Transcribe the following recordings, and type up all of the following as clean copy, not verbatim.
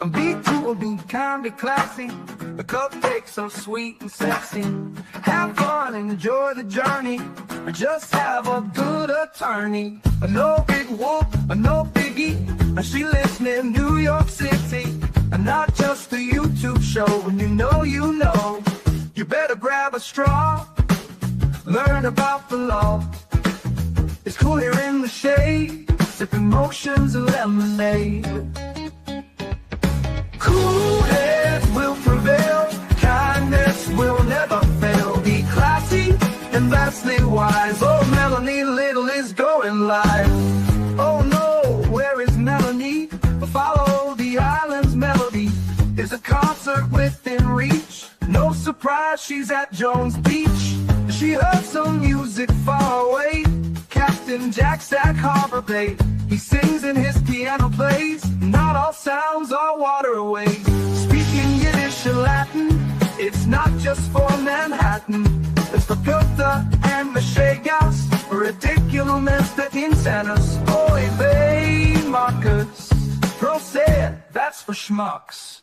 Be cool, be kind, be classy. The cupcakes so sweet and sexy. Have fun and enjoy the journey. Or just have a good attorney. No big whoop, no biggie. She lives near New York City. And not just a YouTube show. When you know, you better grab a straw. Learn about the law. It's cool here in the shade. Sipping motions of lemonade. Cool heads will prevail, kindness will never fail. Be classy and vastly wise. Oh, Melanie Little is going live. Oh no, where is Melanie? Follow the island's melody. There's a concert within reach. No surprise, she's at Jones Beach. She heard some music far away. Captain Jack Sack Harbor Bay. He sings and his piano plays. Not all sounds are waterways. Speaking Yiddish and Latin, it's not just for Manhattan. It's for Proctor and Misogyny. Ridiculous that insanus. Oy vey, Marcus. Proctor, that's for schmucks.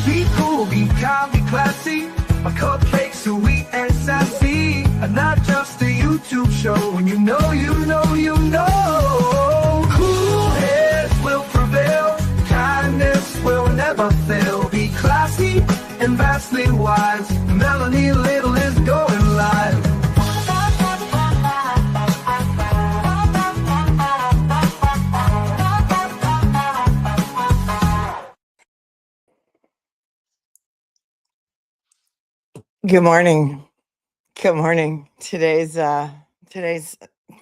Be cool, be kind, be classy. My cupcakes sweet and sassy. And not just a YouTube show. When you know, cool heads will prevail. Kindness will never fail. Be classy and vastly wise. Melanie Little is going live. Good morning. Good morning. Today's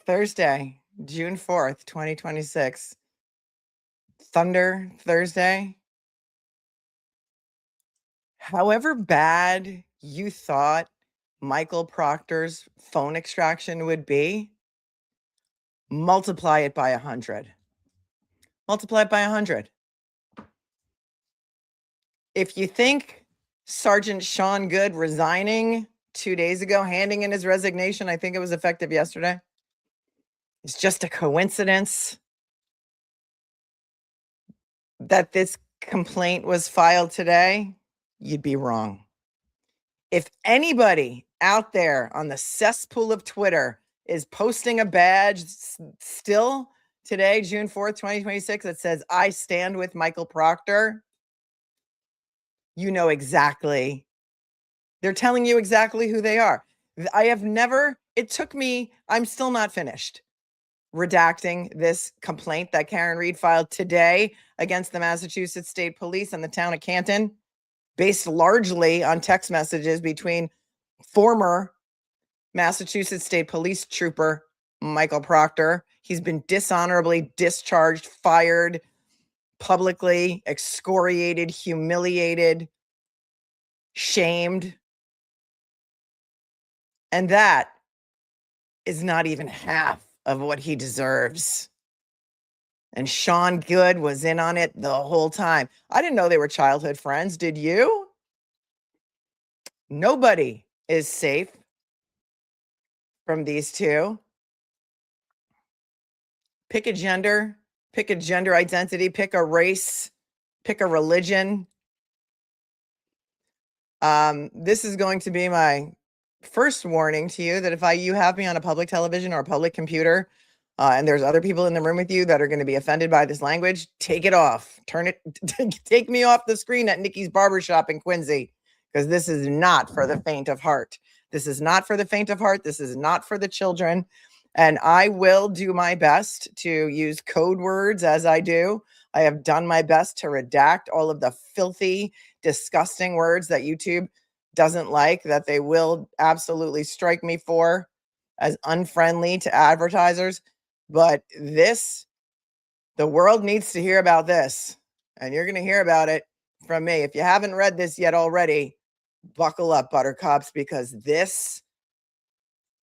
Thursday, June 4th, 2026. Thunder Thursday. However bad you thought Michael Proctor's phone extraction would be, multiply it by 100. Multiply it by 100. If you think Sergeant Sean Goode resigning 2 days ago, handing in his resignation, I think it was effective yesterday, it's just a coincidence that this complaint was filed today, you'd be wrong. If anybody out there on the cesspool of Twitter is posting a badge still today, June 4th, 2026, that says, "I stand with Michael Proctor," you know exactly. They're telling you exactly who they are. It took me, I'm still not finished redacting this complaint that Karen Reed filed today against the Massachusetts State Police and the town of Canton, based largely on text messages between former Massachusetts State Police trooper Michael Proctor. He's been dishonorably discharged, fired, publicly excoriated, humiliated, shamed. And that is not even half of what he deserves. And Sean Goode was in on it the whole time. I didn't know they were childhood friends. Did you? Nobody is safe from these two. Pick a gender identity, pick a race, pick a religion. This is going to be my first warning to you that if you have me on a public television or a public computer, and there's other people in the room with you that are going to be offended by this language, take it off. Take me off the screen at Nikki's Barbershop in Quincy, because this is not for the faint of heart. This is not for the faint of heart. This is not for the children. And I will do my best to use code words as I do. I have done my best to redact all of the filthy, disgusting words that YouTube doesn't like, that they will absolutely strike me for as unfriendly to advertisers. But the world needs to hear about this, and you're going to hear about it from me. If you haven't read this yet already, buckle up, buttercups, because this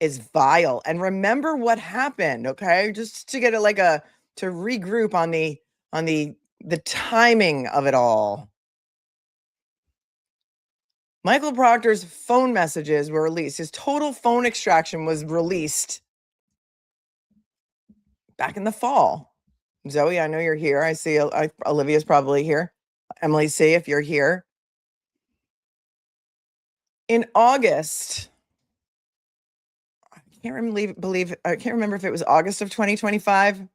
is vile. And remember what happened, okay? Just to get it to regroup on the timing of it all. Michael Proctor's phone messages were released. His total phone extraction was released back in the fall. Zoe, I know you're here. I see Olivia's probably here. Emily C., if you're here. In August, I can't remember if it was August of 2025.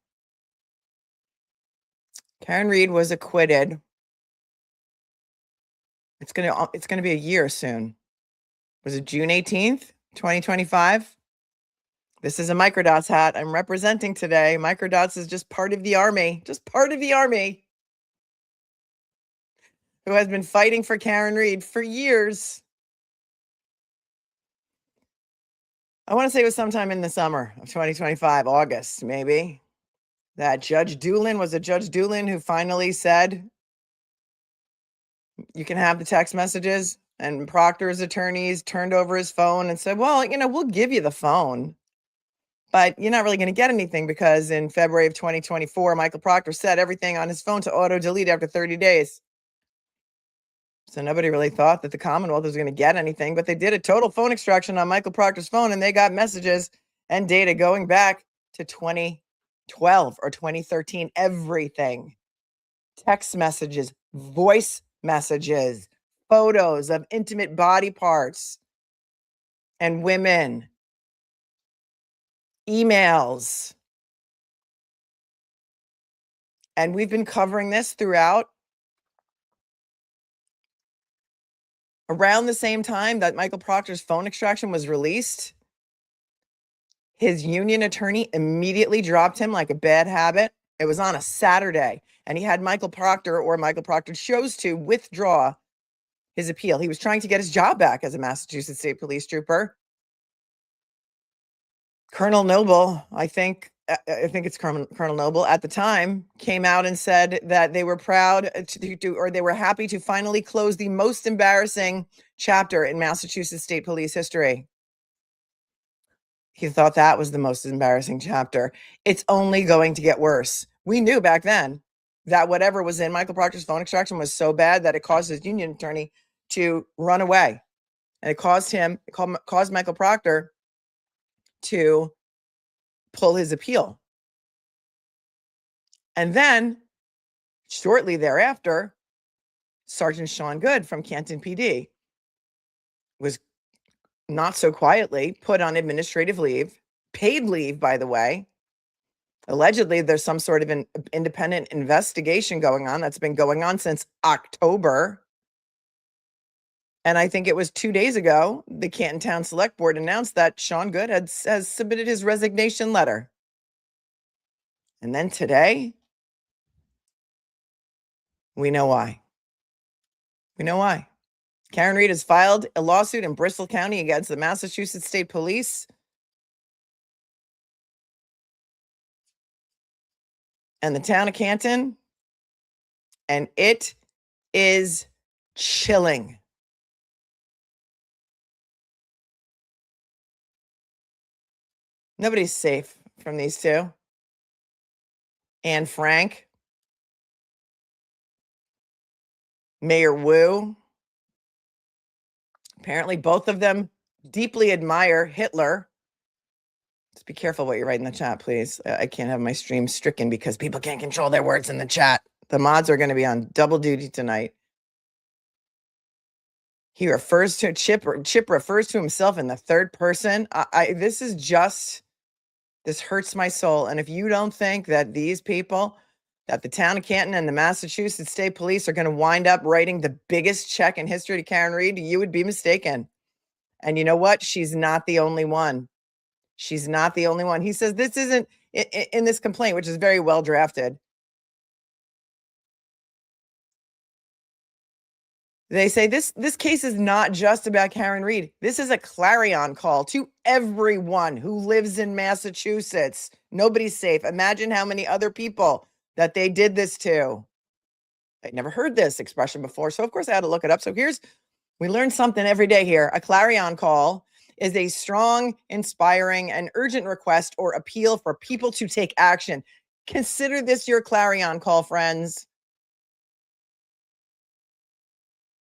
Karen Read was acquitted. It's gonna be a year soon. Was it June 18th, 2025? This is a Microdots hat I'm representing today. Microdots is just part of the army, who has been fighting for Karen Read for years. I want to say it was sometime in the summer of 2025, August, maybe, that Judge Doolin was a Judge Doolin who finally said, you can have the text messages. And Proctor's attorneys turned over his phone and said, well, we'll give you the phone, but you're not really going to get anything, because in February of 2024, Michael Proctor set everything on his phone to auto delete after 30 days. So nobody really thought that the Commonwealth was going to get anything, but they did a total phone extraction on Michael Proctor's phone, and they got messages and data going back to 2012 or 2013, everything. Text messages, voice messages, photos of intimate body parts and women, emails. And we've been covering this throughout. Around the same time that Michael Proctor's phone extraction was released, his union attorney immediately dropped him like a bad habit. It was on a Saturday, and he had Michael Proctor chose to withdraw his appeal. He was trying to get his job back as a Massachusetts State Police trooper. Colonel Noble, I think it's Colonel Noble at the time, came out and said that they were proud they were happy to finally close the most embarrassing chapter in Massachusetts State Police history. He thought that was the most embarrassing chapter. It's only going to get worse. We knew back then that whatever was in Michael Proctor's phone extraction was so bad that it caused his union attorney to run away. And it caused Michael Proctor to pull his appeal. And then shortly thereafter, Sergeant Sean Goode from Canton PD was not so quietly put on administrative leave, paid leave, by the way. Allegedly, there's some sort of an independent investigation going on that's been going on since October. And I think it was 2 days ago, the Canton Town Select Board announced that Sean Goode has submitted his resignation letter. And then today, we know why. Karen Read has filed a lawsuit in Bristol County against the Massachusetts State Police and the town of Canton, and it is chilling. Nobody's safe from these two. Anne Frank, Mayor Wu. Apparently, both of them deeply admire Hitler. Just be careful what you write in the chat, please. I can't have my stream stricken because people can't control their words in the chat. The mods are going to be on double duty tonight. He refers to Chip refers to himself in the third person. This hurts my soul. And if you don't think that these people, that the town of Canton and the Massachusetts State Police are going to wind up writing the biggest check in history to Karen Read, you would be mistaken. And you know what? She's not the only one. He says this isn't in this complaint, which is very well drafted. They say this case is not just about Karen Read. This is a clarion call to everyone who lives in Massachusetts. Nobody's safe. Imagine how many other people that they did this to. I'd never heard this expression before, so of course I had to look it up. So we learn something every day here. A clarion call is a strong, inspiring, and urgent request or appeal for people to take action. Consider this your clarion call, friends.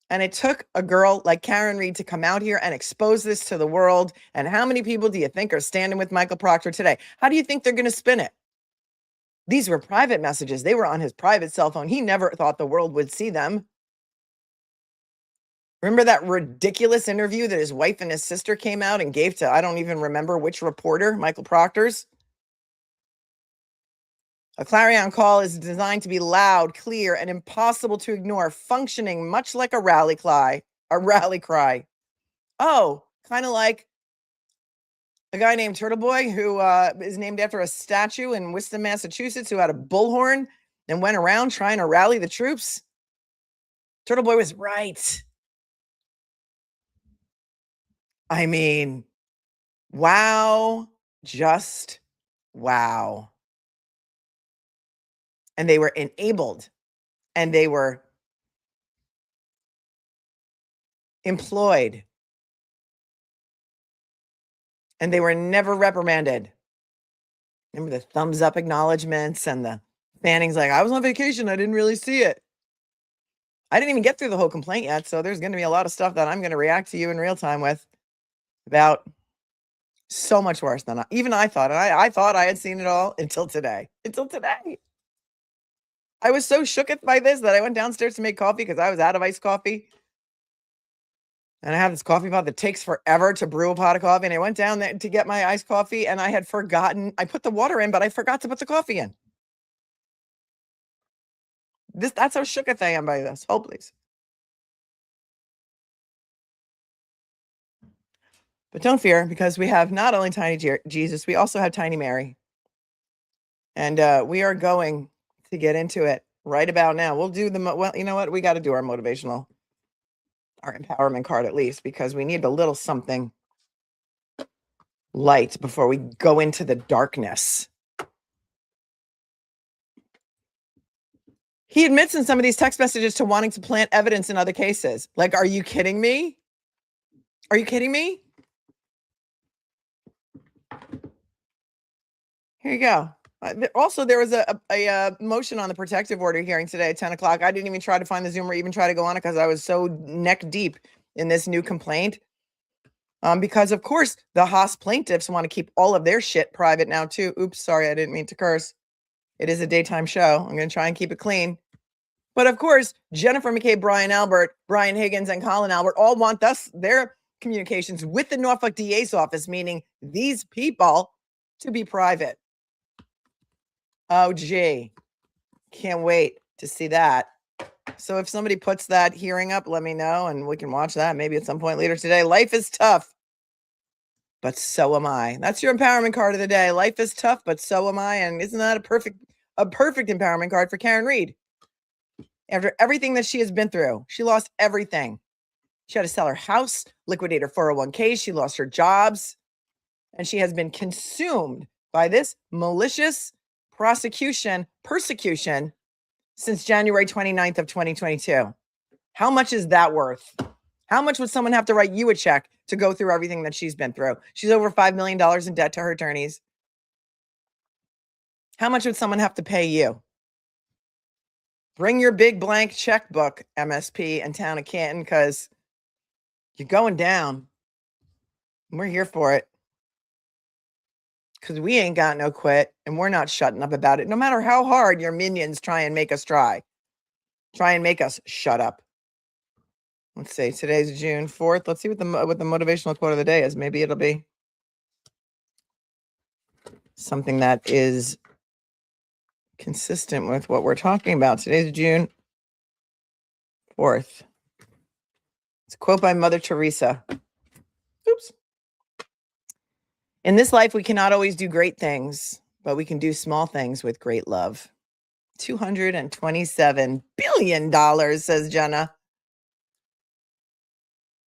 And it took a girl like Karen Read to come out here and expose this to the world. And how many people do you think are standing with Michael Proctor today? How do you think they're going to spin it? These were private messages. They were on his private cell phone. He never thought the world would see them. Remember that ridiculous interview that his wife and his sister came out and gave to, I don't even remember which reporter, Michael Proctor's? A clarion call is designed to be loud, clear, and impossible to ignore, functioning much like a rally cry. A rally cry. Oh, kind of like a guy named Turtle Boy, who is named after a statue in Worcester, Massachusetts, who had a bullhorn and went around trying to rally the troops. Turtle Boy was right. I mean, wow, just wow. And they were enabled and they were employed and they were never reprimanded. Remember the thumbs up acknowledgments and the Fanning's like, I was on vacation. I didn't really see it. I didn't even get through the whole complaint yet. So there's going to be a lot of stuff that I'm going to react to you in real time with about so much worse than even I thought. And I thought I had seen it all until today. Until today. I was so shook by this that I went downstairs to make coffee because I was out of iced coffee. And I have this coffee pot that takes forever to brew a pot of coffee. And I went down there to get my iced coffee and I had forgotten. I put the water in, but I forgot to put the coffee in. That's how shook I am by this. Hold, please. But don't fear, because we have not only Tiny Jesus, we also have Tiny Mary. And we are going to get into it right about now. We'll do well, you know what? We got to do our motivational, our empowerment card at least, because we need a little something light before we go into the darkness. He admits in some of these text messages to wanting to plant evidence in other cases. Like, are you kidding me? Are you kidding me? Here you go. Also, there was a motion on the protective order hearing today at 10 o'clock. I didn't even try to find the Zoom or even try to go on it because I was so neck deep in this new complaint. Because, of course, the Haas plaintiffs want to keep all of their shit private now, too. Oops, sorry, I didn't mean to curse. It is a daytime show. I'm going to try and keep it clean. But, of course, Jennifer McCabe, Brian Albert, Brian Higgins, and Colin Albert all want their communications with the Norfolk DA's office, meaning these people, to be private. Oh, gee. Can't wait to see that. So if somebody puts that hearing up, let me know and we can watch that maybe at some point later today. Life is tough, but so am I. That's your empowerment card of the day. Life is tough, but so am I. And isn't that a perfect empowerment card for Karen Reed? After everything that she has been through, she lost everything. She had to sell her house, liquidate her 401k. She lost her jobs, and she has been consumed by this malicious persecution since January 29th of 2022. How much is that worth? How much would someone have to write you a check to go through everything that she's been through? She's over $5 million in debt to her attorneys. How much would someone have to pay you? Bring your big blank checkbook, MSP and Town of Canton, because you're going down. We're here for it. Because we ain't got no quit, and we're not shutting up about it. No matter how hard your minions try and make us try and make us shut up. Let's see. Today's June 4th. Let's see what the motivational quote of the day is. Maybe it'll be something that is consistent with what we're talking about. Today's June 4th. It's a quote by Mother Teresa. Oops. In this life, we cannot always do great things, but we can do small things with great love. $227 billion, says Jenna.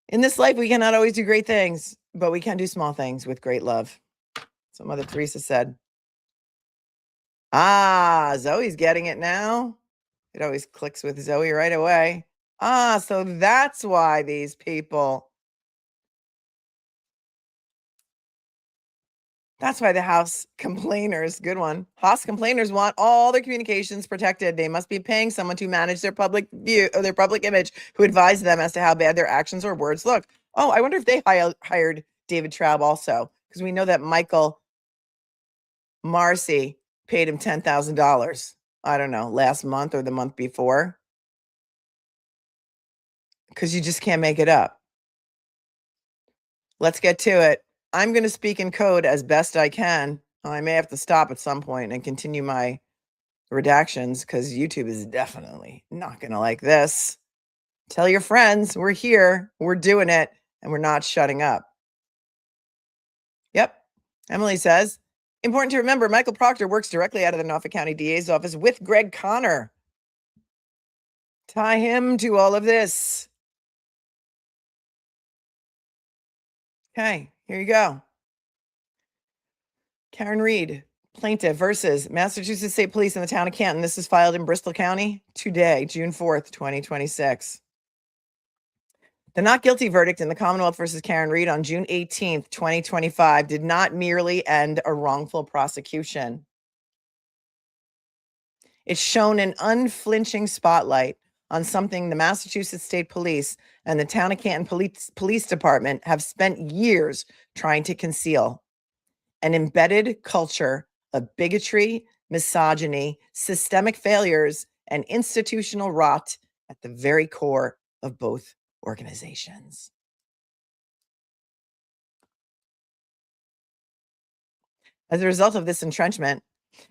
In this life, we cannot always do great things, but we can do small things with great love. So Mother Teresa said. Ah, Zoe's getting it now. It always clicks with Zoe right away. Ah, so that's why these people. That's why the House complainers, good one. House complainers want all their communications protected. They must be paying someone to manage their public view or their public image who advise them as to how bad their actions or words look. Oh, I wonder if they hired David Traub also, because we know that Michael Marcy paid him $10,000. I don't know, last month or the month before. because you just can't make it up. Let's get to it. I'm going to speak in code as best I can. I may have to stop at some point and continue my redactions because YouTube is definitely not going to like this. Tell your friends we're here, we're doing it, and we're not shutting up. Yep. Emily says, important to remember, Michael Proctor works directly out of the Norfolk County DA's office with Greg Connor. Tie him to all of this. Okay, here you go. Karen Reed, plaintiff versus Massachusetts State Police in the town of Canton. This is filed in Bristol County today, June 4th, 2026. The not guilty verdict in the Commonwealth versus Karen Reed on June 18th, 2025 did not merely end a wrongful prosecution. It shone an unflinching spotlight on something the Massachusetts State Police and the town of Canton Police Department have spent years trying to conceal: an embedded culture of bigotry, misogyny, systemic failures, and institutional rot at the very core of both organizations. As a result of this entrenchment,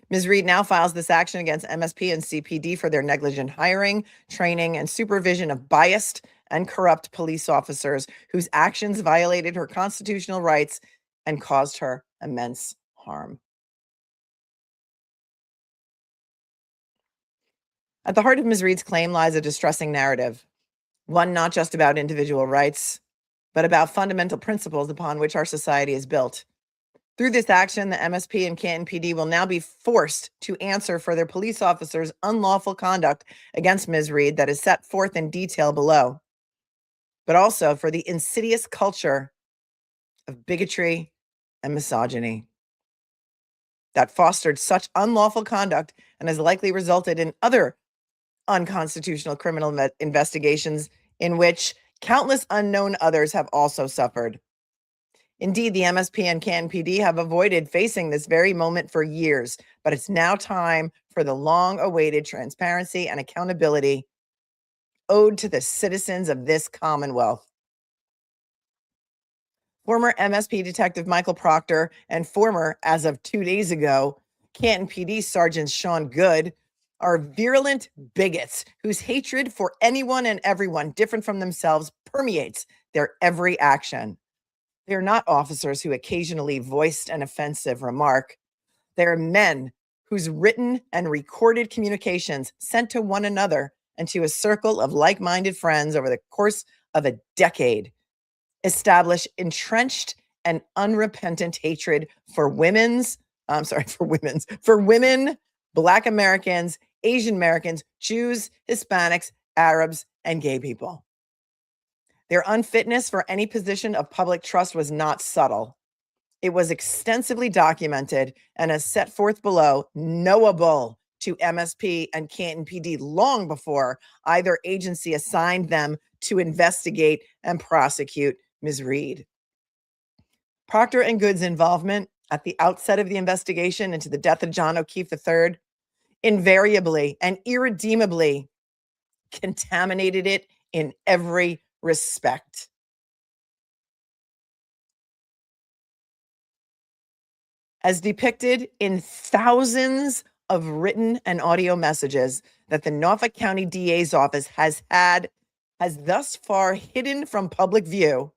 Ms. Reed now files this action against MSP and CPD for their negligent hiring, training, and supervision of biased and corrupt police officers whose actions violated her constitutional rights and caused her immense harm. At the heart of Ms. Reed's claim lies a distressing narrative, one not just about individual rights, but about fundamental principles upon which our society is built. Through this action, the MSP and Canton PD will now be forced to answer for their police officers' unlawful conduct against Ms. Reed that is set forth in detail below, but also for the insidious culture of bigotry and misogyny that fostered such unlawful conduct and has likely resulted in other unconstitutional criminal investigations in which countless unknown others have also suffered. Indeed, the MSP and Canton PD have avoided facing this very moment for years, but it's now time for the long-awaited transparency and accountability owed to the citizens of this Commonwealth. Former MSP Detective Michael Proctor and former, as of 2 days ago, Canton PD Sergeant Sean Goode are virulent bigots whose hatred for anyone and everyone different from themselves permeates their every action. They are not officers who occasionally voiced an offensive remark. They are men whose written and recorded communications sent to one another and to a circle of like-minded friends over the course of a decade establish entrenched and unrepentant hatred for women, Black Americans, Asian Americans, Jews, Hispanics, Arabs, and gay people. Their unfitness for any position of public trust was not subtle. It was extensively documented and, as set forth below, knowable to MSP and Canton PD long before either agency assigned them to investigate and prosecute Ms. Reed. Proctor and Goode's involvement at the outset of the investigation into the death of John O'Keefe III invariably and irredeemably contaminated it in every respect. As depicted in thousands of written and audio messages that the Norfolk County DA's office has thus far hidden from public view,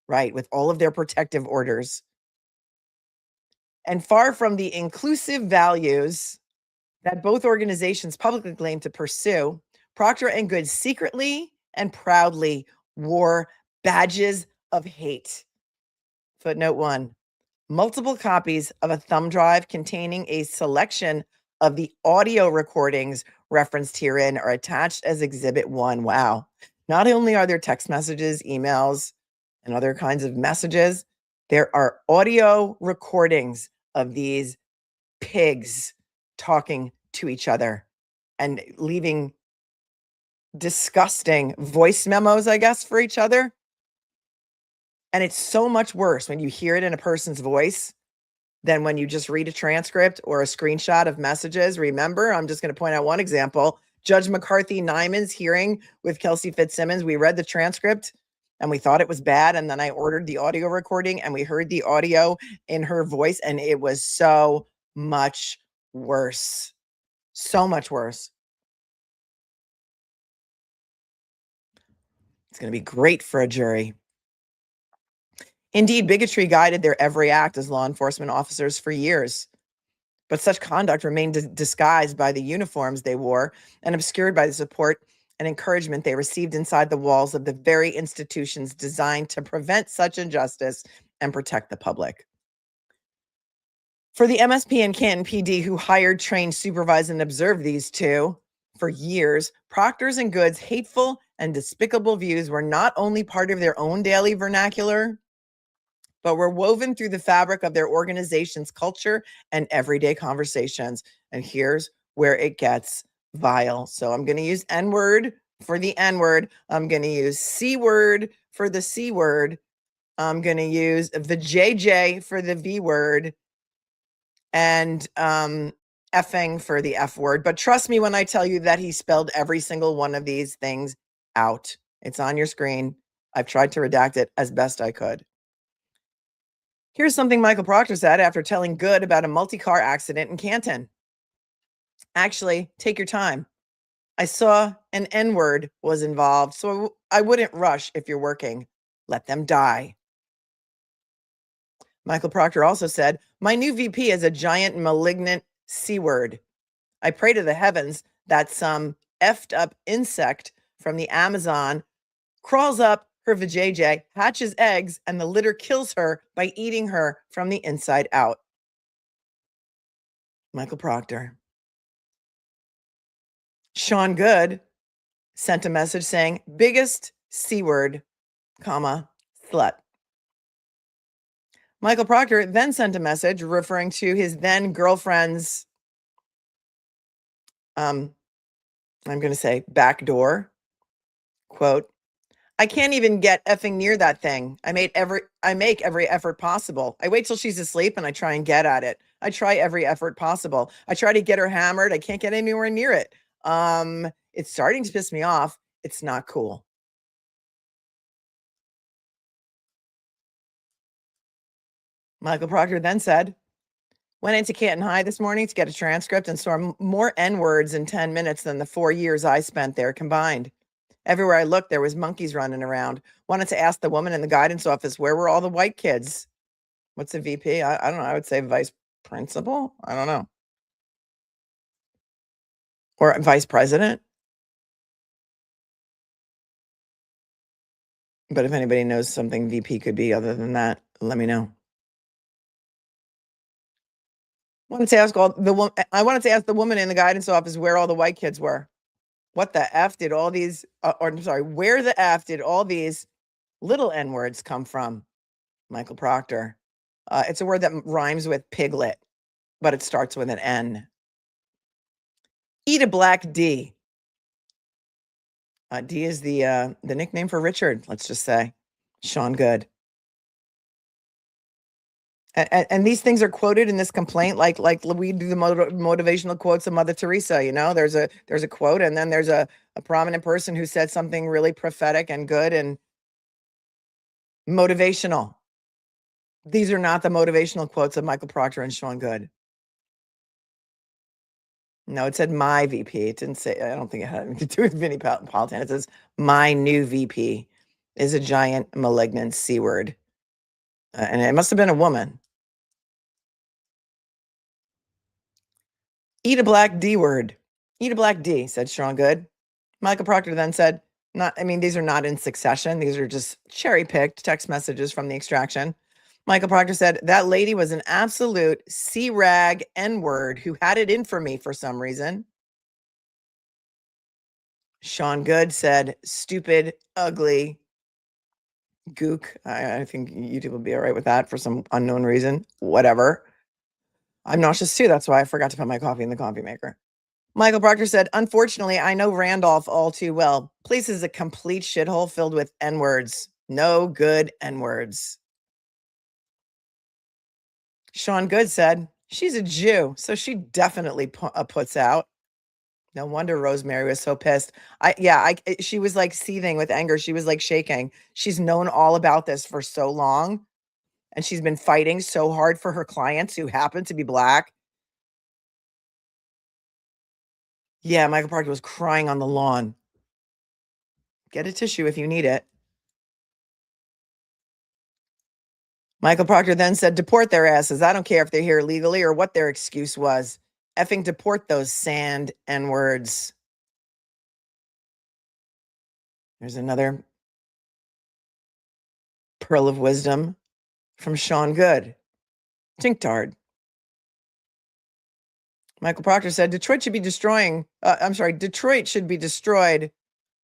right, with all of their protective orders, and far from the inclusive values that both organizations publicly claim to pursue, Proctor and Goode secretly and proudly wore badges of hate. Footnote 1. Multiple copies of a thumb drive containing a selection of the audio recordings referenced herein are attached as Exhibit 1. Wow. Not only are there text messages, emails, and other kinds of messages, there are audio recordings of these pigs talking to each other and leaving disgusting voice memos, I guess, for each other. And it's so much worse when you hear it in a person's voice than when you just read a transcript or a screenshot of messages. Remember, I'm just going to point out one example. Judge McCarthy Nyman's hearing with Kelsey Fitzsimmons, we read the transcript and we thought it was bad. And then I ordered the audio recording and we heard the audio in her voice, and it was so much worse. So much worse. It's going to be great for a jury. Indeed, bigotry guided their every act as law enforcement officers for years. But such conduct remained disguised by the uniforms they wore and obscured by the support and encouragement they received inside the walls of the very institutions designed to prevent such injustice and protect the public. For the MSP and Canton PD, who hired, trained, supervised, and observed these two for years, Proctor's and Goode's hateful and despicable views were not only part of their own daily vernacular, but were woven through the fabric of their organization's culture and everyday conversations. And here's where it gets vile. So I'm going to use N-word for the N-word. I'm going to use C-word for the C-word. I'm going to use the JJ for the V-word, and effing for the F word. But trust me when I tell you that he spelled every single one of these things out. It's on your screen. I've tried to redact it as best I could. Here's something Michael Proctor said after telling Goode about a multi-car accident in Canton. Actually, take your time. I saw an N-word was involved, so I wouldn't rush if you're working. Let them die. Michael Proctor also said, my new VP is a giant malignant C-word. I pray to the heavens that some effed up insect from the Amazon crawls up her vajayjay, hatches eggs, and the litter kills her by eating her from the inside out. Michael Proctor. Sean Goode sent a message saying, biggest C-word, comma, slut. Michael Proctor then sent a message referring to his then girlfriend's, I'm going to say back door, quote, I can't even get effing near that thing. I make every effort possible. I wait till she's asleep and I try and get at it. I try every effort possible. I try to get her hammered. I can't get anywhere near it. It's starting to piss me off. It's not cool. Michael Proctor then said, went into Canton High this morning to get a transcript and saw more N-words in 10 minutes than the 4 years I spent there combined. Everywhere I looked, there was monkeys running around. Wanted to ask the woman in the guidance office, where were all the white kids? What's a VP? I don't know. I would say vice principal. I don't know. Or vice president. But if anybody knows something VP could be other than that, let me know. I wanted to ask the woman in the guidance office where all the white kids were. What the F did all these, where the F did all these little N-words come from? Michael Proctor. It's a word that rhymes with piglet, but it starts with an N. Eat a black D. D is the nickname for Richard, let's just say. Sean Goode. And these things are quoted in this complaint, like we do the motivational quotes of Mother Teresa. You know, there's a quote, and then there's a prominent person who said something really prophetic and good and motivational. These are not the motivational quotes of Michael Proctor and Sean Goode. No, it said my VP. It didn't say. I don't think it had anything to do with Vinnie Politan. It says my new VP is a giant malignant C-word, and it must have been a woman. Eat a black D word. Eat a black D, said Sean Goode. Michael Proctor then said, these are not in succession. These are just cherry-picked text messages from the extraction. Michael Proctor said, that lady was an absolute C-rag N-word who had it in for me for some reason. Sean Goode said, stupid, ugly, gook. I think YouTube will be all right with that for some unknown reason. Whatever. I'm nauseous too. That's why I forgot to put my coffee in the coffee maker. Michael Proctor said, unfortunately, I know Randolph all too well. Place is a complete shithole filled with N-words. No good N-words. Sean Goode said, she's a Jew, so she definitely puts out. No wonder Rosemary was so pissed. She was like seething with anger. She was like shaking. She's known all about this for so long, and she's been fighting so hard for her clients who happen to be Black. Yeah, Michael Proctor was crying on the lawn. Get a tissue if you need it. Michael Proctor then said, deport their asses. I don't care if they're here legally or what their excuse was. Effing deport those sand N-words. There's another pearl of wisdom from Sean Goode. Tinktard. Michael Proctor said, Detroit should be destroyed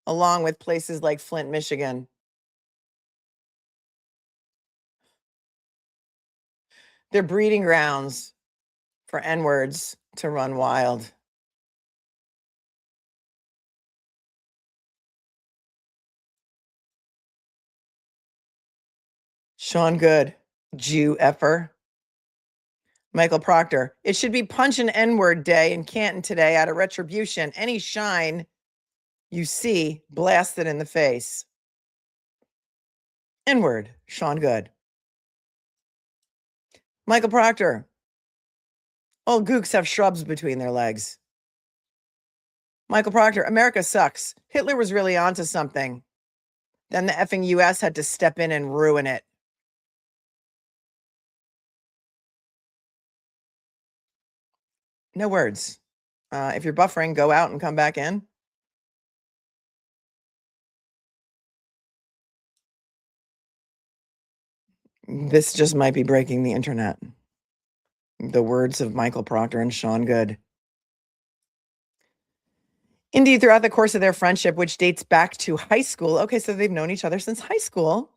along with places like Flint, Michigan. They're breeding grounds for N-words to run wild. Sean Goode, Jew effer. Michael Proctor, it should be punch an N-word day in Canton today out of retribution. Any shine you see, blast it in the face. N-word, Sean Goode. Michael Proctor, old gooks have shrubs between their legs. Michael Proctor, America sucks. Hitler was really onto something. Then the effing US had to step in and ruin it. No words. If you're buffering, go out and come back in. This just might be breaking the internet. The words of Michael Proctor and Sean Goode. Indeed, throughout the course of their friendship, which dates back to high school. Okay, so they've known each other since high school.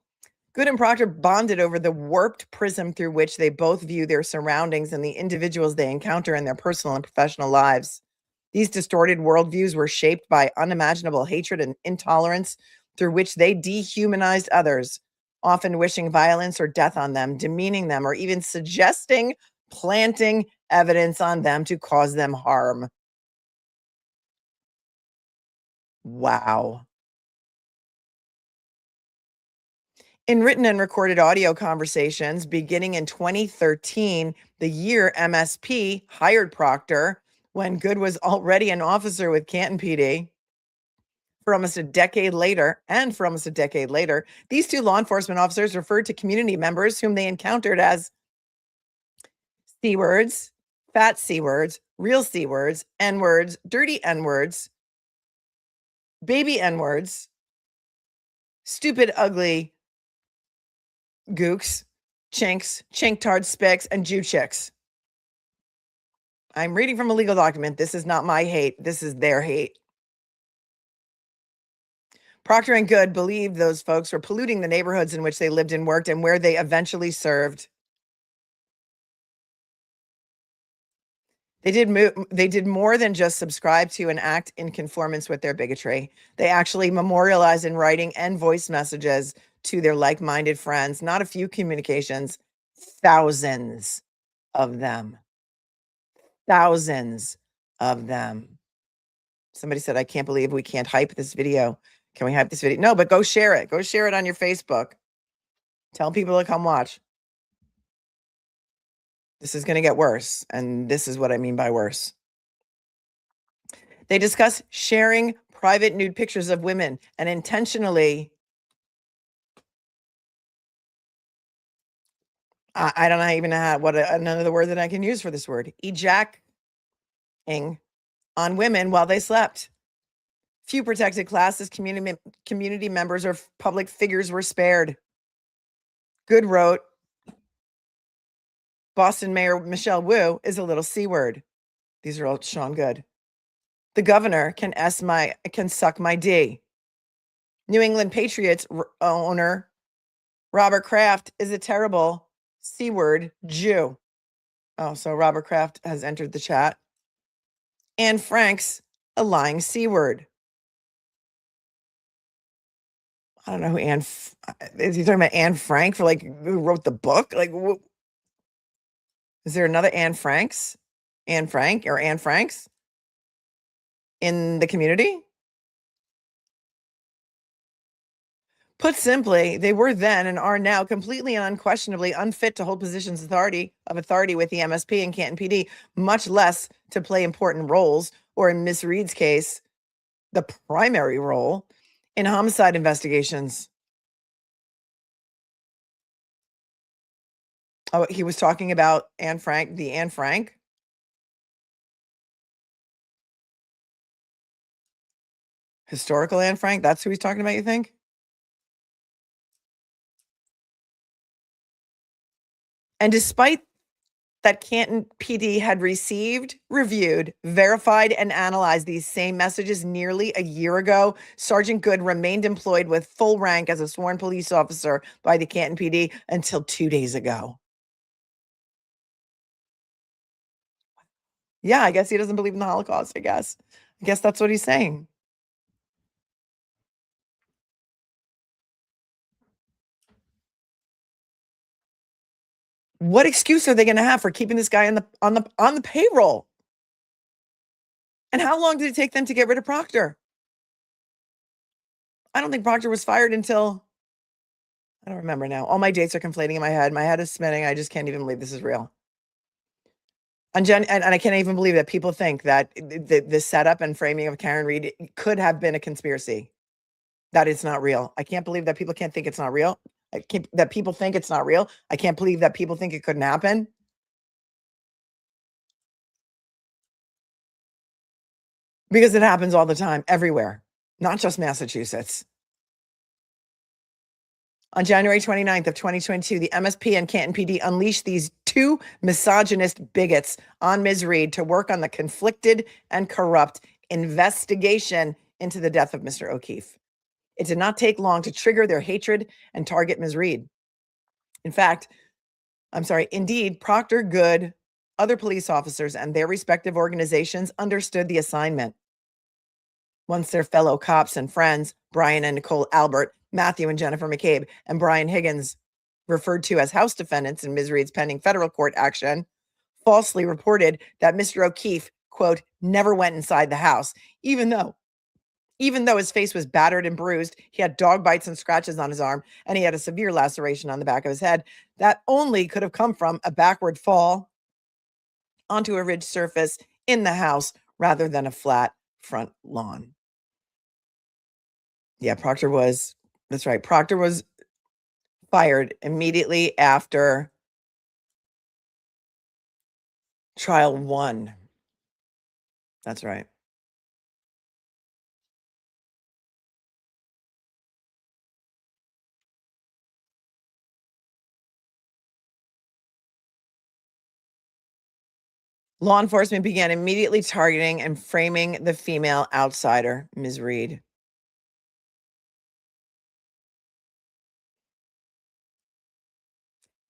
Goode and Proctor bonded over the warped prism through which they both view their surroundings and the individuals they encounter in their personal and professional lives. These distorted worldviews were shaped by unimaginable hatred and intolerance through which they dehumanized others, often wishing violence or death on them, demeaning them, or even suggesting planting evidence on them to cause them harm. Wow. In written and recorded audio conversations beginning in 2013, the year MSP hired Proctor, when Goode was already an officer with Canton PD, for almost a decade later, these two law enforcement officers referred to community members whom they encountered as C words, fat C words, real C words, N words, dirty N words, baby N words, stupid, ugly gooks, chinks, chinktard spicks, and Jew chicks. I'm reading from a legal document. This is not my hate. This is their hate. Proctor and Goode believed those folks were polluting the neighborhoods in which they lived and worked and where they eventually served. They did more than just subscribe to and act in conformance with their bigotry. They actually memorialized in writing and voice messages to their like-minded friends, not a few communications, thousands of them. Thousands of them. Somebody said, I can't believe we can't hype this video. Can we hype this video? No, but go share it. Go share it on your Facebook. Tell people to come watch. This is going to get worse. And this is what I mean by worse. They discuss sharing private nude pictures of women and intentionally, I don't even know what another word that I can use for this word, ejacking on women while they slept. Few protected classes, community members, or public figures were spared. Goode wrote, Boston Mayor Michelle Wu is a little C word. These are all Sean Goode. The governor can suck my D. New England Patriots owner Robert Kraft is a terrible C word Jew. Oh, so Robert Kraft has entered the chat. Anne Frank's a lying C word. I don't know who is he talking about Anne Frank for like who wrote the book? Like, is there another Anne Franks? Anne Frank or Anne Franks? in the community? Put simply, they were then and are now completely and unquestionably unfit to hold positions of authority with the MSP and Canton PD, much less to play important roles, or in Miss Reed's case, the primary role in homicide investigations. Oh, he was talking about Anne Frank, the Anne Frank. Historical Anne Frank, that's who he's talking about, you think? And despite that Canton PD had received, reviewed, verified, and analyzed these same messages nearly a year ago, Sergeant Goode remained employed with full rank as a sworn police officer by the Canton PD until 2 days ago. Yeah, I guess he doesn't believe in the Holocaust, I guess. I guess that's what he's saying. What excuse are they going to have for keeping this guy on the payroll? And how long did it take them to get rid of Proctor? I don't think Proctor was fired until, I don't remember now. All my dates are conflating in my head. My head is spinning. I just can't even believe this is real. And I can't even believe that people think that the setup and framing of Karen Reed could have been a conspiracy. That it's not real. I can't believe that people can't think it's not real. That people think it's not real. I can't believe that people think it couldn't happen. Because it happens all the time, everywhere, not just Massachusetts. On January 29th of 2022, the MSP and Canton PD unleashed these two misogynist bigots on Ms. Reed to work on the conflicted and corrupt investigation into the death of Mr. O'Keefe. It did not take long to trigger their hatred and target Ms. Reed. Indeed, Proctor, Goode, other police officers, and their respective organizations understood the assignment. Once their fellow cops and friends, Brian and Nicole Albert, Matthew and Jennifer McCabe, and Brian Higgins, referred to as house defendants in Ms. Reed's pending federal court action, falsely reported that Mr. O'Keefe, quote, never went inside the house, even though his face was battered and bruised, he had dog bites and scratches on his arm, and he had a severe laceration on the back of his head that only could have come from a backward fall onto a ridged surface in the house rather than a flat front lawn. Yeah, that's right. Proctor was fired immediately after trial 1. That's right. Law enforcement began immediately targeting and framing the female outsider, Ms. Reed.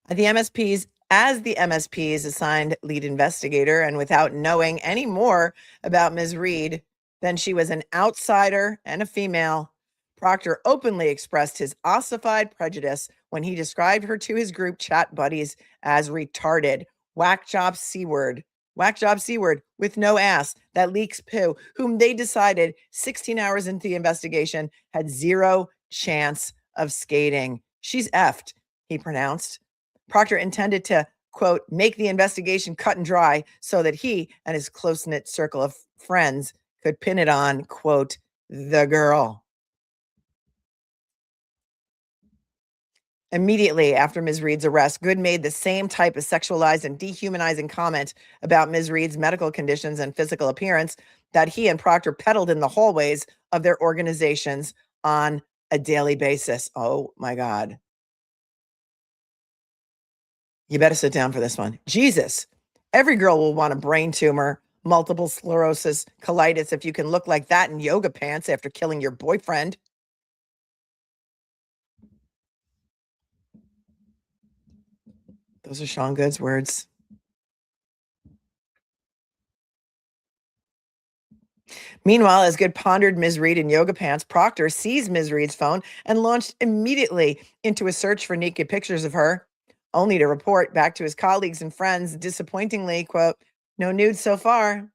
As the MSP's assigned lead investigator, and without knowing any more about Ms. Reed than she was an outsider and a female, Proctor openly expressed his ossified prejudice when he described her to his group chat buddies as retarded, whack job C-word with no ass that leaks poo, whom they decided 16 hours into the investigation had zero chance of skating. She's effed, he pronounced. Proctor intended to, quote, make the investigation cut and dry so that he and his close-knit circle of friends could pin it on, quote, the girl. Immediately after Ms. Reed's arrest, Goode made the same type of sexualized and dehumanizing comment about Ms. Reed's medical conditions and physical appearance that he and Proctor peddled in the hallways of their organizations on a daily basis. Oh my God. You better sit down for this one. Jesus, every girl will want a brain tumor, multiple sclerosis, colitis if you can look like that in yoga pants after killing your boyfriend. Those are Sean Goode's words. Meanwhile, as Goode pondered Ms. Reed in yoga pants, Proctor seized Ms. Reed's phone and launched immediately into a search for naked pictures of her, only to report back to his colleagues and friends disappointingly, quote, no nudes so far.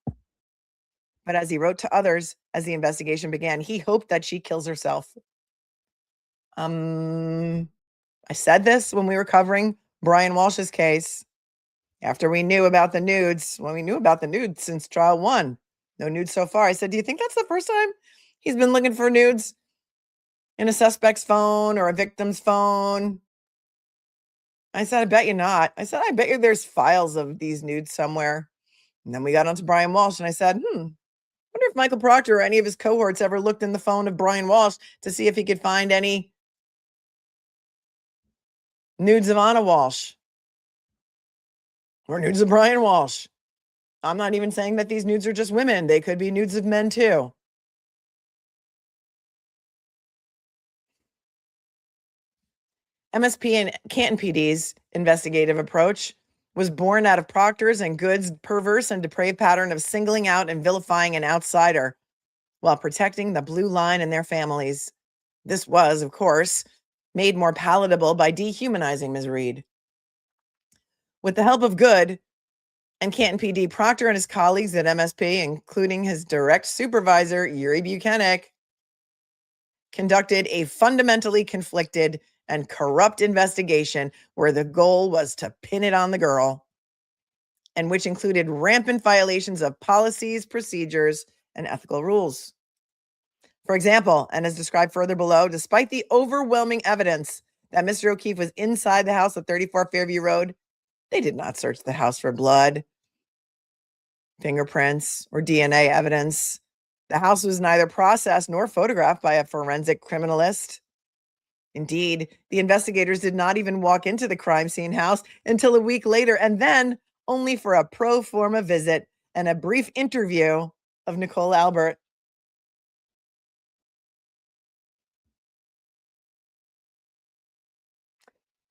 But as he wrote to others as the investigation began, he hoped that she kills herself. I said this when we were covering Brian Walsh's case. After we knew about the nudes, when we knew about the nudes since trial 1, no nudes so far. I said, do you think that's the first time he's been looking for nudes in a suspect's phone or a victim's phone? I said, I bet you not. I said, I bet you there's files of these nudes somewhere. And then we got onto Brian Walsh, and I said, wonder if Michael Proctor or any of his cohorts ever looked in the phone of Brian Walsh to see if he could find any nudes of Anna Walsh or nudes of Brian Walsh. I'm not even saying that these nudes are just women. They could be nudes of men too. MSP and Canton PD's investigative approach was born out of Proctor's and Goode's perverse and depraved pattern of singling out and vilifying an outsider while protecting the blue line and their families. This was, of course, made more palatable by dehumanizing Ms. Reed. With the help of Goode and Canton PD, Proctor and his colleagues at MSP, including his direct supervisor, Yuri Buchanan, conducted a fundamentally conflicted and corrupt investigation where the goal was to pin it on the girl, and which included rampant violations of policies, procedures, and ethical rules. For example, and as described further below, despite the overwhelming evidence that Mr. O'Keefe was inside the house at 34 Fairview Road, they did not search the house for blood, fingerprints, or DNA evidence. The house was neither processed nor photographed by a forensic criminalist. Indeed, the investigators did not even walk into the crime scene house until a week later, and then only for a pro forma visit and a brief interview of Nicole Albert.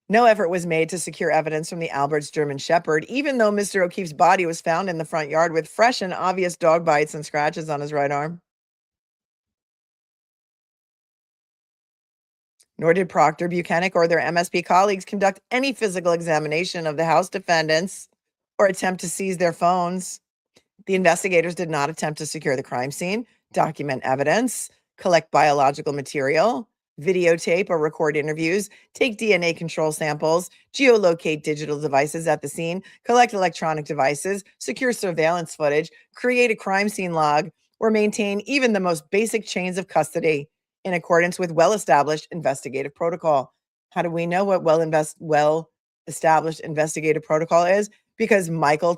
No effort was made to secure evidence from the Albert's German Shepherd, even though Mr. O'Keefe's body was found in the front yard with fresh and obvious dog bites and scratches on his right arm. Nor did Proctor, Buchanan, or their MSP colleagues conduct any physical examination of the house defendants or attempt to seize their phones. The investigators did not attempt to secure the crime scene, document evidence, collect biological material, videotape or record interviews, take DNA control samples, geolocate digital devices at the scene, collect electronic devices, secure surveillance footage, create a crime scene log, or maintain even the most basic chains of custody in accordance with well-established investigative protocol. How do we know what well-established investigative protocol is? Because Michael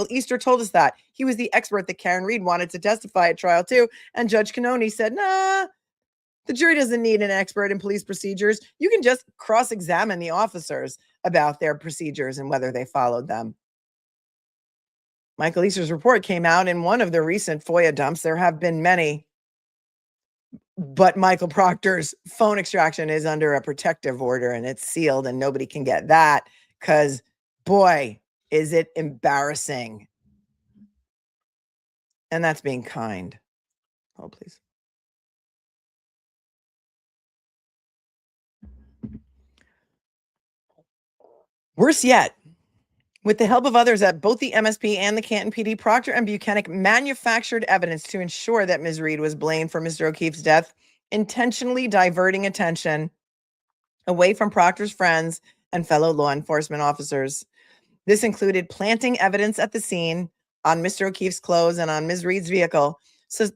Easter told us that. He was the expert that Karen Reed wanted to testify at trial too, and Judge Cannoni said, nah, the jury doesn't need an expert in police procedures. You can just cross-examine the officers about their procedures and whether they followed them. Michael Easter's report came out in one of the recent FOIA dumps. There have been many. But Michael Proctor's phone extraction is under a protective order and it's sealed and nobody can get that because, boy, is it embarrassing. And that's being kind. Oh, please. Worse yet, with the help of others at both the MSP and the Canton PD, Proctor and Buchanan manufactured evidence to ensure that Ms. Reed was blamed for Mr. O'Keefe's death, intentionally diverting attention away from Proctor's friends and fellow law enforcement officers. This included planting evidence at the scene on Mr. O'Keefe's clothes and on Ms. Reed's vehicle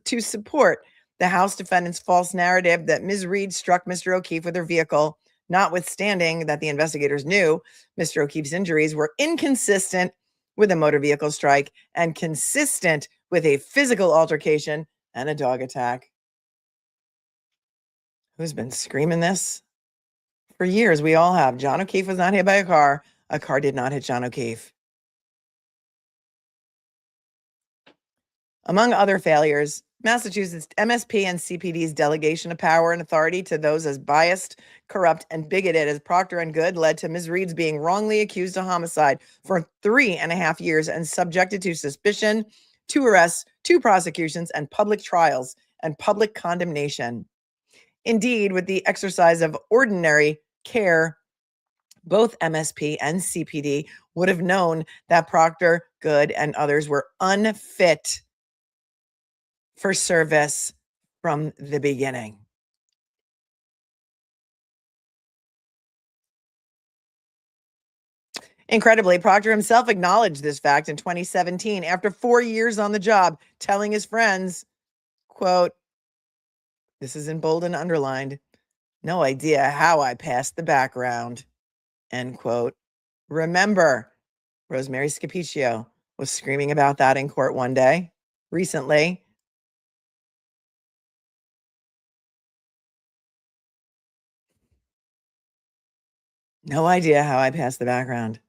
to support the House defendant's false narrative that Ms. Reed struck Mr. O'Keefe with her vehicle, notwithstanding that the investigators knew Mr. O'Keefe's injuries were inconsistent with a motor vehicle strike and consistent with a physical altercation and a dog attack. Who's been screaming this? For years, we all have. John O'Keefe was not hit by a car. A car did not hit John O'Keefe. Among other failures, Massachusetts MSP and CPD's delegation of power and authority to those as biased, corrupt, and bigoted as Proctor and Goode led to Ms. Reed's being wrongly accused of homicide for 3.5 years and subjected to suspicion, 2 arrests, 2 prosecutions, and public trials and public condemnation. Indeed, with the exercise of ordinary care, both MSP and CPD would have known that Proctor, Goode, and others were unfit for service from the beginning. Incredibly, Proctor himself acknowledged this fact in 2017 after 4 years on the job, telling his friends, quote, this is in bold and underlined, no idea how I passed the background, end quote. Remember, Rosemary Scapiccio was screaming about that in court one day recently. No idea how I passed the background.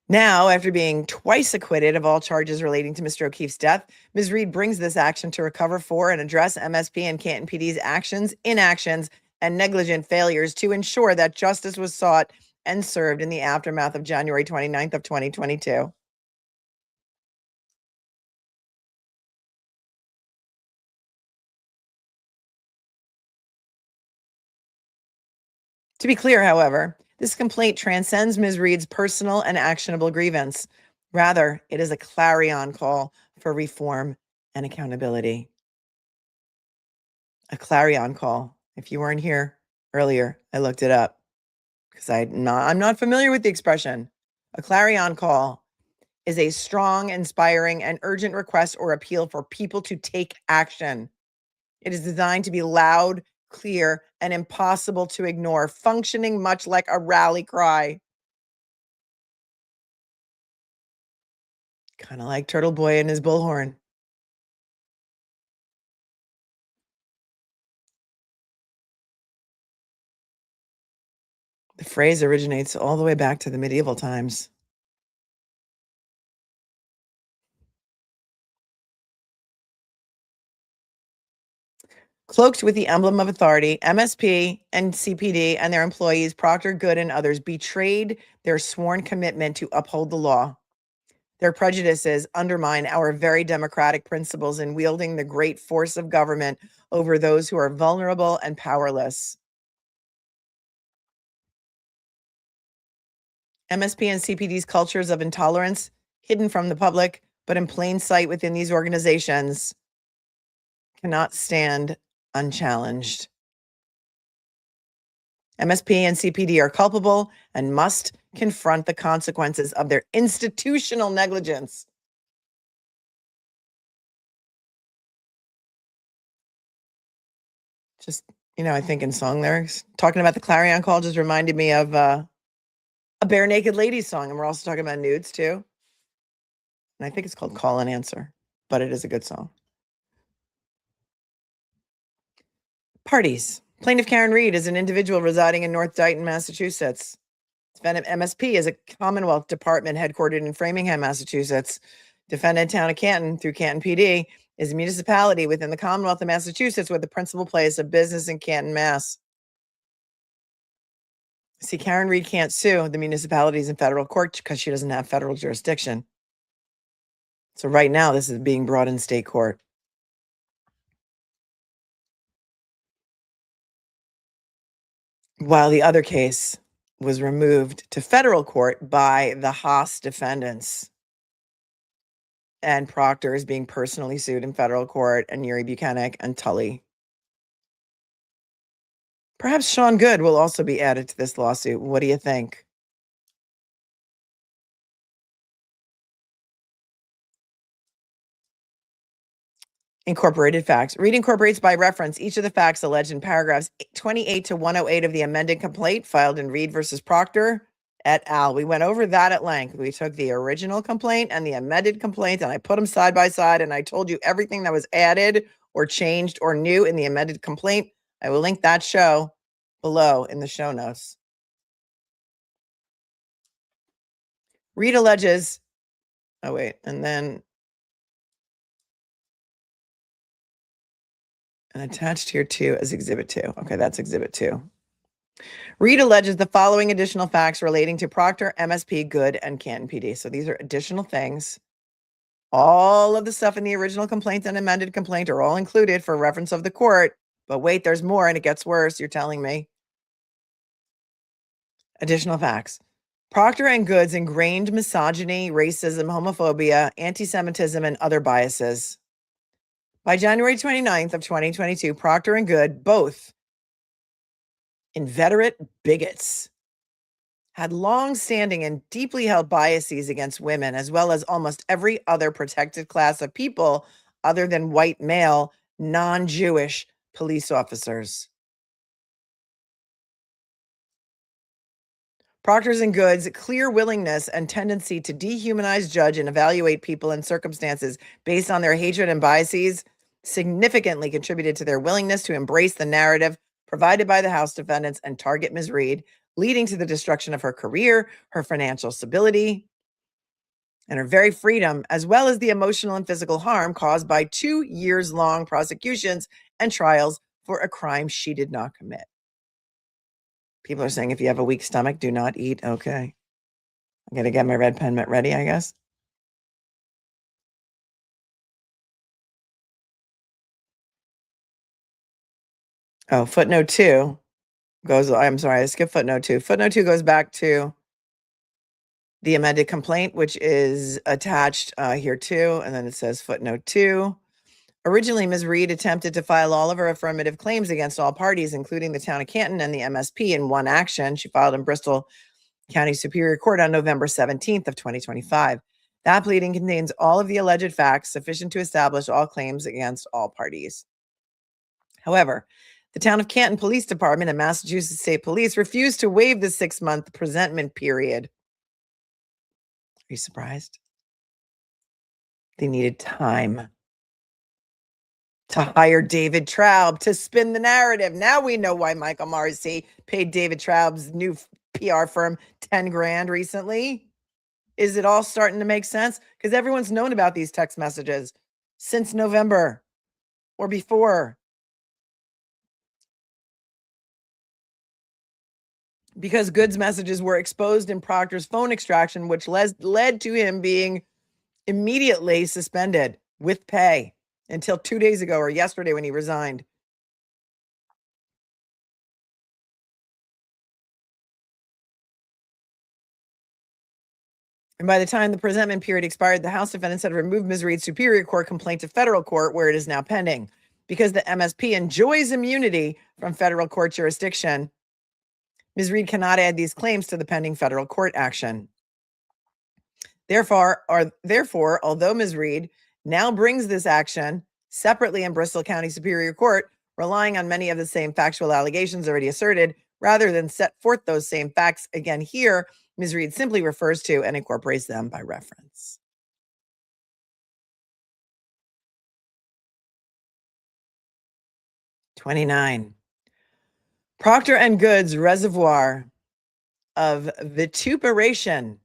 Now, after being twice acquitted of all charges relating to Mr. O'Keefe's death, Ms. Reed brings this action to recover for and address MSP and Canton PD's actions, inactions, and negligent failures to ensure that justice was sought and served in the aftermath of January 29th of 2022. To be clear, however, this complaint transcends Ms. Reed's personal and actionable grievance. Rather, it is a clarion call for reform and accountability. A clarion call. If you weren't here earlier, I looked it up because I'm not familiar with the expression. A clarion call is a strong, inspiring, and urgent request or appeal for people to take action. It is designed to be loud, clear, and impossible to ignore, functioning much like a rally cry. Kind of like Turtle Boy and his bullhorn. The phrase originates all the way back to the medieval times. Cloaked with the emblem of authority, MSP and CPD and their employees, Proctor, Goode, and others betrayed their sworn commitment to uphold the law. Their prejudices undermine our very democratic principles in wielding the great force of government over those who are vulnerable and powerless. MSP and CPD's cultures of intolerance, hidden from the public, but in plain sight within these organizations, cannot stand unchallenged. MSP and CPD are culpable and must confront the consequences of their institutional negligence. Just, I think in song lyrics, talking about the clarion call just reminded me of a Bare Naked Ladies song. And we're also talking about nudes too. And I think it's called Call and Answer, but it is a good song. Parties. Plaintiff Karen Reed is an individual residing in North Dighton, Massachusetts. Defendant MSP is a Commonwealth department headquartered in Framingham, Massachusetts. Defendant Town of Canton through Canton PD is a municipality within the Commonwealth of Massachusetts with the principal place of business in Canton, Mass. See, Karen Reed can't sue the municipalities in federal court because she doesn't have federal jurisdiction. So right now, this is being brought in state court. While the other case was removed to federal court by the Haas defendants. And Proctor is being personally sued in federal court, and Yuri Buchanan and Tully. Perhaps Sean Goode will also be added to this lawsuit. What do you think? Incorporated facts. Reed incorporates by reference each of the facts alleged in paragraphs 28 to 108 of the amended complaint filed in Reed versus Proctor et al. We went over that at length. We took the original complaint and the amended complaint, and I put them side by side, and I told you everything that was added or changed or new in the amended complaint. I will link that show below in the show notes. Reed alleges, and attached here too is Exhibit 2. Okay, that's Exhibit 2. Reed alleges the following additional facts relating to Proctor, MSP, Goode, and Canton PD. So these are additional things. All of the stuff in the original complaint and amended complaint are all included for reference of the court. But wait, there's more and it gets worse, you're telling me. Additional facts. Proctor and Goode's ingrained misogyny, racism, homophobia, anti-Semitism, and other biases. By January 29th of 2022, Proctor and Goode, both inveterate bigots, had long-standing and deeply held biases against women, as well as almost every other protected class of people other than white male, non-Jewish police officers. Proctor's and Goode's clear willingness and tendency to dehumanize, judge, and evaluate people and circumstances based on their hatred and biases significantly contributed to their willingness to embrace the narrative provided by the House defendants and target Ms. Reed, leading to the destruction of her career, her financial stability, and her very freedom, as well as the emotional and physical harm caused by 2 years-long prosecutions and trials for a crime she did not commit. People are saying if you have a weak stomach, do not eat. Okay. I'm going to get my red pen ready, I guess. Oh, footnote 2 goes, I'm sorry, I skipped footnote 2. Footnote 2 goes back to the amended complaint, which is attached here too. And then it says footnote 2. Originally, Ms. Reed attempted to file all of her affirmative claims against all parties, including the town of Canton and the MSP, in one action. She filed in Bristol County Superior Court on November 17th of 2025. That pleading contains all of the alleged facts sufficient to establish all claims against all parties. However, the town of Canton Police Department and Massachusetts State Police refused to waive the 6-month presentment period. Are you surprised? They needed time to hire David Traub to spin the narrative. Now we know why Michael Marcy paid David Traub's new PR firm 10 grand recently. Is it all starting to make sense? Because everyone's known about these text messages since November or before. Because Goode's messages were exposed in Proctor's phone extraction, which led to him being immediately suspended with pay until 2 days ago or yesterday when he resigned. And by the time the presentment period expired, the House defendants had removed Ms. Reed's Superior Court complaint to federal court, where it is now pending. Because the MSP enjoys immunity from federal court jurisdiction, Ms. Reed cannot add these claims to the pending federal court action. Therefore, although Ms. Reed now brings this action separately in Bristol County Superior Court, relying on many of the same factual allegations already asserted, rather than set forth those same facts again here, Ms. Reed simply refers to and incorporates them by reference. #29. Proctor and Goode's reservoir of vituperation,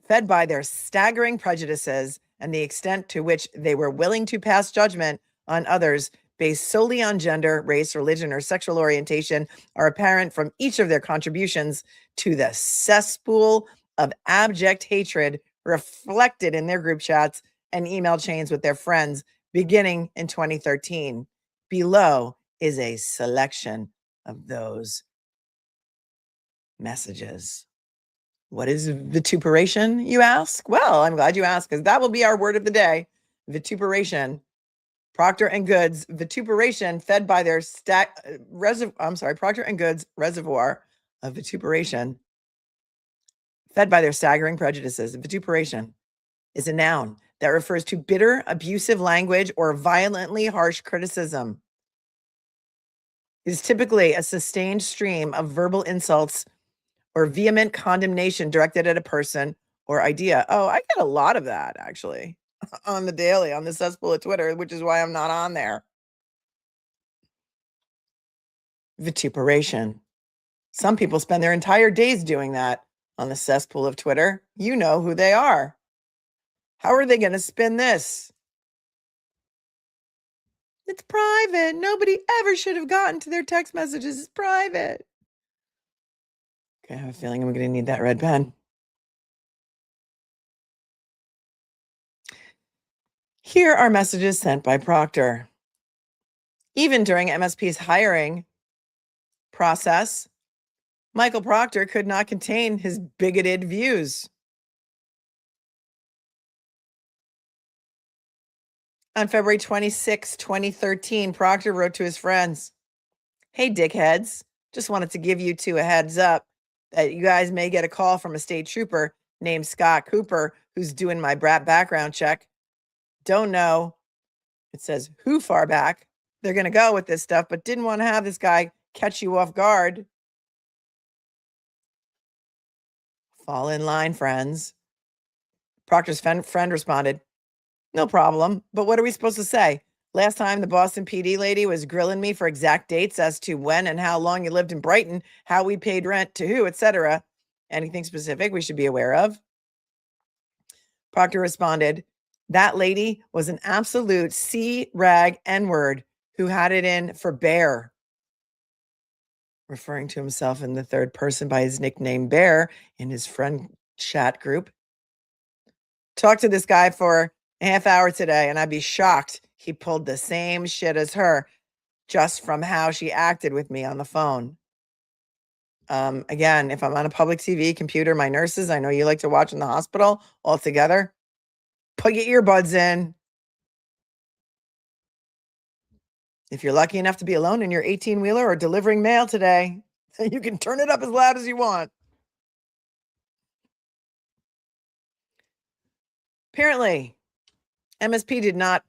fed by their staggering prejudices and the extent to which they were willing to pass judgment on others based solely on gender, race, religion, or sexual orientation, are apparent from each of their contributions to the cesspool of abject hatred reflected in their group chats and email chains with their friends beginning in 2013. Below is a selection of those messages. What is vituperation, you ask? Well, I'm glad you asked, because that will be our word of the day. Vituperation. Proctor and Goode's vituperation, fed by their Proctor and Goode's reservoir of vituperation, fed by their staggering prejudices. Vituperation is a noun that refers to bitter, abusive language or violently harsh criticism. It is typically a sustained stream of verbal insults or vehement condemnation directed at a person or idea. Oh, I get a lot of that, actually, on the daily, on the cesspool of Twitter, which is why I'm not on there. Vituperation. Some people spend their entire days doing that on the cesspool of Twitter. You know who they are. How are they going to spin this? It's private. Nobody ever should have gotten to their text messages. It's private. Okay, I have a feeling I'm going to need that red pen. Here are messages sent by Proctor. Even during MSP's hiring process, Michael Proctor could not contain his bigoted views. On February 26, 2013, Proctor wrote to his friends, "Hey, dickheads, just wanted to give you two a heads up that you guys may get a call from a state trooper named Scott Cooper who's doing my brat background check. Don't know," it says, "who far back they're going to go with this stuff, but didn't want to have this guy catch you off guard." Fall in line, friends. Proctor's friend responded, "No problem, but what are we supposed to say? Last time the Boston PD lady was grilling me for exact dates as to when and how long you lived in Brighton, how we paid rent to who, etc. Anything specific we should be aware of?" Proctor responded, "That lady was an absolute C-rag N-word who had it in for bear," referring to himself in the third person by his nickname Bear in his friend chat group. "Talked to this guy for a half hour today, and I'd be shocked he pulled the same shit as her just from how she acted with me on the phone." Again, if I'm on a public TV, computer, my nurses, I know you like to watch in the hospital all together, put your earbuds in. If you're lucky enough to be alone in your 18-wheeler or delivering mail today, you can turn it up as loud as you want. Apparently, MSP did not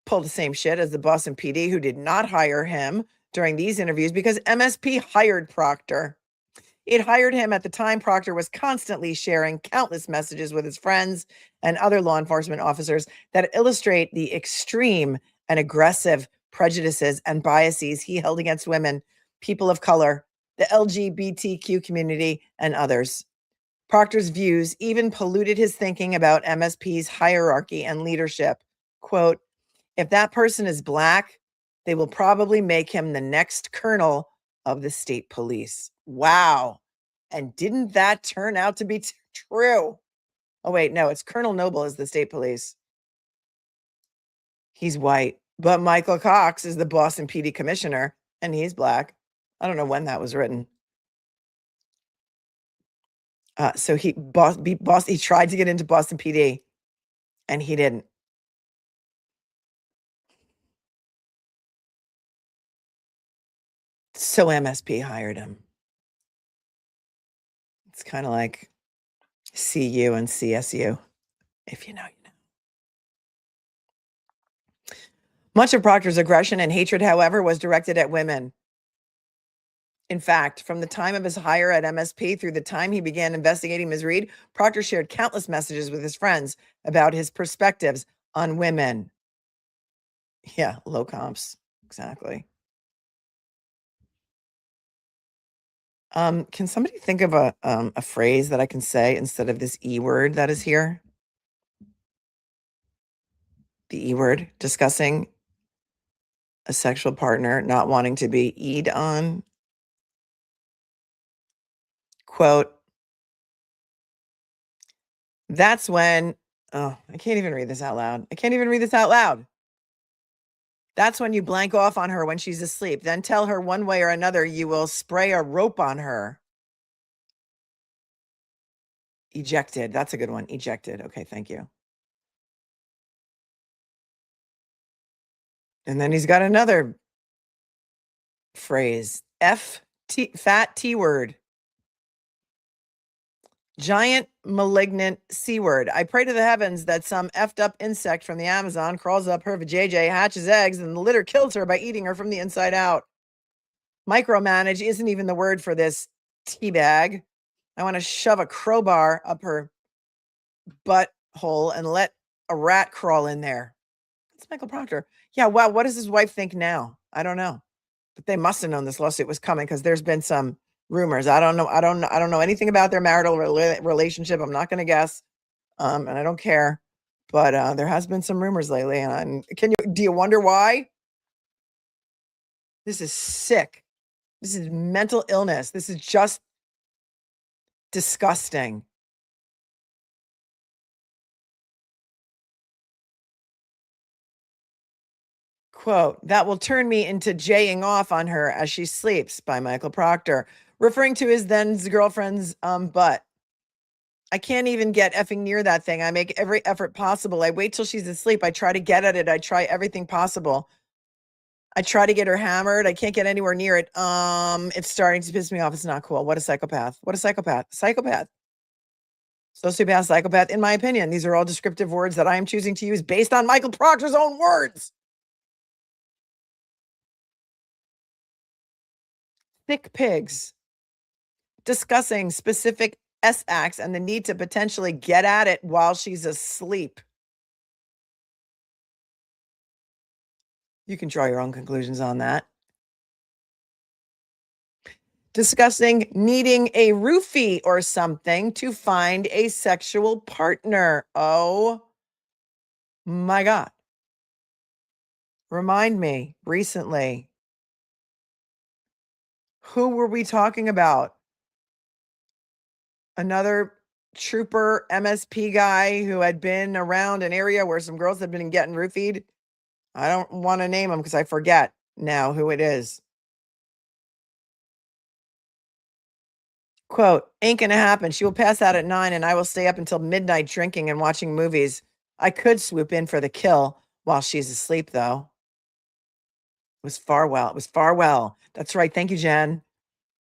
pull the same shit as the Boston PD, who did not hire him during these interviews because MSP hired Proctor. It hired him at the time Proctor was constantly sharing countless messages with his friends and other law enforcement officers that illustrate the extreme and aggressive prejudices and biases he held against women, people of color, the LGBTQ community, and others. Proctor's views even polluted his thinking about MSP's hierarchy and leadership. Quote, "If that person is Black, they will probably make him the next colonel of the state police." Wow. And didn't that turn out to be true? Oh, wait, no, it's Colonel Noble is the state police. He's white. But Michael Cox is the Boston PD commissioner, and he's Black. I don't know when that was written. So he tried to get into Boston PD, and he didn't. So MSP hired him. It's kind of like CU and CSU, if you know, you know. Much of Proctor's aggression and hatred, however, was directed at women. In fact, from the time of his hire at MSP through the time he began investigating Ms. Reed, Proctor shared countless messages with his friends about his perspectives on women. Yeah, low comps. Exactly. Can somebody think of a phrase that I can say instead of this E word that is here? The E word, discussing a sexual partner not wanting to be E'd on. Quote, "That's when," oh, I can't even read this out loud. I can't even read this out loud. "That's when you blank off on her when she's asleep. Then tell her one way or another you will spray a rope on her." Ejected. That's a good one. Ejected. Okay, thank you. And then he's got another phrase. Fat T word. "Giant malignant C word. I pray to the heavens that some effed up insect from the Amazon crawls up her vajayjay, hatches eggs, and the litter kills her by eating her from the inside out." Micromanage isn't even the word for this teabag. "I want to shove a crowbar up her butthole and let a rat crawl in there." That's Michael Proctor. Yeah, wow. What does his wife think now? I don't know. But they must have known this lawsuit was coming because there's been some rumors. I don't know. I don't know anything about their marital relationship. I'm not going to guess. And I don't care. But there has been some rumors lately. And do you wonder why? This is sick. This is mental illness. This is just disgusting. Quote, "That will turn me into jaying off on her as she sleeps," by Michael Proctor, referring to his then girlfriend's butt. I can't even get effing near that thing. I make every effort possible. I wait till she's asleep. I try to get at it. I try everything possible. I try to get her hammered. I can't get anywhere near it. It's starting to piss me off. It's not cool. What a psychopath. What a psychopath. Psychopath. Sociopath, psychopath, in my opinion. These are all descriptive words that I am choosing to use based on Michael Proctor's own words. Thick pigs. Discussing specific S acts and the need to potentially get at it while she's asleep. You can draw your own conclusions on that. Discussing needing a roofie or something to find a sexual partner. Oh my God. Remind me recently. Who were we talking about? Another trooper MSP guy who had been around an area where some girls had been getting roofied. I don't want to name him because I forget now who it is. Quote, ain't gonna happen. She will pass out at 9 and I will stay up until midnight drinking and watching movies. I could swoop in for the kill while she's asleep, though. It was Farwell. It was Farwell. That's right. Thank you, Jen.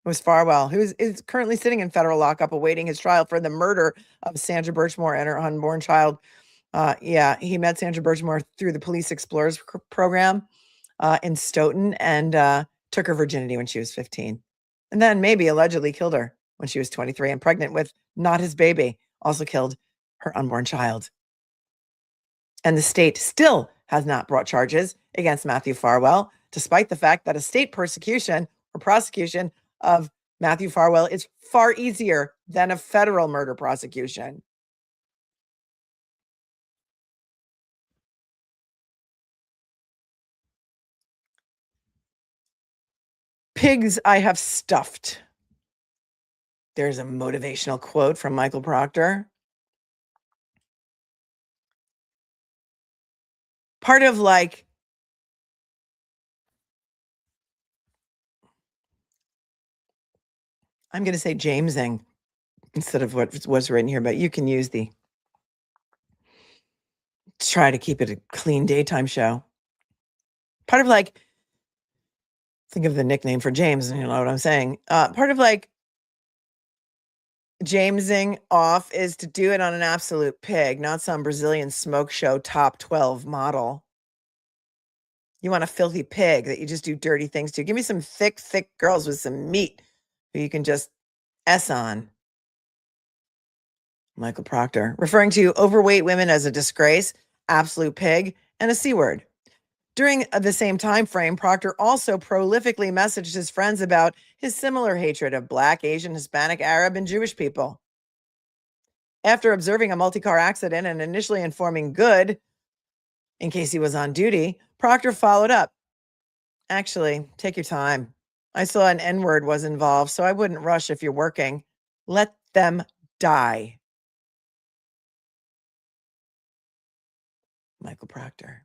It was Farwell, who is currently sitting in federal lockup awaiting his trial for the murder of Sandra Birchmore and her unborn child. Yeah, he met Sandra Birchmore through the Police Explorers program in Stoughton and took her virginity when she was 15. And then maybe allegedly killed her when she was 23 and pregnant with not his baby, also killed her unborn child. And the state still has not brought charges against Matthew Farwell, despite the fact that a state persecution or prosecution of Matthew Farwell is far easier than a federal murder prosecution. Pigs I have stuffed. There's a motivational quote from Michael Proctor. Part of like, I'm going to say Jamesing instead of what was written here, but you can use the, try to keep it a clean daytime show. Part of like, think of the nickname for James, you know what I'm saying? Part of like Jamesing off is to do it on an absolute pig, not some Brazilian smoke show top 12 model. You want a filthy pig that you just do dirty things to. Give me some thick girls with some meat who you can just S on. Michael Proctor, referring to overweight women as a disgrace, absolute pig, and a C word. During the same time frame, Proctor also prolifically messaged his friends about his similar hatred of Black, Asian, Hispanic, Arab, and Jewish people. After observing a multi-car accident and initially informing Goode, in case he was on duty, Proctor followed up. Actually, take your time. I saw an N-word was involved, so I wouldn't rush if you're working. Let them die. Michael Proctor.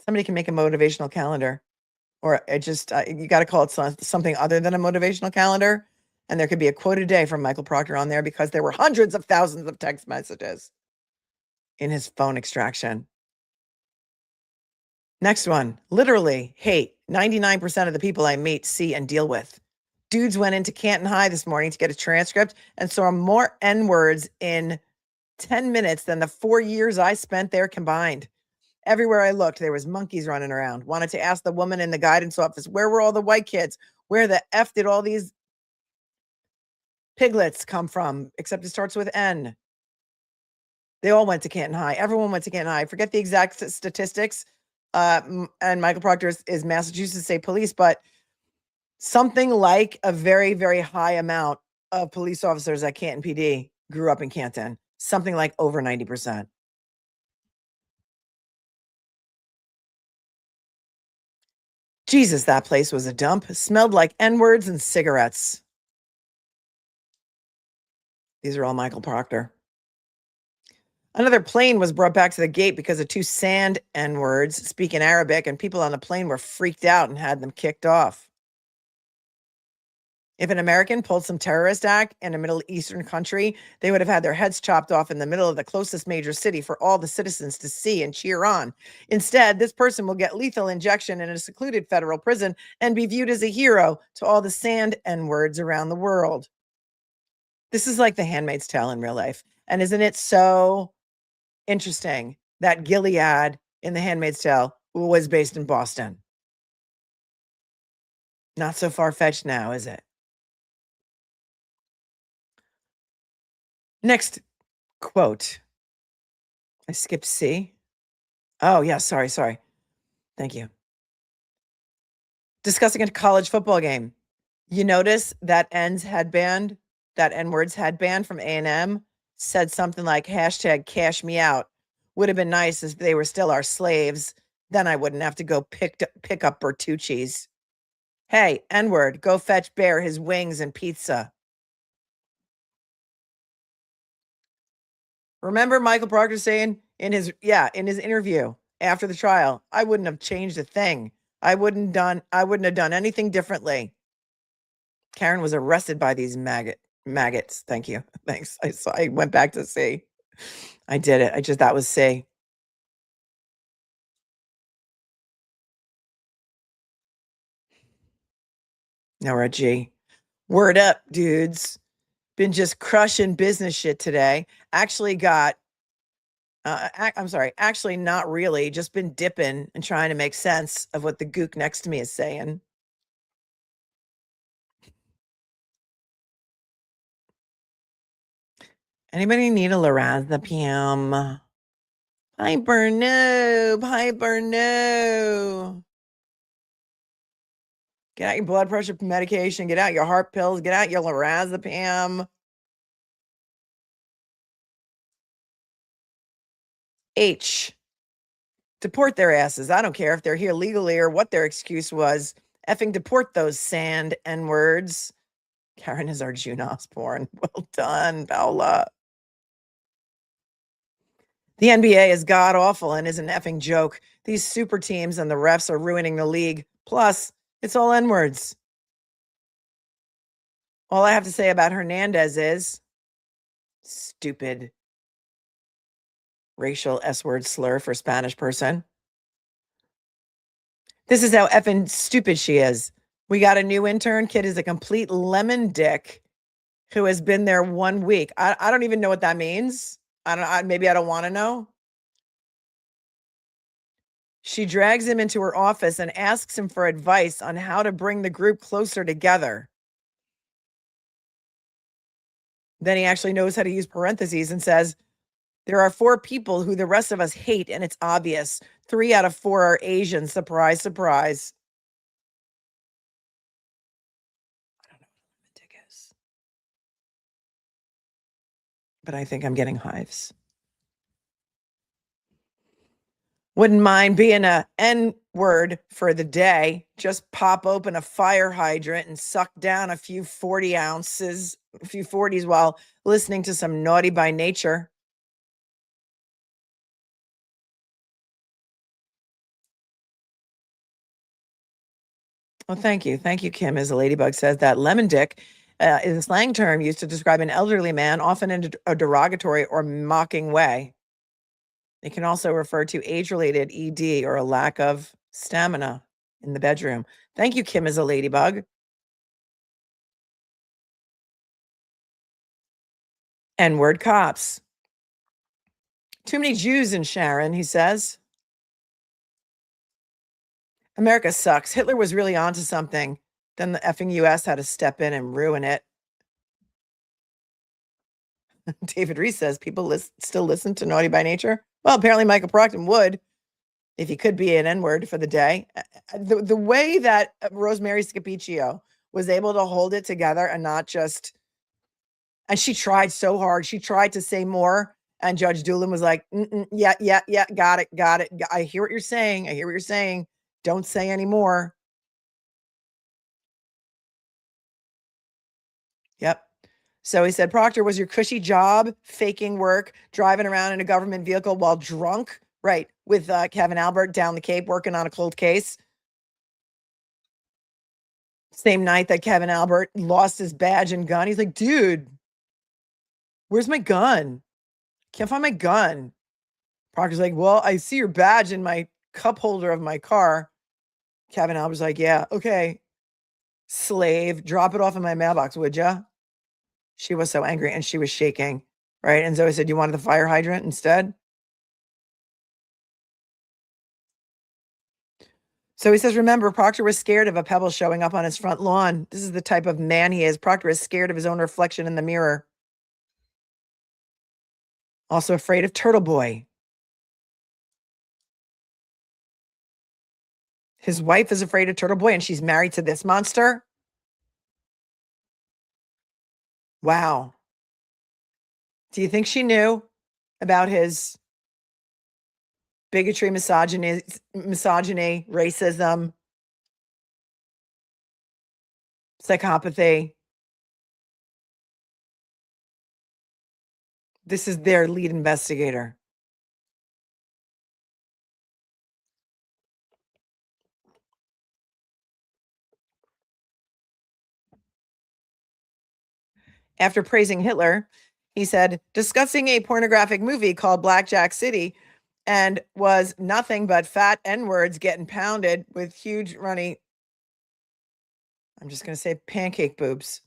Somebody can make a motivational calendar, or it just, you got to call it something other than a motivational calendar. And there could be a quote a day from Michael Proctor on there because there were hundreds of thousands of text messages in his phone extraction. Next one, literally hate 99% of the people I meet, see, and deal with. Dudes went into Canton High this morning to get a transcript and saw more N-words in 10 minutes than the 4 years I spent there combined. Everywhere I looked, there was monkeys running around. Wanted to ask the woman in the guidance office, where were all the white kids? Where the F did all these piglets come from? Except it starts with N. They all went to Canton High. Everyone went to Canton High. Forget the exact statistics. And Michael Proctor is Massachusetts State Police, but something like a very, very high amount of police officers at Canton PD grew up in Canton. Something like over 90%. Jesus, that place was a dump. It smelled like N-words and cigarettes. These are all Michael Proctor. Another plane was brought back to the gate because of 2 sand N-words speaking Arabic, and people on the plane were freaked out and had them kicked off. If an American pulled some terrorist act in a Middle Eastern country, they would have had their heads chopped off in the middle of the closest major city for all the citizens to see and cheer on. Instead, this person will get lethal injection in a secluded federal prison and be viewed as a hero to all the sand N-words around the world. This is like The Handmaid's Tale in real life. And isn't it so interesting that Gilead in The Handmaid's Tale was based in Boston? Not so far-fetched now, is it? Next quote. I skipped C. Oh, yeah, sorry. Thank you. Discussing a college football game. You notice that N's headband, that N-words headband from A&M said something like hashtag cash me out. Would have been nice if they were still our slaves. Then I wouldn't have to go pick up Bertucci's. Hey, N-word, go fetch Bear his wings and pizza. Remember Michael Proctor saying in his interview after the trial, I wouldn't have changed a thing. I wouldn't have done anything differently. Karen was arrested by these maggots. Thank you. Thanks. I went back to C. I did it. That was C. Now we're at G. Word up, dudes. Been just crushing business shit today. Actually not really. Just been dipping and trying to make sense of what the gook next to me is saying. Anybody need a lorazepam? Hyper no. Get out your blood pressure medication. Get out your heart pills. Get out your lorazepam. H. Deport their asses. I don't care if they're here legally or what their excuse was. Effing deport those sand N-words. Karen is our June Osborne. Well done, Paola. The NBA is god-awful and is an effing joke. These super teams and the refs are ruining the league. Plus, it's all N-words. All I have to say about Hernandez is stupid. Racial S-word slur for Spanish person. This is how effing stupid she is. We got a new intern. Kid is a complete lemon dick who has been there 1 week. I don't even know what that means. Maybe I don't want to know. She drags him into her office and asks him for advice on how to bring the group closer together. Then he actually knows how to use parentheses and says, there are 4 people who the rest of us hate, and it's obvious. 3 out of 4 are Asian. Surprise, surprise. I don't know what a dick is. But I think I'm getting hives. Wouldn't mind being a N-word for the day. Just pop open a fire hydrant and suck down a few 40s while listening to some Naughty by Nature. Well, thank you. Thank you, Kim. As a ladybug says, that lemon dick is a slang term used to describe an elderly man, often in a derogatory or mocking way. It can also refer to age-related ED or a lack of stamina in the bedroom. Thank you, Kim, as a ladybug. N-word cops. Too many Jews in Sharon, he says. America sucks. Hitler was really onto something. Then the effing US had to step in and ruin it. David Reese says people still listen to Naughty by Nature. Well, apparently Michael Proctor would, if he could be an N-word for the day. The way that Rosemary Scapiccio was able to hold it together and not just, and she tried so hard. She tried to say more. And Judge Doolin was like, yeah, got it. I hear what you're saying. Don't say any more. Yep. So he said, Proctor, was your cushy job faking work, driving around in a government vehicle while drunk? Right. With Kevin Albert down the Cape working on a cold case. Same night that Kevin Albert lost his badge and gun, he's like, dude, where's my gun? Can't find my gun. Proctor's like, well, I see your badge in my cup holder of my car. Kevin Albert's like, yeah, okay. Slave, drop it off in my mailbox, would ya? She was so angry and she was shaking, right? And Zoe said, you wanted the fire hydrant instead? So he says, remember, Proctor was scared of a pebble showing up on his front lawn. This is the type of man he is. Proctor is scared of his own reflection in the mirror. Also afraid of Turtle Boy. His wife is afraid of Turtle Boy and she's married to this monster. Wow. Do you think she knew about his bigotry, misogyny, racism, psychopathy? This is their lead investigator. After praising Hitler, he said, discussing a pornographic movie called Blackjack City and was nothing but fat N-words getting pounded with huge runny, I'm just going to say pancake boobs.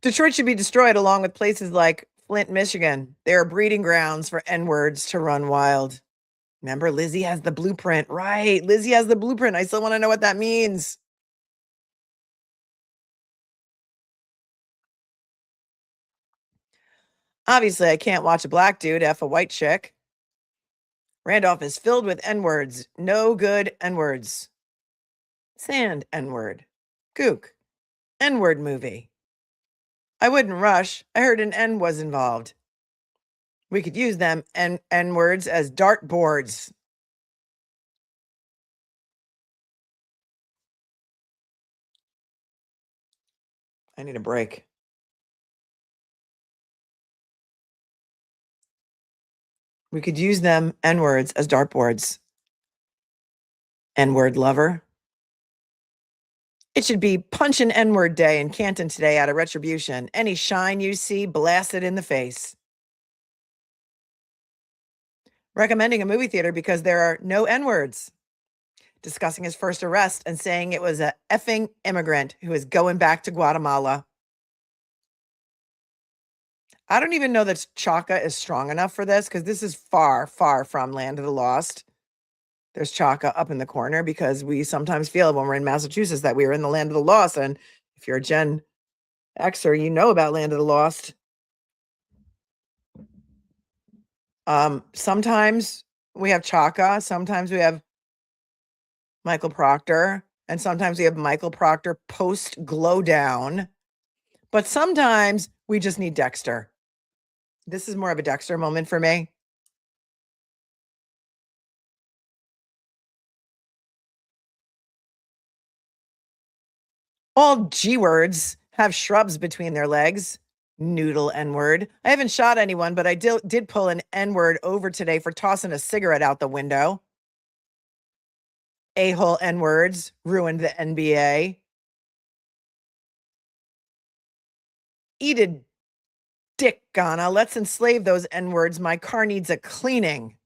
Detroit should be destroyed along with places like Flint, Michigan. They are breeding grounds for N-words to run wild. Remember, Lizzie has the blueprint. Right, Lizzie has the blueprint. I still want to know what that means. Obviously, I can't watch a black dude F a white chick. Randolph is filled with N-words. No good N-words. Sand N-word. Gook. N-word movie. I wouldn't rush. I heard an N was involved. We could use them N-words as dartboards. I need a break. We could use them N-words as dartboards. N-word lover. It should be punch an N-word day in Canton today out of retribution. Any shine you see, blast it in the face. Recommending a movie theater because there are no N-words. Discussing his first arrest and saying it was a effing immigrant who is going back to Guatemala. I don't even know that Chaka is strong enough for this because this is far, far from Land of the Lost. There's Chaka up in the corner because we sometimes feel when we're in Massachusetts that we are in the Land of the Lost. And if you're a Gen Xer, you know about Land of the Lost. Sometimes we have Chaka. Sometimes we have Michael Proctor. And sometimes we have Michael Proctor post glow down. But sometimes we just need Dexter. This is more of a Dexter moment for me. All G words have shrubs between their legs. Noodle N-word. I haven't shot anyone, but I did pull an N-word over today for tossing a cigarette out the window. A-hole N-words ruined the NBA. Eat a dick, Ghana. Let's enslave those N-words. My car needs a cleaning,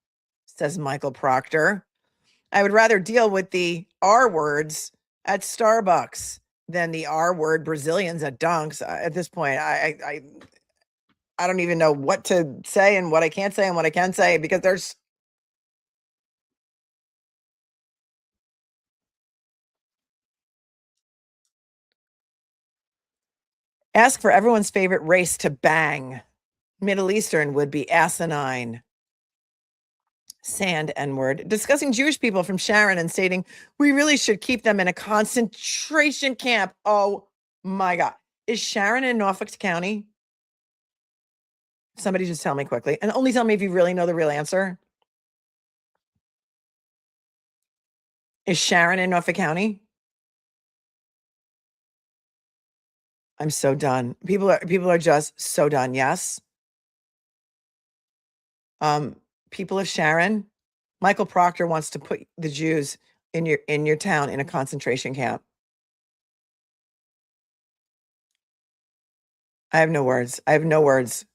says Michael Proctor. I would rather deal with the R-words at Starbucks than the R-word Brazilians at Dunks. At this point, I don't even know what to say and what I can't say and what I can say because there's ask for everyone's favorite race to bang. Middle Eastern would be asinine. Sand N-word. Discussing Jewish people from Sharon and stating we really should keep them in a concentration camp. Oh my God. Is Sharon in Norfolk County? Somebody just tell me quickly. And only tell me if you really know the real answer. Is Sharon in Norfolk County? I'm so done. People are just so done. Yes. People of Sharon, Michael Proctor wants to put the Jews in your town in a concentration camp. I have no words. I have no words.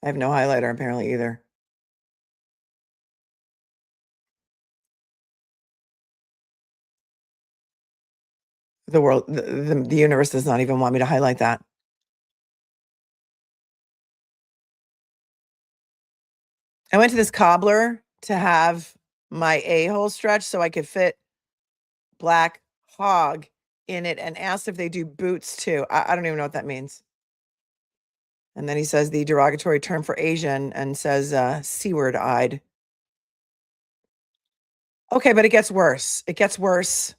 I have no highlighter apparently either. The world, the universe does not even want me to highlight that. I went to this cobbler to have my a-hole stretched so I could fit black hog in it and asked if they do boots too. I don't even know what that means. And then he says the derogatory term for Asian and says C-word eyed. Okay, but it gets worse. It gets worse.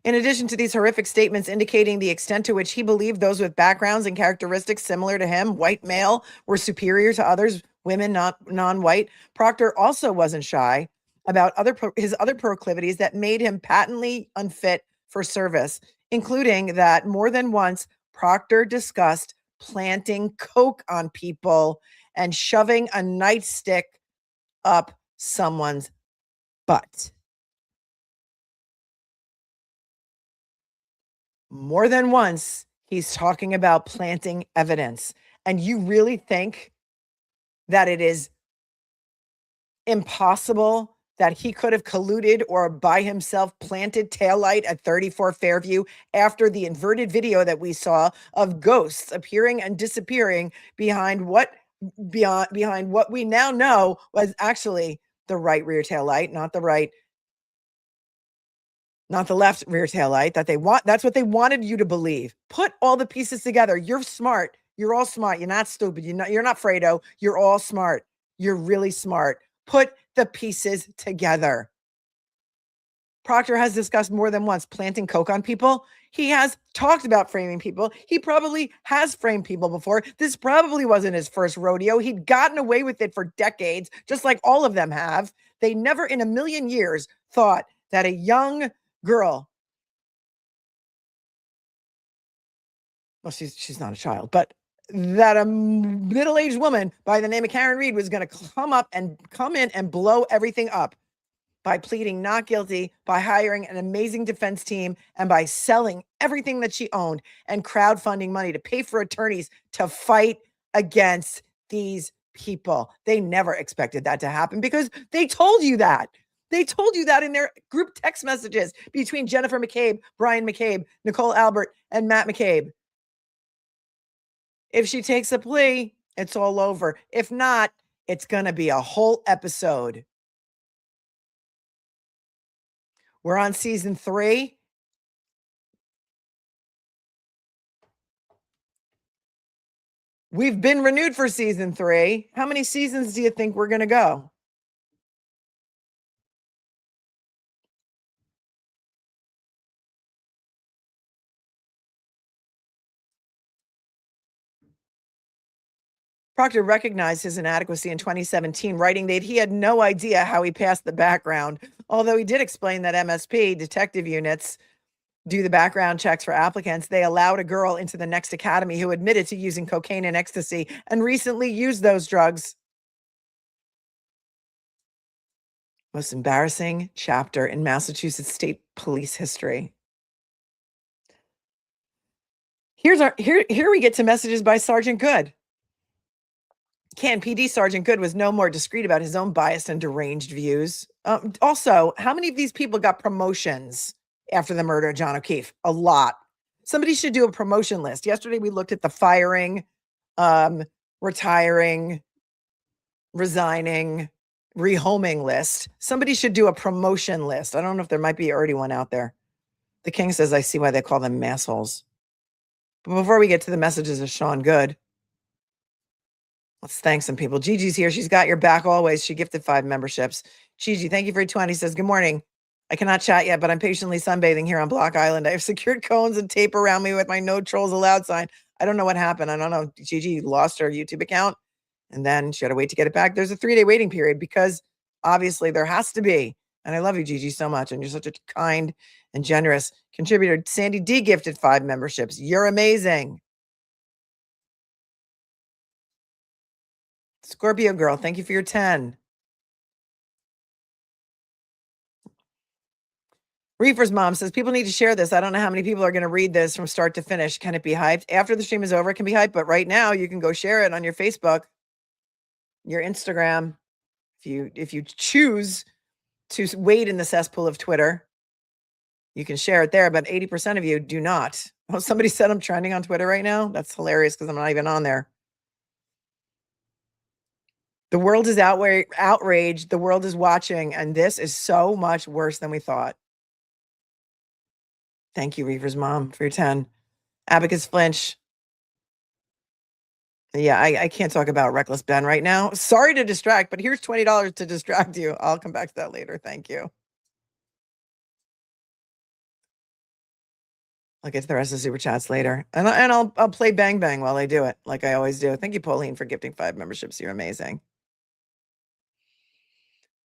In addition to these horrific statements indicating the extent to which he believed those with backgrounds and characteristics similar to him, white male, were superior to others, women not non-white, Proctor also wasn't shy about his other proclivities that made him patently unfit for service, including that more than once Proctor discussed planting coke on people and shoving a nightstick up someone's butt. More than once, he's talking about planting evidence. And you really think that it is impossible that he could have colluded or by himself planted taillight at 34 Fairview after the inverted video that we saw of ghosts appearing and disappearing behind what we now know was actually the right rear tail light, not the left rear tail light that they want. That's what they wanted you to believe. Put all the pieces together. You're smart. You're all smart. You're not stupid. You're not Fredo. You're all smart. You're really smart. Put the pieces together. Proctor has discussed more than once planting coke on people. He has talked about framing people. He probably has framed people before. This probably wasn't his first rodeo. He'd gotten away with it for decades, just like all of them have. They never in a million years thought that a young girl, well, she's not a child, but that a middle-aged woman by the name of Karen Reed was going to come in and blow everything up by pleading not guilty, by hiring an amazing defense team, and by selling everything that she owned and crowdfunding money to pay for attorneys to fight against these people. They never expected that to happen because they told you that. They told you that in their group text messages between Jennifer McCabe, Brian McCabe, Nicole Albert, and Matt McCabe. If she takes a plea, it's all over. If not, it's going to be a whole episode. We're on season 3. We've been renewed for season 3. How many seasons do you think we're going to go? Proctor recognized his inadequacy in 2017, writing that he had no idea how he passed the background, although he did explain that MSP, detective units, do the background checks for applicants. They allowed a girl into the next academy who admitted to using cocaine and ecstasy and recently used those drugs. Most embarrassing chapter in Massachusetts State Police history. Here we get to messages by Sergeant Goode. Canton PD Sergeant Goode was no more discreet about his own biased and deranged views. Also, how many of these people got promotions after the murder of John O'Keefe? A lot. Somebody should do a promotion list. Yesterday, we looked at the firing, retiring, resigning, rehoming list. Somebody should do a promotion list. I don't know if there might be already one out there. The King says, I see why they call them massholes. But before we get to the messages of Sean Goode, let's thank some people. Gigi's here. She's got your back always. She gifted 5 memberships. Gigi, thank you for your 20. Says, good morning. I cannot chat yet, but I'm patiently sunbathing here on Block Island. I have secured cones and tape around me with my no trolls allowed sign. I don't know what happened. I don't know. Gigi lost her YouTube account and then she had to wait to get it back. There's a 3-day waiting period because obviously there has to be. And I love you, Gigi, so much. And you're such a kind and generous contributor. Sandy D gifted 5 memberships. You're amazing. Scorpio girl, thank you for your 10. Reefer's mom says, people need to share this. I don't know how many people are going to read this from start to finish. Can it be hyped? After the stream is over, it can be hyped. But right now, you can go share it on your Facebook, your Instagram. If you choose to wade in the cesspool of Twitter, you can share it there. But 80% of you do not. Oh, somebody said I'm trending on Twitter right now. That's hilarious because I'm not even on there. The world is outraged. The world is watching. And this is so much worse than we thought. Thank you, Reefer's mom, for your 10. Abacus Flinch. Yeah, I can't talk about Reckless Ben right now. Sorry to distract, but here's $20 to distract you. I'll come back to that later. Thank you. I'll get to the rest of the super chats later. And I'll play Bang Bang while I do it, like I always do. Thank you, Pauline, for gifting 5 memberships. You're amazing.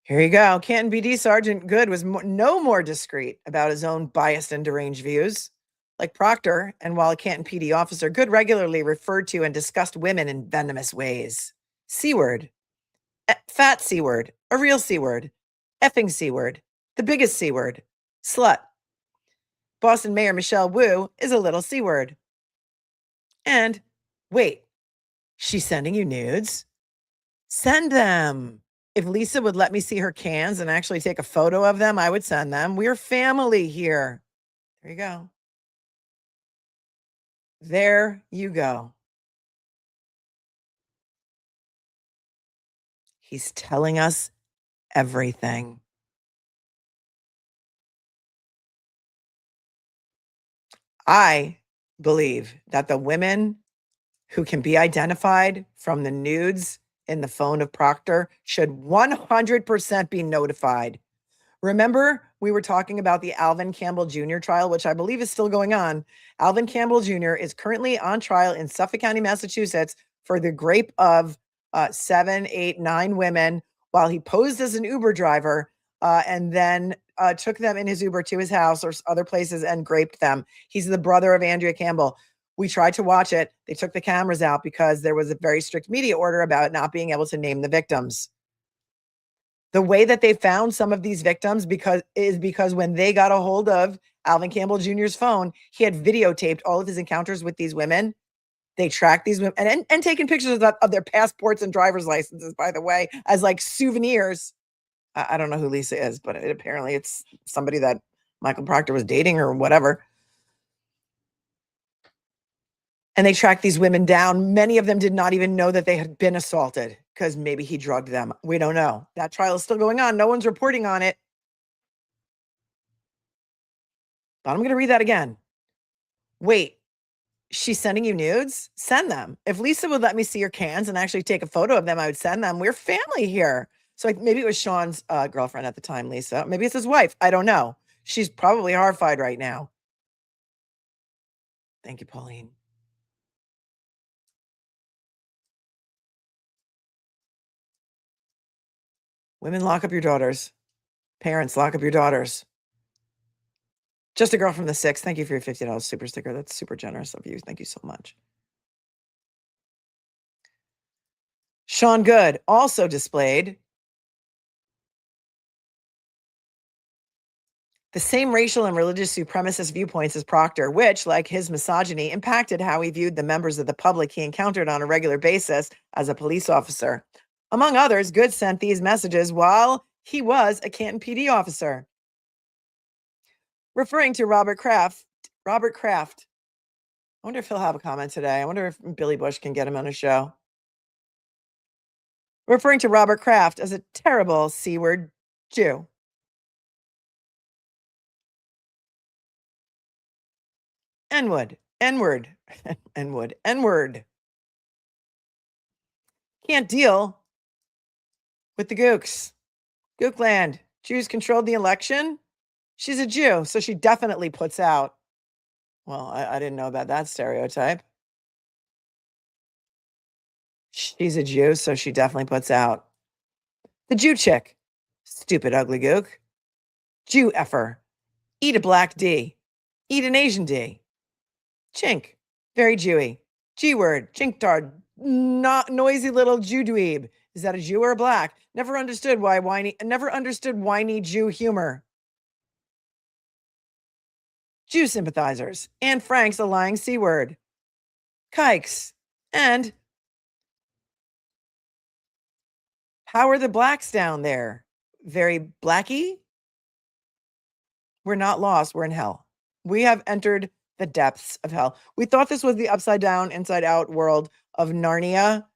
Here you go. Canton BD Sergeant Goode was no more discreet about his own biased and deranged views. Like Proctor, and while a Canton PD officer, Goode regularly referred to and discussed women in venomous ways. C-word, fat C-word, a real C-word, effing C-word, the biggest C-word, slut. Boston Mayor Michelle Wu is a little C-word. And wait, she's sending you nudes? Send them. If Lisa would let me see her cans and actually take a photo of them, I would send them. We're family here. There you go. There you go. He's telling us everything. I believe that the women who can be identified from the nudes in the phone of Proctor should 100% be notified. Remember, we were talking about the Alvin Campbell Jr. trial, which I believe is still going on. Alvin Campbell Jr. is currently on trial in Suffolk County, Massachusetts for the rape of 7, 8, 9 women while he posed as an Uber driver and then took them in his Uber to his house or other places and raped them. He's the brother of Andrea Campbell. We tried to watch it. They took the cameras out because there was a very strict media order about not being able to name the victims. The way that they found some of these victims because when they got a hold of Alvin Campbell Jr.'s phone, he had videotaped all of his encounters with these women. They tracked these women and taken pictures of their passports and driver's licenses, by the way, as like souvenirs. I don't know who Lisa is, but apparently it's somebody that Michael Proctor was dating or whatever. And they tracked these women down. Many of them did not even know that they had been assaulted because maybe he drugged them. We don't know. That trial is still going on. No one's reporting on it. But I'm going to read that again. Wait, she's sending you nudes? Send them. If Lisa would let me see your cans and actually take a photo of them, I would send them. We're family here. So maybe it was Sean's girlfriend at the time, Lisa. Maybe it's his wife. I don't know. She's probably horrified right now. Thank you, Pauline. Women, lock up your daughters. Parents, lock up your daughters. Just a girl from the 6. Thank you for your $50 super sticker. That's super generous of you. Thank you so much. Sean Goode also displayed the same racial and religious supremacist viewpoints as Proctor, which, like his misogyny, impacted how he viewed the members of the public he encountered on a regular basis as a police officer. Among others, Goode sent these messages while he was a Canton PD officer. Referring to Robert Kraft. I wonder if he'll have a comment today. I wonder if Billy Bush can get him on a show. Referring to Robert Kraft as a terrible C-word Jew. N-word. Can't deal with the gooks. Gookland. Jews controlled the election. She's a Jew, so she definitely puts out. Well, I didn't know about that stereotype. She's a Jew, so she definitely puts out. The Jew chick. Stupid ugly gook. Jew effer. Eat a black D. Eat an Asian D. Chink. Very Jewy. G-word. Chinktard. Not noisy little Jew dweeb. Is that a Jew or a black? Never understood whiny Jew humor. Jew sympathizers, Anne Frank's a lying C-word, kikes, and how are the blacks down there? Very blacky? We're not lost. We're in hell. We have entered the depths of hell. We thought this was the upside down, inside out world of Narnia.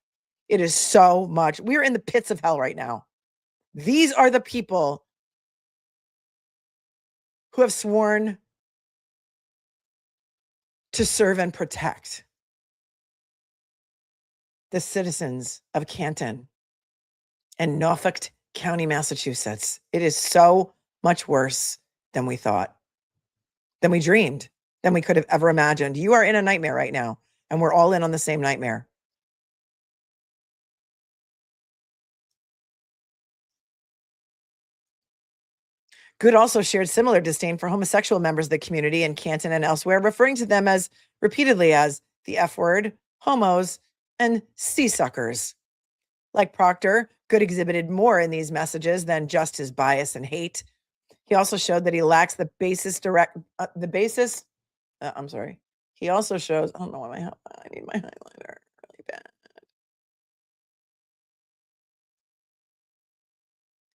It is so much. We're in the pits of hell right now. These are the people who have sworn to serve and protect the citizens of Canton and Norfolk County, Massachusetts. It is so much worse than we thought, than we dreamed, than we could have ever imagined. You are in a nightmare right now, and we're all in on the same nightmare. Goode also shared similar disdain for homosexual members of the community in Canton and elsewhere, referring to them as repeatedly as the F word, homos, and sea-suckers. Like Proctor, Goode exhibited more in these messages than just his bias and hate. He also showed that he lacks the basis He also shows, I don't know why I need my highlighter really bad.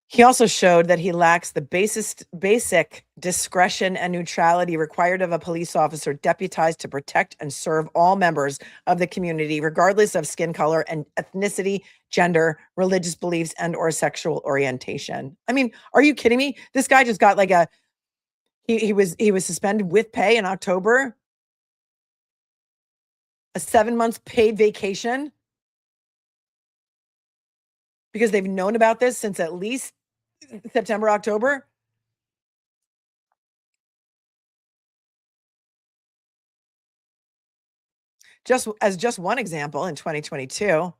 He also showed that he lacks the basic discretion and neutrality required of a police officer deputized to protect and serve all members of the community, regardless of skin color and ethnicity, gender, religious beliefs, and or sexual orientation. I mean, are you kidding me? This guy just got like he was suspended with pay in October, a 7 months paid vacation, because they've known about this since at least September, October. Just one example, in 2022,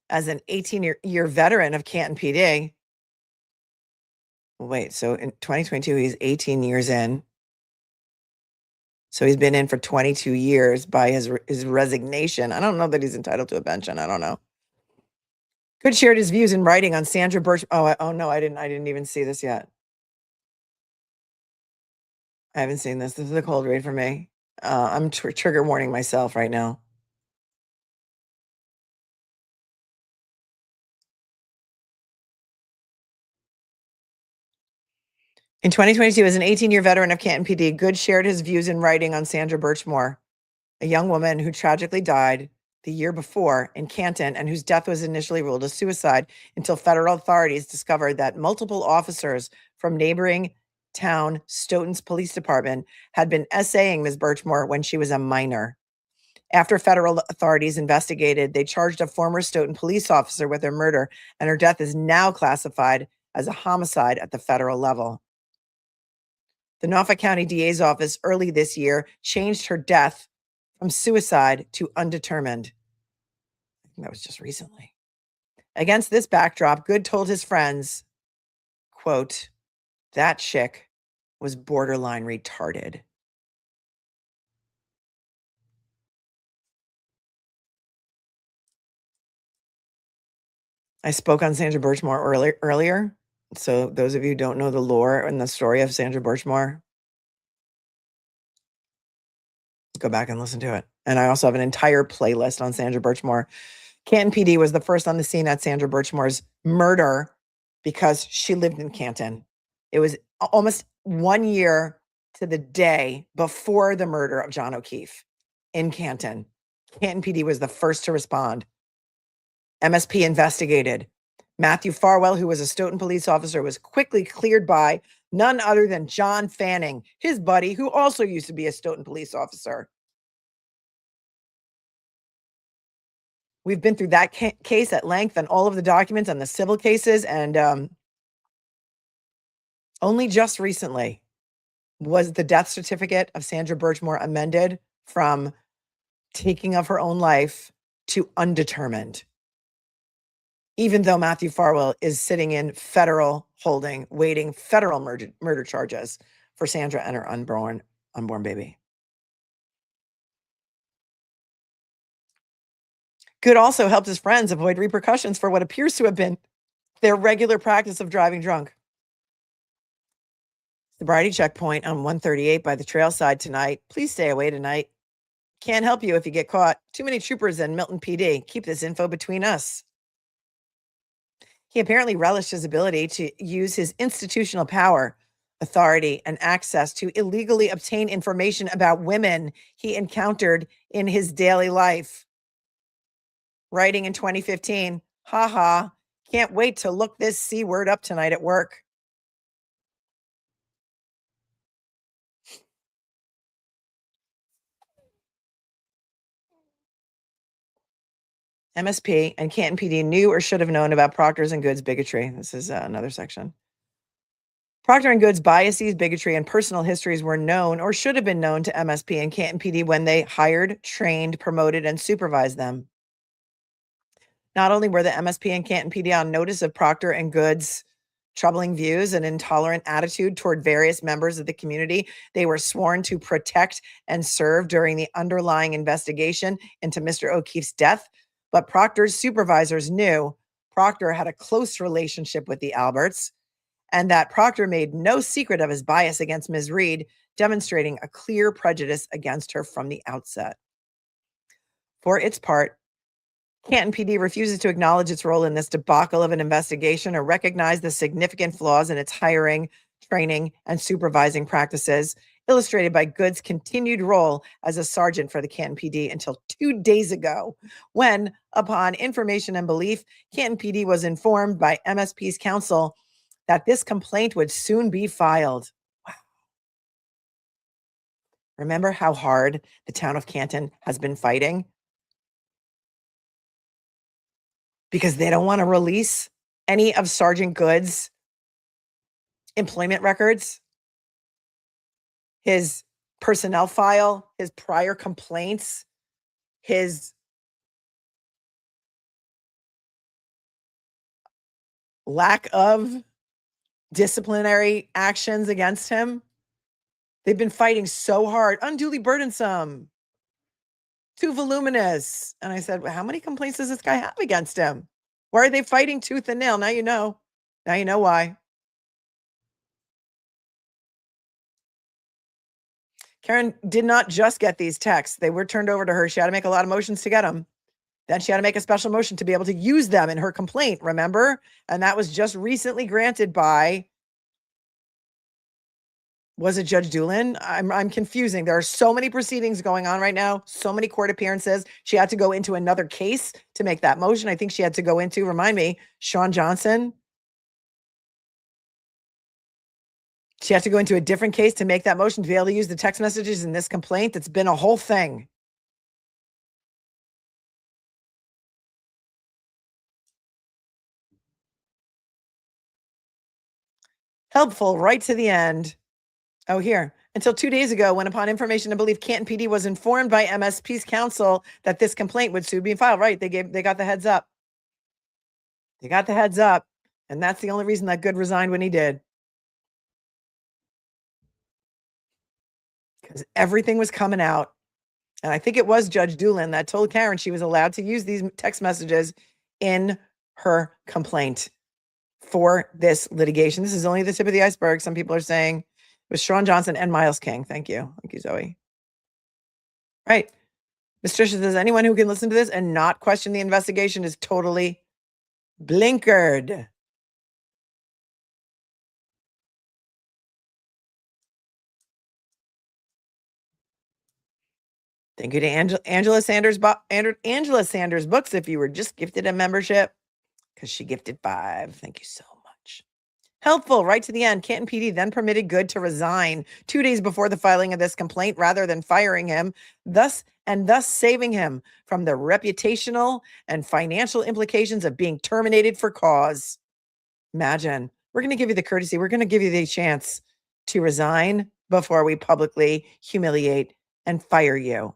as an 18-year veteran of Canton PD. Wait, so in 2022, he's 18 years in. So he's been in for 22 years by his resignation. I don't know that he's entitled to a pension. I don't know. Goode shared his views in writing on Sandra Birch. Oh no, I didn't even see this yet. I haven't seen this. This is a cold read for me. I'm trigger warning myself right now. In 2022, as an 18-year veteran of Canton PD, Goode shared his views in writing on Sandra Birchmore, a young woman who tragically died the year before in Canton and whose death was initially ruled a suicide until federal authorities discovered that multiple officers from neighboring town Stoughton's police department had been essaying Ms. Birchmore when she was a minor. After federal authorities investigated, they charged a former Stoughton police officer with her murder, and her death is now classified as a homicide at the federal level. The Norfolk County DA's office early this year changed her death from suicide to undetermined. I think that was just recently. Against this backdrop, Goode told his friends, quote, "That chick was borderline retarded." I spoke on Sandra Birchmore earlier. So those of you who don't know the lore and the story of Sandra Birchmore, go back and listen to it. And I also have an entire playlist on Sandra Birchmore. Canton PD was the first on the scene at Sandra Birchmore's murder because she lived in Canton. It was almost 1 year to the day before the murder of John O'Keefe in Canton. Canton PD was the first to respond. MSP investigated. Matthew Farwell, who was a Stoughton police officer, was quickly cleared by none other than John Fanning, his buddy, who also used to be a Stoughton police officer. We've been through that case at length and all of the documents and the civil cases, and only just recently was the death certificate of Sandra Birchmore amended from taking of her own life to undetermined, even though Matthew Farwell is sitting in federal holding, waiting federal murder charges for Sandra and her unborn baby. Goode also helped his friends avoid repercussions for what appears to have been their regular practice of driving drunk. Sobriety checkpoint on 138 by the trail side tonight. Please stay away tonight. Can't help you if you get caught. Too many troopers in Milton PD. Keep this info between us. He apparently relished his ability to use his institutional power, authority, and access to illegally obtain information about women he encountered in his daily life. Writing in 2015, haha, can't wait to look this C word up tonight at work. MSP and Canton PD knew or should have known about Proctor's and Goode's bigotry. This is another section. Proctor and Goode's biases, bigotry, and personal histories were known or should have been known to MSP and Canton PD when they hired, trained, promoted, and supervised them. Not only were the MSP and Canton PD on notice of Proctor and Goode's troubling views and intolerant attitude toward various members of the community, they were sworn to protect and serve during the underlying investigation into Mr. O'Keefe's death. But Proctor's supervisors knew Proctor had a close relationship with the Alberts and that Proctor made no secret of his bias against Ms. Reed, demonstrating a clear prejudice against her from the outset. For its part, Canton PD refuses to acknowledge its role in this debacle of an investigation or recognize the significant flaws in its hiring, training, and supervising practices, illustrated by Goode's continued role as a sergeant for the Canton PD until 2 days ago, when, upon information and belief, Canton PD was informed by MSP's counsel that this complaint would soon be filed. Wow. Remember how hard the town of Canton has been fighting? Because they don't want to release any of Sergeant Goode's employment records, his personnel file, his prior complaints, his lack of disciplinary actions against him. They've been fighting so hard, unduly burdensome, too voluminous. And I said, well, how many complaints does this guy have against him? Why are they fighting tooth and nail? Now you know. Now you know why. Karen did not just get these texts. They were turned over to her. She had to make a lot of motions to get them. Then she had to make a special motion to be able to use them in her complaint, remember? And that was just recently granted by, was it Judge Doolin? I'm confusing. There are so many proceedings going on right now, so many court appearances. She had to go into another case to make that motion. I think she had to go into, remind me, Sean Johnson. She had to go into a different case to make that motion to be able to use the text messages in this complaint. It's been a whole thing. Helpful right to the end. Oh, here. Until 2 days ago, when upon information and belief, Canton PD was informed by MSP's counsel that this complaint would soon be filed. Right. They got the heads up. They got the heads up. And that's the only reason that Goode resigned when he did. Because everything was coming out. And I think it was Judge Doolin that told Karen she was allowed to use these text messages in her complaint for this litigation. This is only the tip of the iceberg. Some people are saying it was Sean Johnson and Miles King. Thank you. Thank you, Zoe. Right. Ms. Tricia says anyone who can listen to this and not question the investigation is totally blinkered. Thank you to Angela Sanders books if you were just gifted a membership, because she gifted 5. Thank you so much. Helpful right to the end. Canton PD then permitted Goode to resign 2 days before the filing of this complaint rather than firing him, thus saving him from the reputational and financial implications of being terminated for cause. Imagine, we're going to give you the courtesy. We're going to give you the chance to resign before we publicly humiliate and fire you.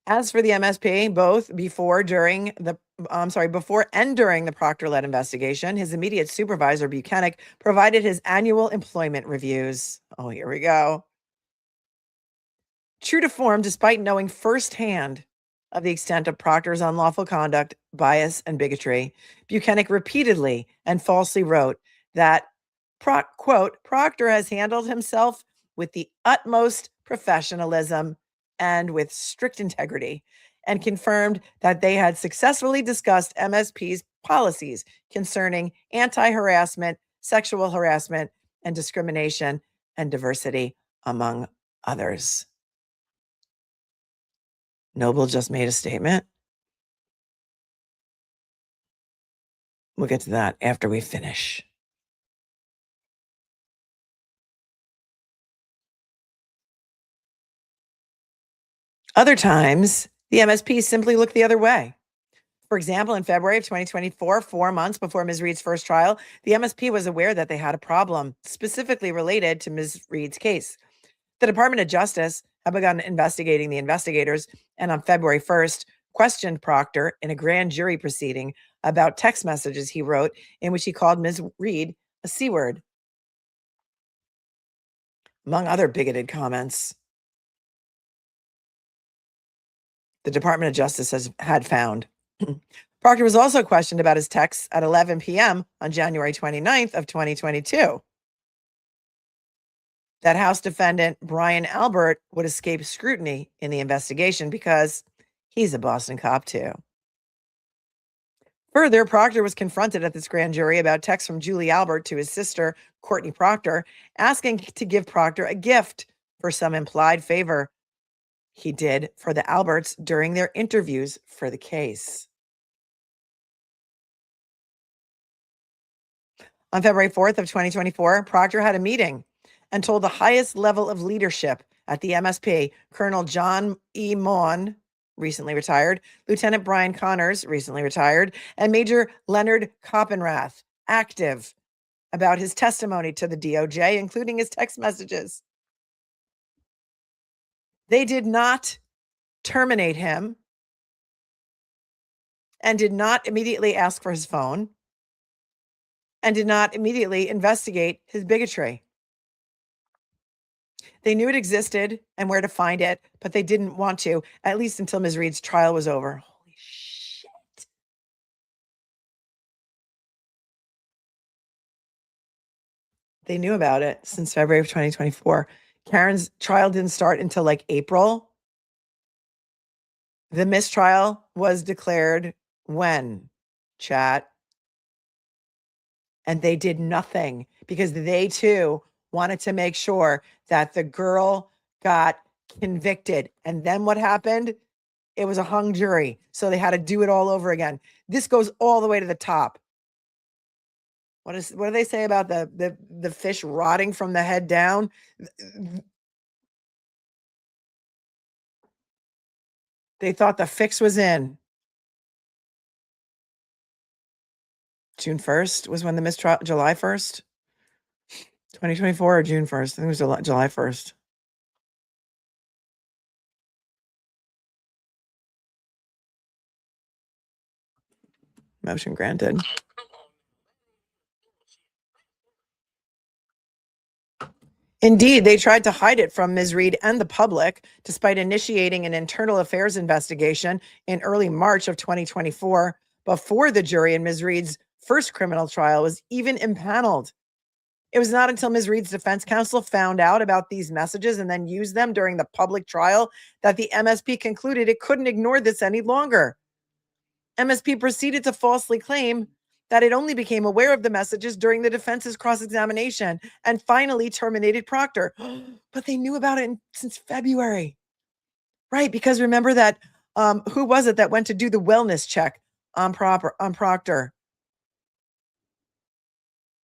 As for the MSP, both before and during the Proctor-led investigation, his immediate supervisor, Buchanan, provided his annual employment reviews. Oh, here we go. True to form, despite knowing firsthand of the extent of Proctor's unlawful conduct, bias, and bigotry, Buchanan repeatedly and falsely wrote that, quote, Proctor has handled himself with the utmost professionalism and with strict integrity, and confirmed that they had successfully discussed MSP's policies concerning anti-harassment, sexual harassment, and discrimination and diversity, among others. Noble just made a statement. We'll get to that after we finish. Other times, the MSP simply looked the other way. For example, in February of 2024, 4 months before Ms. Reed's first trial, the MSP was aware that they had a problem specifically related to Ms. Reed's case. The Department of Justice had begun investigating the investigators, and on February 1st, questioned Proctor in a grand jury proceeding about text messages he wrote in which he called Ms. Reed a C word, among other bigoted comments. The Department of Justice had found. Proctor was also questioned about his texts at 11 p.m. on January 29th of 2022. That House defendant, Brian Albert, would escape scrutiny in the investigation because he's a Boston cop too. Further, Proctor was confronted at this grand jury about texts from Julie Albert to his sister, Courtney Proctor, asking to give Proctor a gift for some implied favor he did for the Alberts during their interviews for the case. On February 4th of 2024, Proctor had a meeting and told the highest level of leadership at the MSP, Colonel John E. Maughan, recently retired, Lieutenant Brian Connors, recently retired, and Major Leonard Coppenrath, active, about his testimony to the DOJ, including his text messages. They did not terminate him and did not immediately ask for his phone and did not immediately investigate his bigotry. They knew it existed and where to find it, but they didn't want to, at least until Ms. Reed's trial was over. Holy shit. They knew about it since February of 2024. Karen's trial didn't start until like April. The mistrial was declared when? Chat. And they did nothing because they too wanted to make sure that the girl got convicted. And then what happened? It was a hung jury. So they had to do it all over again. This goes all the way to the top. What do they say about the fish rotting from the head down? They thought the fix was in. June 1st was when the mistrial, July 1st, 2024 or June 1st. I think it was July 1st. Motion granted. Indeed, they tried to hide it from Ms. Reed and the public, despite initiating an internal affairs investigation in early March of 2024, before the jury in Ms. Reed's first criminal trial was even impaneled. It was not until Ms. Reed's defense counsel found out about these messages and then used them during the public trial that the MSP concluded it couldn't ignore this any longer. MSP proceeded to falsely claim that it only became aware of the messages during the defense's cross-examination and finally terminated Proctor. But they knew about it since February. Right, because remember that, who was it that went to do the wellness check on Proctor?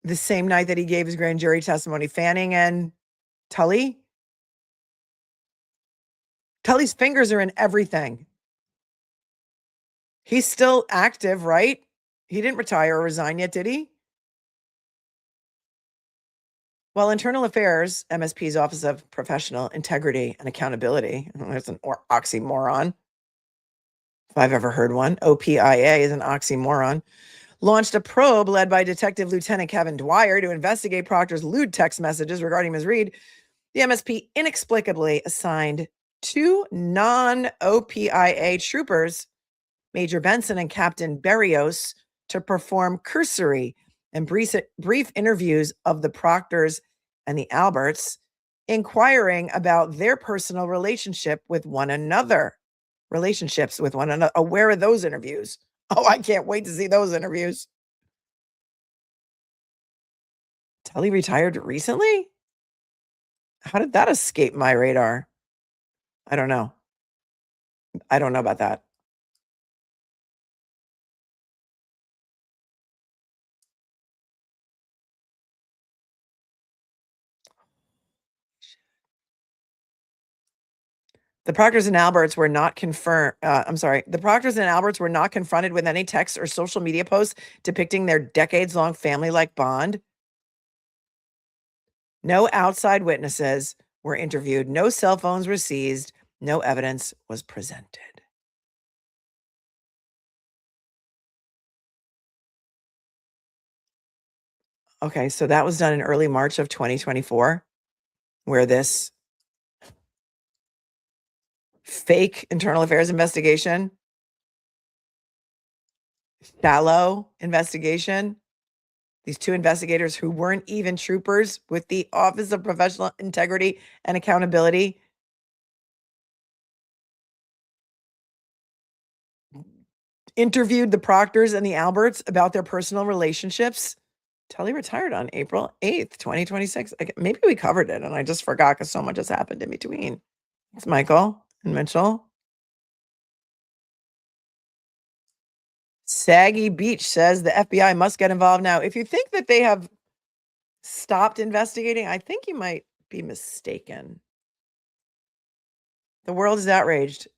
The same night that he gave his grand jury testimony, Fanning and Tully? Tully's fingers are in everything. He's still active, right? He didn't retire or resign yet, did he? Well, Internal Affairs, MSP's Office of Professional Integrity and Accountability, that's an oxymoron, if I've ever heard one. OPIA is an oxymoron. Launched a probe led by Detective Lieutenant Kevin Dwyer to investigate Proctor's lewd text messages regarding Ms. Reed. The MSP inexplicably assigned 2 non-OPIA troopers, Major Benson and Captain Berrios, to perform cursory and brief interviews of the Proctors and the Alberts, inquiring about their personal relationships with one another. Oh, where are those interviews? Oh, I can't wait to see those interviews. Tully retired recently? How did that escape my radar? I don't know. I don't know about that. The Proctors and Alberts were not The Proctors and Alberts were not confronted with any texts or social media posts depicting their decades-long family-like bond. No outside witnesses were interviewed. No cell phones were seized. No evidence was presented. Okay, so that was done in early March of 2024, where this fake internal affairs investigation, shallow investigation, these 2 investigators who weren't even troopers with the Office of Professional Integrity and Accountability interviewed the Proctors and the Alberts about their personal relationships. Tully retired on April 8th, 2026. Maybe we covered it and I just forgot because so much has happened in between. Thanks, Michael and Mitchell. Saggy Beach says the FBI must get involved now. If you think that they have stopped investigating, I think you might be mistaken. The world is outraged.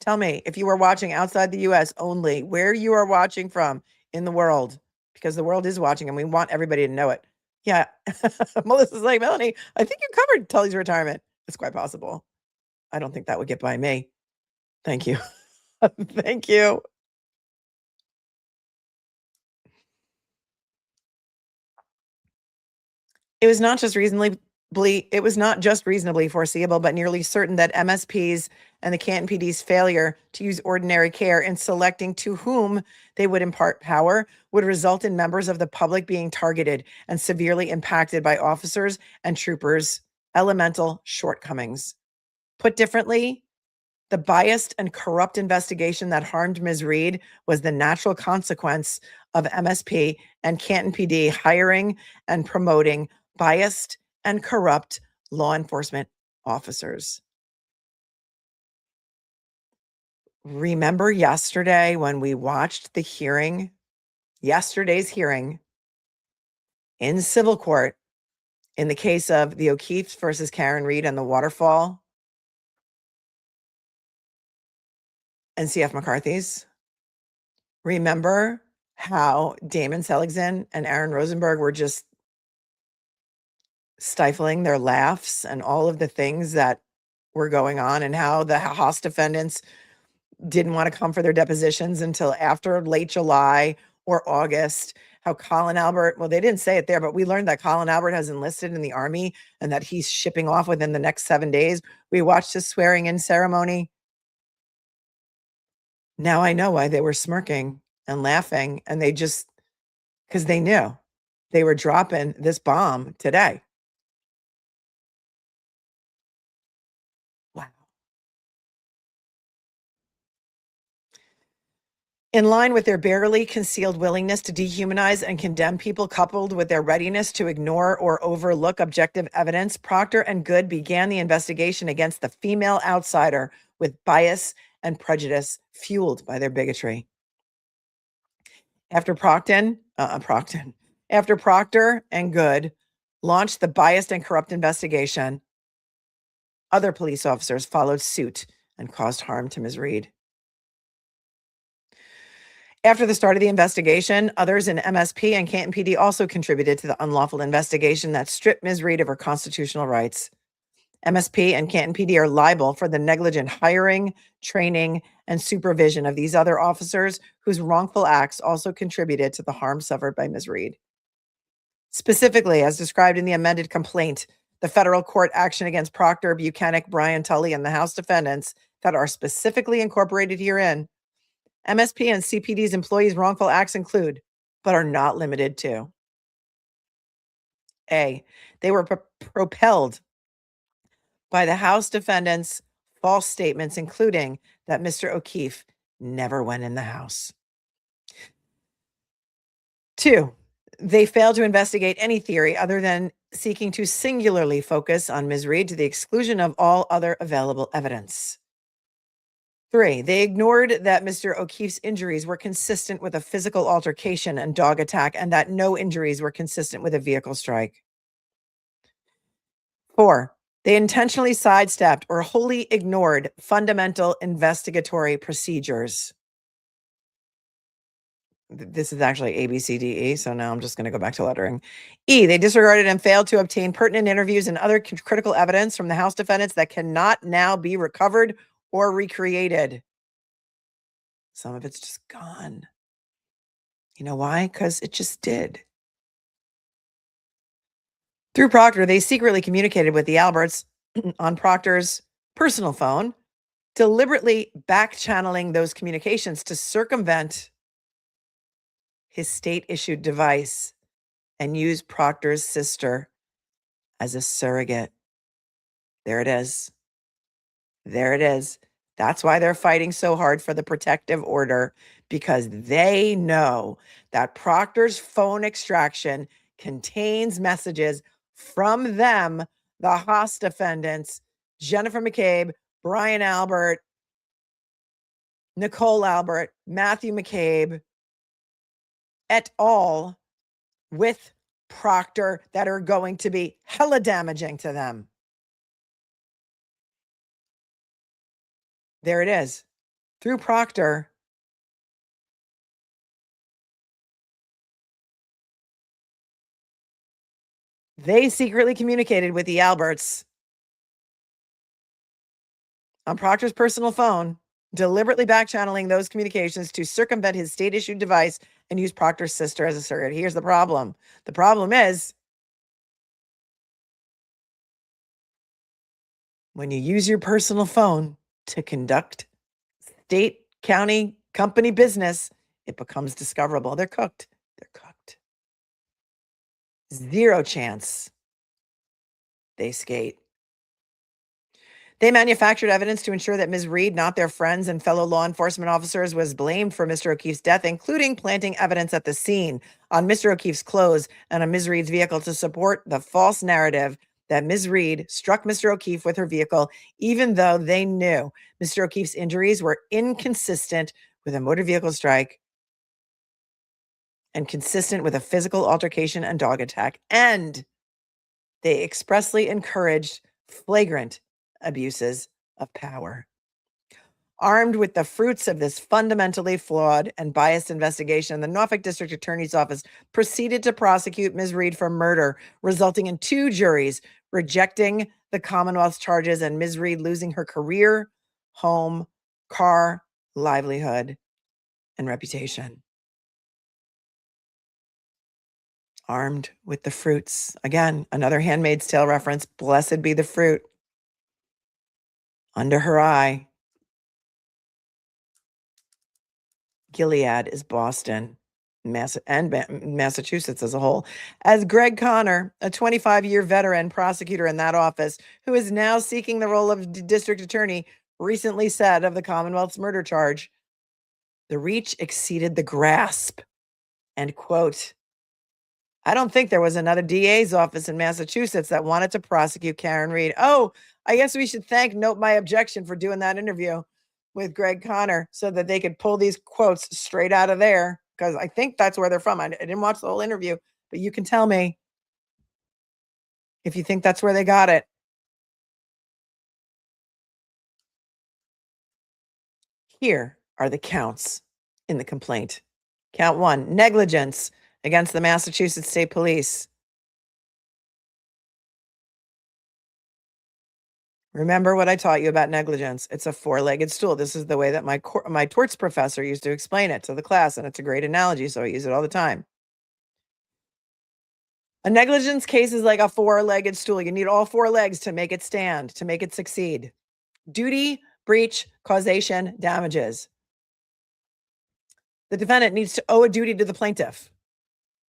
Tell me, if you were watching outside the US only, where you are watching from in the world, because the world is watching and we want everybody to know it. Yeah. Melissa's like, Melanie, I think you covered Tully's retirement. It's quite possible. I don't think that would get by me. Thank you. Thank you. It was not just reasonably foreseeable, but nearly certain that MSP's and the Canton PD's failure to use ordinary care in selecting to whom they would impart power would result in members of the public being targeted and severely impacted by officers and troopers' elemental shortcomings. Put differently, the biased and corrupt investigation that harmed Ms. Reed was the natural consequence of MSP and Canton PD hiring and promoting biased and corrupt law enforcement officers. Remember yesterday when we watched yesterday's hearing in civil court in the case of the O'Keefes versus Karen Reed and the Waterfall and CF McCarthy's? Remember how Damon Seligson and Aaron Rosenberg were just stifling their laughs and all of the things that were going on, and how the Haas defendants didn't want to come for their depositions until after late July or August? How Colin Albert, well, they didn't say it there, but we learned that Colin Albert has enlisted in the Army and that he's shipping off within the next 7 days. We watched his swearing-in ceremony. Now I know why they were smirking and laughing, and they just, because they knew they were dropping this bomb today. Wow. In line with their barely concealed willingness to dehumanize and condemn people, coupled with their readiness to ignore or overlook objective evidence, Proctor and Goode began the investigation against the female outsider with bias and prejudice fueled by their bigotry. After Proctor and Goode launched the biased and corrupt investigation, other police officers followed suit and caused harm to Ms. Reed. After the start of the investigation, others in MSP and Canton PD also contributed to the unlawful investigation that stripped Ms. Reed of her constitutional rights. MSP and Canton PD are liable for the negligent hiring, training, and supervision of these other officers whose wrongful acts also contributed to the harm suffered by Ms. Reed. Specifically, as described in the amended complaint, the federal court action against Proctor, Buchanan, Bryan, Tully, and the House defendants that are specifically incorporated herein, MSP and CPD's employees' wrongful acts include, but are not limited to: A, they were propelled by the House defendants' false statements, including that Mr. O'Keefe never went in the house. 2, they failed to investigate any theory other than seeking to singularly focus on Ms. Reed to the exclusion of all other available evidence. 3, they ignored that Mr. O'Keefe's injuries were consistent with a physical altercation and dog attack, and that no injuries were consistent with a vehicle strike. 4, they intentionally sidestepped or wholly ignored fundamental investigatory procedures. This is actually A, B, C, D, E, so now I'm just going to go back to lettering. E, they disregarded and failed to obtain pertinent interviews and other critical evidence from the House defendants that cannot now be recovered or recreated. Some of it's just gone. You know why? Because it just did. Through Proctor, they secretly communicated with the Alberts on Proctor's personal phone, deliberately back-channeling those communications to circumvent his state-issued device and use Proctor's sister as a surrogate. There it is. There it is. That's why they're fighting so hard for the protective order, because they know that Proctor's phone extraction contains messages from them, the Haas defendants, Jennifer McCabe, Brian Albert, Nicole Albert, Matthew McCabe, et al., with Proctor, that are going to be hella damaging to them. There it is. Through Proctor, they secretly communicated with the Alberts on Proctor's personal phone, deliberately back-channeling those communications to circumvent his state-issued device and use Proctor's sister as a surrogate. Here's the problem. The problem is, when you use your personal phone to conduct state, county, company business, it becomes discoverable. They're cooked. They're cooked. Zero chance they skate. They manufactured evidence to ensure that Ms. Reed, not their friends and fellow law enforcement officers, was blamed for Mr. O'Keefe's death, including planting evidence at the scene on Mr. O'Keefe's clothes and on Ms. Reed's vehicle to support the false narrative that Ms. Reed struck Mr. O'Keefe with her vehicle, even though they knew Mr. O'Keefe's injuries were inconsistent with a motor vehicle strike and consistent with a physical altercation and dog attack. And they expressly encouraged flagrant abuses of power. Armed with the fruits of this fundamentally flawed and biased investigation, the Norfolk District Attorney's Office proceeded to prosecute Ms. Reed for murder, resulting in 2 juries rejecting the Commonwealth's charges and Ms. Reed losing her career, home, car, livelihood, and reputation. Armed with the fruits. Again, another Handmaid's Tale reference. Blessed be the fruit. Under her eye. Gilead is Boston, and Massachusetts as a whole. As Greg Connor, a 25-year veteran prosecutor in that office, who is now seeking the role of district attorney, recently said of the Commonwealth's murder charge, the reach exceeded the grasp. And quote, I don't think there was another DA's office in Massachusetts that wanted to prosecute Karen Reed. Oh, I guess we should note my objection for doing that interview with Greg Connor so that they could pull these quotes straight out of there, because I think that's where they're from. I didn't watch the whole interview, but you can tell me if you think that's where they got it. Here are the counts in the complaint. Count 1, negligence against the Massachusetts State Police. Remember what I taught you about negligence. It's a 4-legged stool. This is the way that my torts professor used to explain it to the class, and it's a great analogy, so I use it all the time. A negligence case is like a four-legged stool. You need all four legs to make it stand, to make it succeed. Duty, breach, causation, damages. The defendant needs to owe a duty to the plaintiff.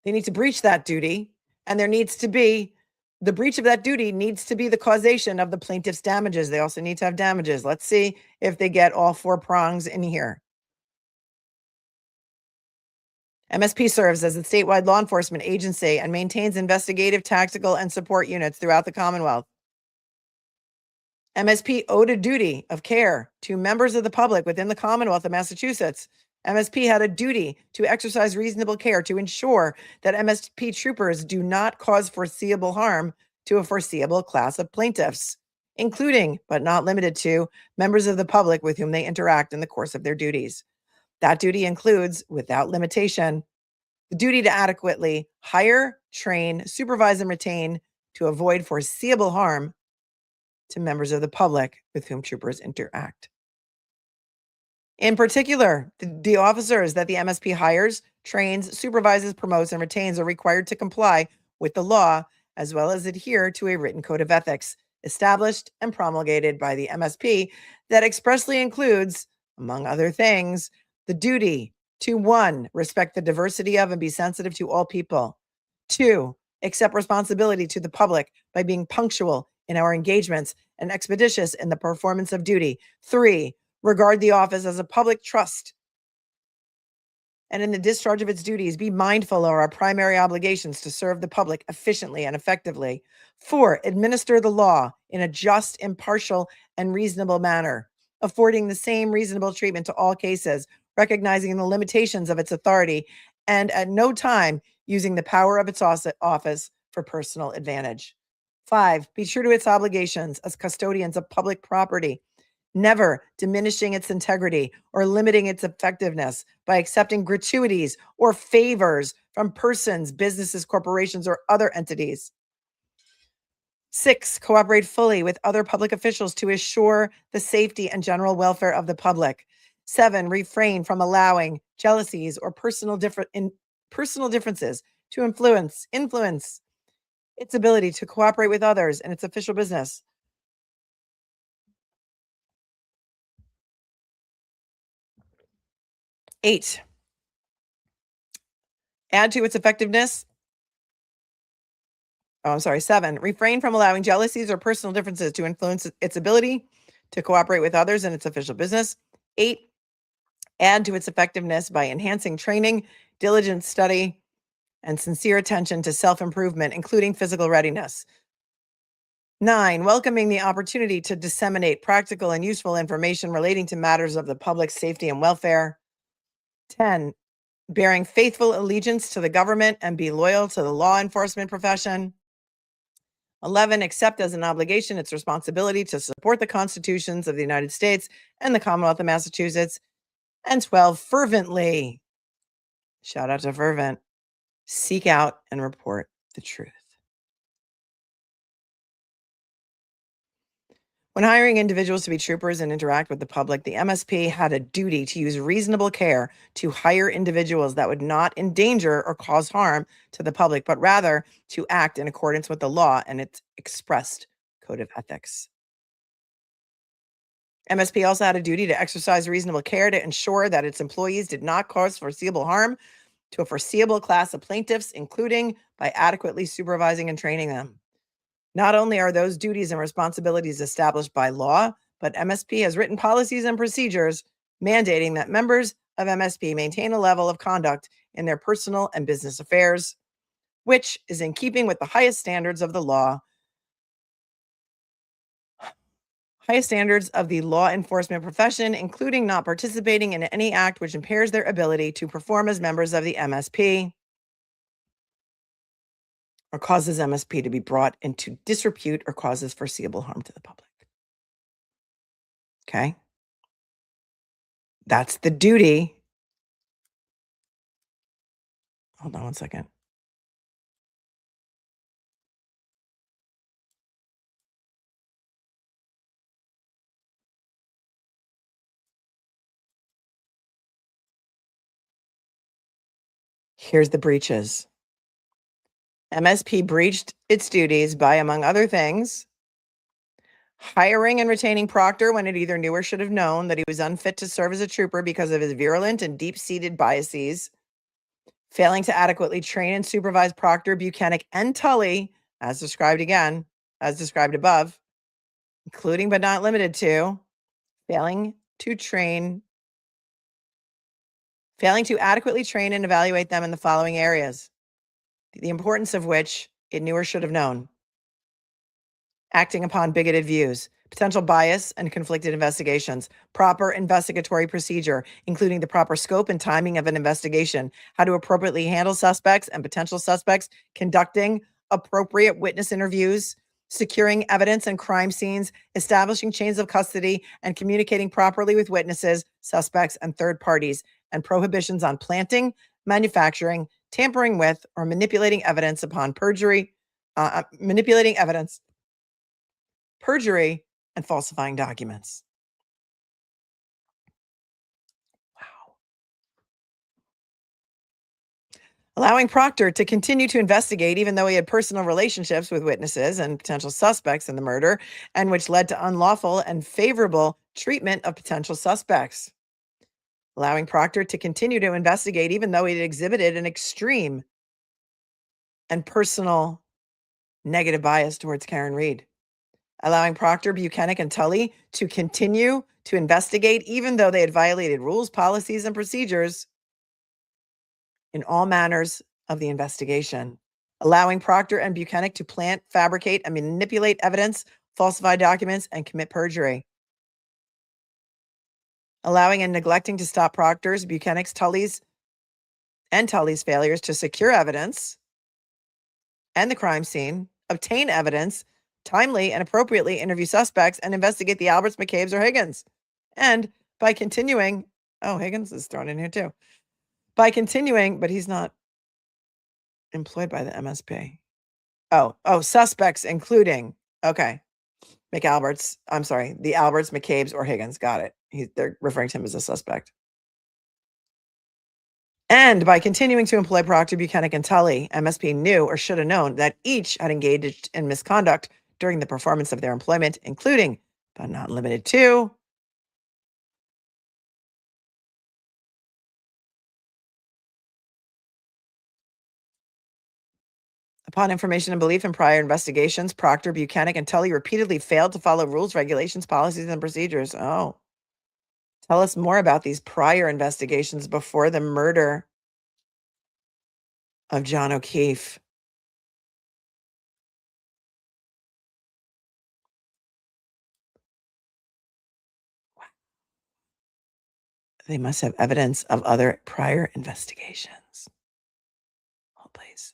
They need to breach that duty, and there needs to be the breach of that duty needs to be the causation of the plaintiff's damages. They also need to have damages. Let's see if they get all four prongs in here. MSP serves as a statewide law enforcement agency and maintains investigative, tactical, and support units throughout the Commonwealth. MSP owed a duty of care to members of the public within the Commonwealth of Massachusetts. MSP had a duty to exercise reasonable care to ensure that MSP troopers do not cause foreseeable harm to a foreseeable class of plaintiffs, including, but not limited to, members of the public with whom they interact in the course of their duties. That duty includes, without limitation, the duty to adequately hire, train, supervise, and retain to avoid foreseeable harm to members of the public with whom troopers interact. In particular, the officers that the MSP hires, trains, supervises, promotes, and retains are required to comply with the law, as well as adhere to a written code of ethics established and promulgated by the MSP that expressly includes, among other things, the duty to 1, respect the diversity of and be sensitive to all people. 2, accept responsibility to the public by being punctual in our engagements and expeditious in the performance of duty. 3, regard the office as a public trust, and in the discharge of its duties, be mindful of our primary obligations to serve the public efficiently and effectively. 4, administer the law in a just, impartial, and reasonable manner, affording the same reasonable treatment to all cases, recognizing the limitations of its authority, and at no time using the power of its office for personal advantage. 5, be true to its obligations as custodians of public property, never diminishing its integrity or limiting its effectiveness by accepting gratuities or favors from persons, businesses, corporations, or other entities. 6, cooperate fully with other public officials to assure the safety and general welfare of the public. 7, refrain from allowing jealousies or personal differences to influence its ability to cooperate with others in its official business. 8, add to its effectiveness. 7, refrain from allowing jealousies or personal differences to influence its ability to cooperate with others in its official business. 8, add to its effectiveness by enhancing training, diligent study, and sincere attention to self-improvement, including physical readiness. 9, welcoming the opportunity to disseminate practical and useful information relating to matters of the public's safety and welfare. 10, bearing faithful allegiance to the government and be loyal to the law enforcement profession. 11, accept as an obligation its responsibility to support the constitutions of the United States and the Commonwealth of Massachusetts. And 12, fervently, shout out to fervent, seek out and report the truth. When hiring individuals to be troopers and interact with the public, the MSP had a duty to use reasonable care to hire individuals that would not endanger or cause harm to the public, but rather to act in accordance with the law and its expressed code of ethics. MSP also had a duty to exercise reasonable care to ensure that its employees did not cause foreseeable harm to a foreseeable class of plaintiffs, including by adequately supervising and training them. Not only are those duties and responsibilities established by law, but MSP has written policies and procedures mandating that members of MSP maintain a level of conduct in their personal and business affairs, which is in keeping with the highest standards of the law, highest standards of the law enforcement profession, including not participating in any act which impairs their ability to perform as members of the MSP or causes MSP to be brought into disrepute or causes foreseeable harm to the public. Okay? That's the duty. Hold on one second. Here's the breaches. MSP breached its duties by, among other things, hiring and retaining Proctor when it either knew or should have known that he was unfit to serve as a trooper because of his virulent and deep-seated biases, failing to adequately train and supervise Proctor, Buchanan, and Tully, as described above, including but not limited to failing to adequately train and evaluate them in the following areas, the importance of which it knew or should have known: acting upon bigoted views, potential bias and conflicted investigations, proper investigatory procedure, including the proper scope and timing of an investigation, how to appropriately handle suspects and potential suspects, conducting appropriate witness interviews, securing evidence and crime scenes, establishing chains of custody, and communicating properly with witnesses, suspects, and third parties, and prohibitions on planting, manufacturing, tampering with, or manipulating evidence, perjury, and falsifying documents. Wow. Allowing Proctor to continue to investigate even though he had personal relationships with witnesses and potential suspects in the murder, and which led to unlawful and favorable treatment of potential suspects. Allowing Proctor to continue to investigate even though he had exhibited an extreme and personal negative bias towards Karen Reed. Allowing Proctor, Buchanan, and Tully to continue to investigate even though they had violated rules, policies, and procedures in all manners of the investigation. Allowing Proctor and Buchanan to plant, fabricate, and manipulate evidence, falsify documents, and commit perjury. Allowing and neglecting to stop Proctor's, Buchanan's, Tully's failures to secure evidence and the crime scene, obtain evidence, timely and appropriately interview suspects, and investigate the Alberts, McCabe's, or Higgins. And by continuing, Higgins is thrown in here too. By continuing, but he's not employed by the MSP. Suspects including, the Alberts, McCabe's, or Higgins. Got it. They're referring to him as a suspect. And by continuing to employ Proctor, Buchanan, and Tully, MSP knew or should have known that each had engaged in misconduct during the performance of their employment, including, but not limited to, upon information and belief in prior investigations, Proctor, Buchanan, and Tully repeatedly failed to follow rules, regulations, policies, and procedures. Oh. Tell us more about these prior investigations before the murder of John O'Keefe. They must have evidence of other prior investigations. Hold, please.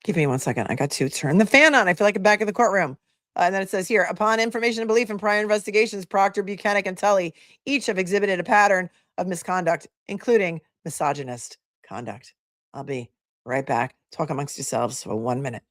Give me 1 second. I got to turn the fan on. I feel like I'm back in the courtroom. And then it says here, upon information and belief in prior investigations, Proctor, Buchanan, and Tully each have exhibited a pattern of misconduct, including misogynist conduct. I'll be right back. Talk amongst yourselves for 1 minute.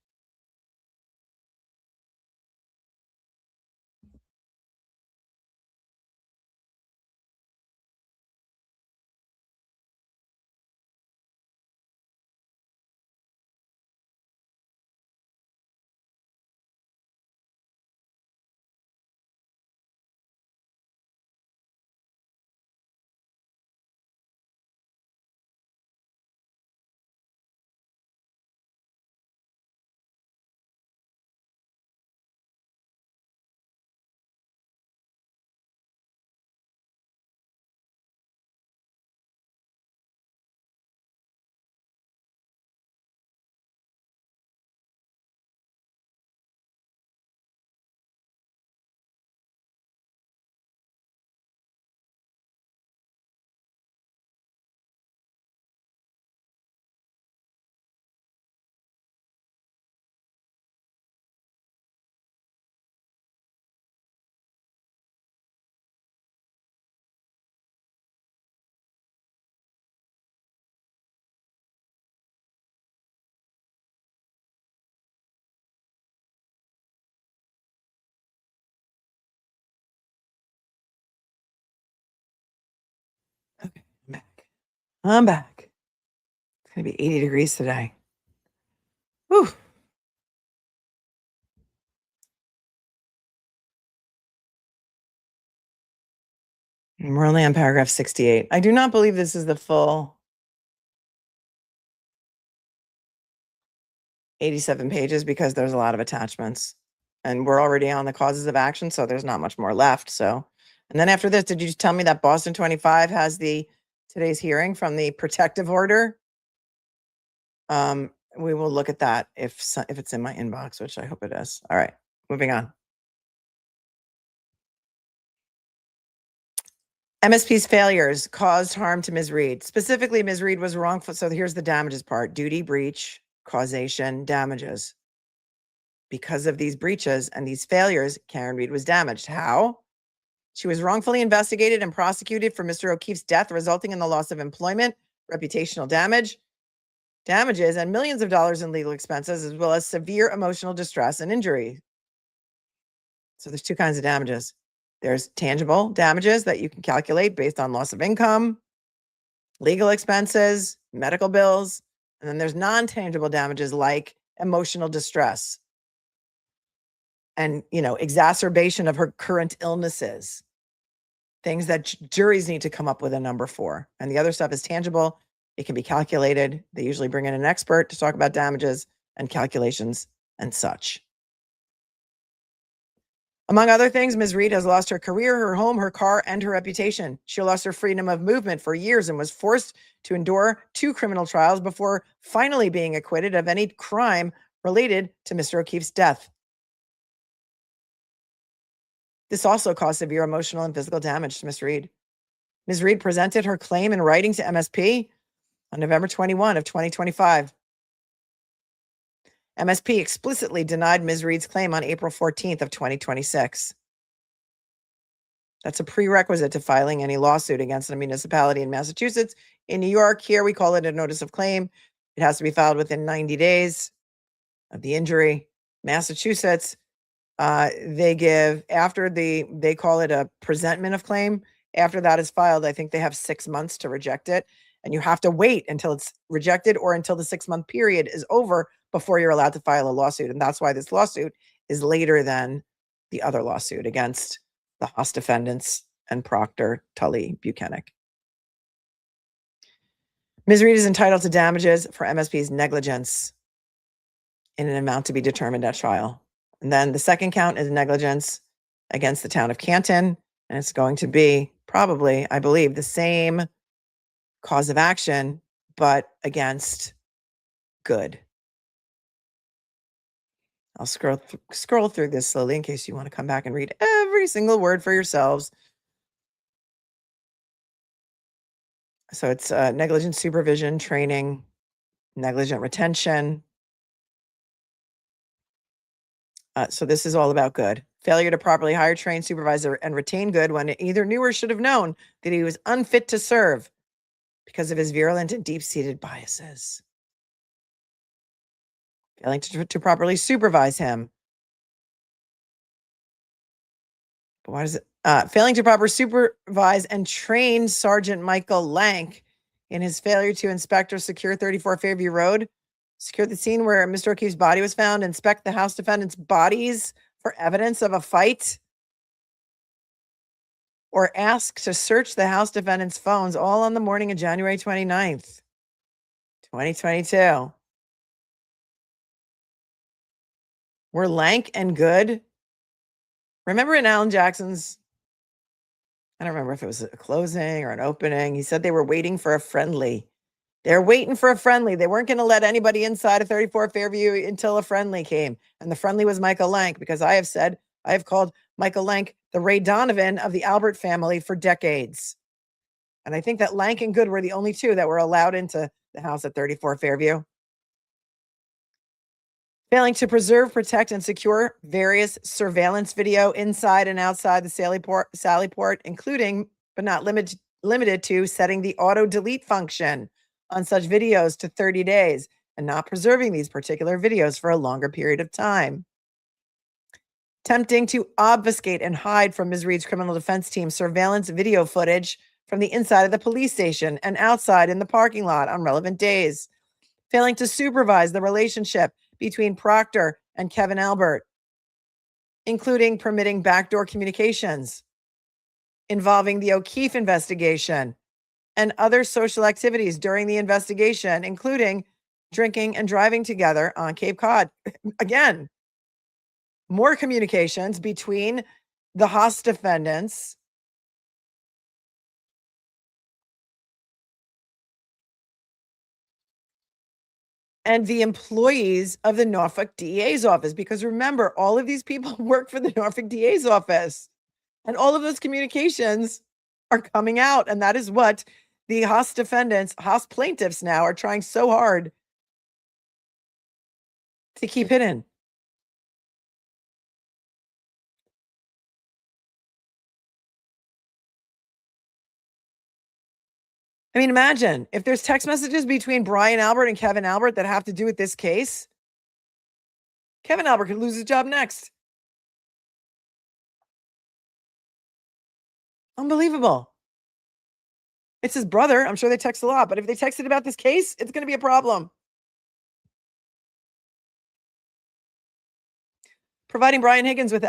I'm back. It's going to be 80 degrees today. Whew. And we're only on paragraph 68. I do not believe this is the full 87 pages because there's a lot of attachments. And we're already on the causes of action, so there's not much more left. So, and then after this, did you tell me that Boston 25 has today's hearing from the protective order? We will look at that if it's in my inbox, which I hope it is. All right, moving on. MSP's failures caused harm to Ms. Reed. Specifically, Ms. Reed was wrongful. So here's the damages part: duty, breach, causation, damages. Because of these breaches and these failures, Karen Reed was damaged. How? She was wrongfully investigated and prosecuted for Mr. O'Keefe's death, resulting in the loss of employment, reputational damages, and millions of dollars in legal expenses, as well as severe emotional distress and injury. So there's two kinds of damages. There's tangible damages that you can calculate based on loss of income, legal expenses, medical bills, and then there's non-tangible damages like emotional distress and, exacerbation of her current illnesses, things that juries need to come up with a number for. And the other stuff is tangible. It can be calculated. They usually bring in an expert to talk about damages and calculations and such. Among other things, Ms. Reed has lost her career, her home, her car, and her reputation. She lost her freedom of movement for years and was forced to endure 2 criminal trials before finally being acquitted of any crime related to Mr. O'Keefe's death. This also caused severe emotional and physical damage to Ms. Reed. Ms. Reed presented her claim in writing to MSP on November 21 of 2025. MSP explicitly denied Ms. Reed's claim on April 14th of 2026. That's a prerequisite to filing any lawsuit against a municipality in Massachusetts. In New York, here we call it a notice of claim. It has to be filed within 90 days of the injury. Massachusetts, they call it a presentment of claim. After that is filed, I think they have 6 months to reject it. And you have to wait until it's rejected or until the 6-month period is over before you're allowed to file a lawsuit. And that's why this lawsuit is later than the other lawsuit against the Haas defendants and Proctor, Tully, Buchanan. Ms. Reed is entitled to damages for MSP's negligence in an amount to be determined at trial. And then the second count is negligence against the town of Canton. And it's going to be probably, I believe, the same cause of action, but against Goode. I'll scroll through this slowly in case you want to come back and read every single word for yourselves. So it's negligent supervision, training, negligent retention. So this is all about Goode. Failure to properly hire, train, supervisor, and retain Goode when it either knew or should have known that he was unfit to serve because of his virulent and deep-seated biases. Failing to properly supervise him. But why does it? Failing to properly supervise and train Sergeant Michael Lank in his failure to inspect or secure 34 Fairview Road, secure the scene where Mr. O'Keefe's body was found, inspect the House defendants' bodies for evidence of a fight, or ask to search the House defendants' phones all on the morning of January 29th, 2022. Were Lank and Goode, remember in Alan Jackson's, I don't remember if it was a closing or an opening, he said they were waiting for a friendly. They're waiting for a friendly. They weren't going to let anybody inside of 34 Fairview until a friendly came. And the friendly was Michael Lank, because I have called Michael Lank the Ray Donovan of the Albert family for decades. And I think that Lank and Goode were the only two that were allowed into the house at 34 Fairview. Failing to preserve, protect, and secure various surveillance video inside and outside the Sally Port, including, but not limited to, setting the auto delete function on such videos to 30 days and not preserving these particular videos for a longer period of time. Attempting to obfuscate and hide from Ms. Reed's criminal defense team surveillance video footage from the inside of the police station and outside in the parking lot on relevant days, failing to supervise the relationship between Proctor and Kevin Albert, including permitting backdoor communications involving the O'Keefe investigation and other social activities during the investigation, including drinking and driving together on Cape Cod. Again, more communications between the Haas defendants and the employees of the Norfolk DA's office. Because remember, all of these people work for the Norfolk DA's office. And all of those communications are coming out. And that is what the Haas defendants, Haas plaintiffs now are trying so hard to keep hidden. I mean, imagine if there's text messages between Brian Albert and Kevin Albert that have to do with this case. Kevin Albert could lose his job next. Unbelievable. It's his brother. I'm sure they text a lot, but if they texted about this case, it's going to be a problem. Providing Brian Higgins with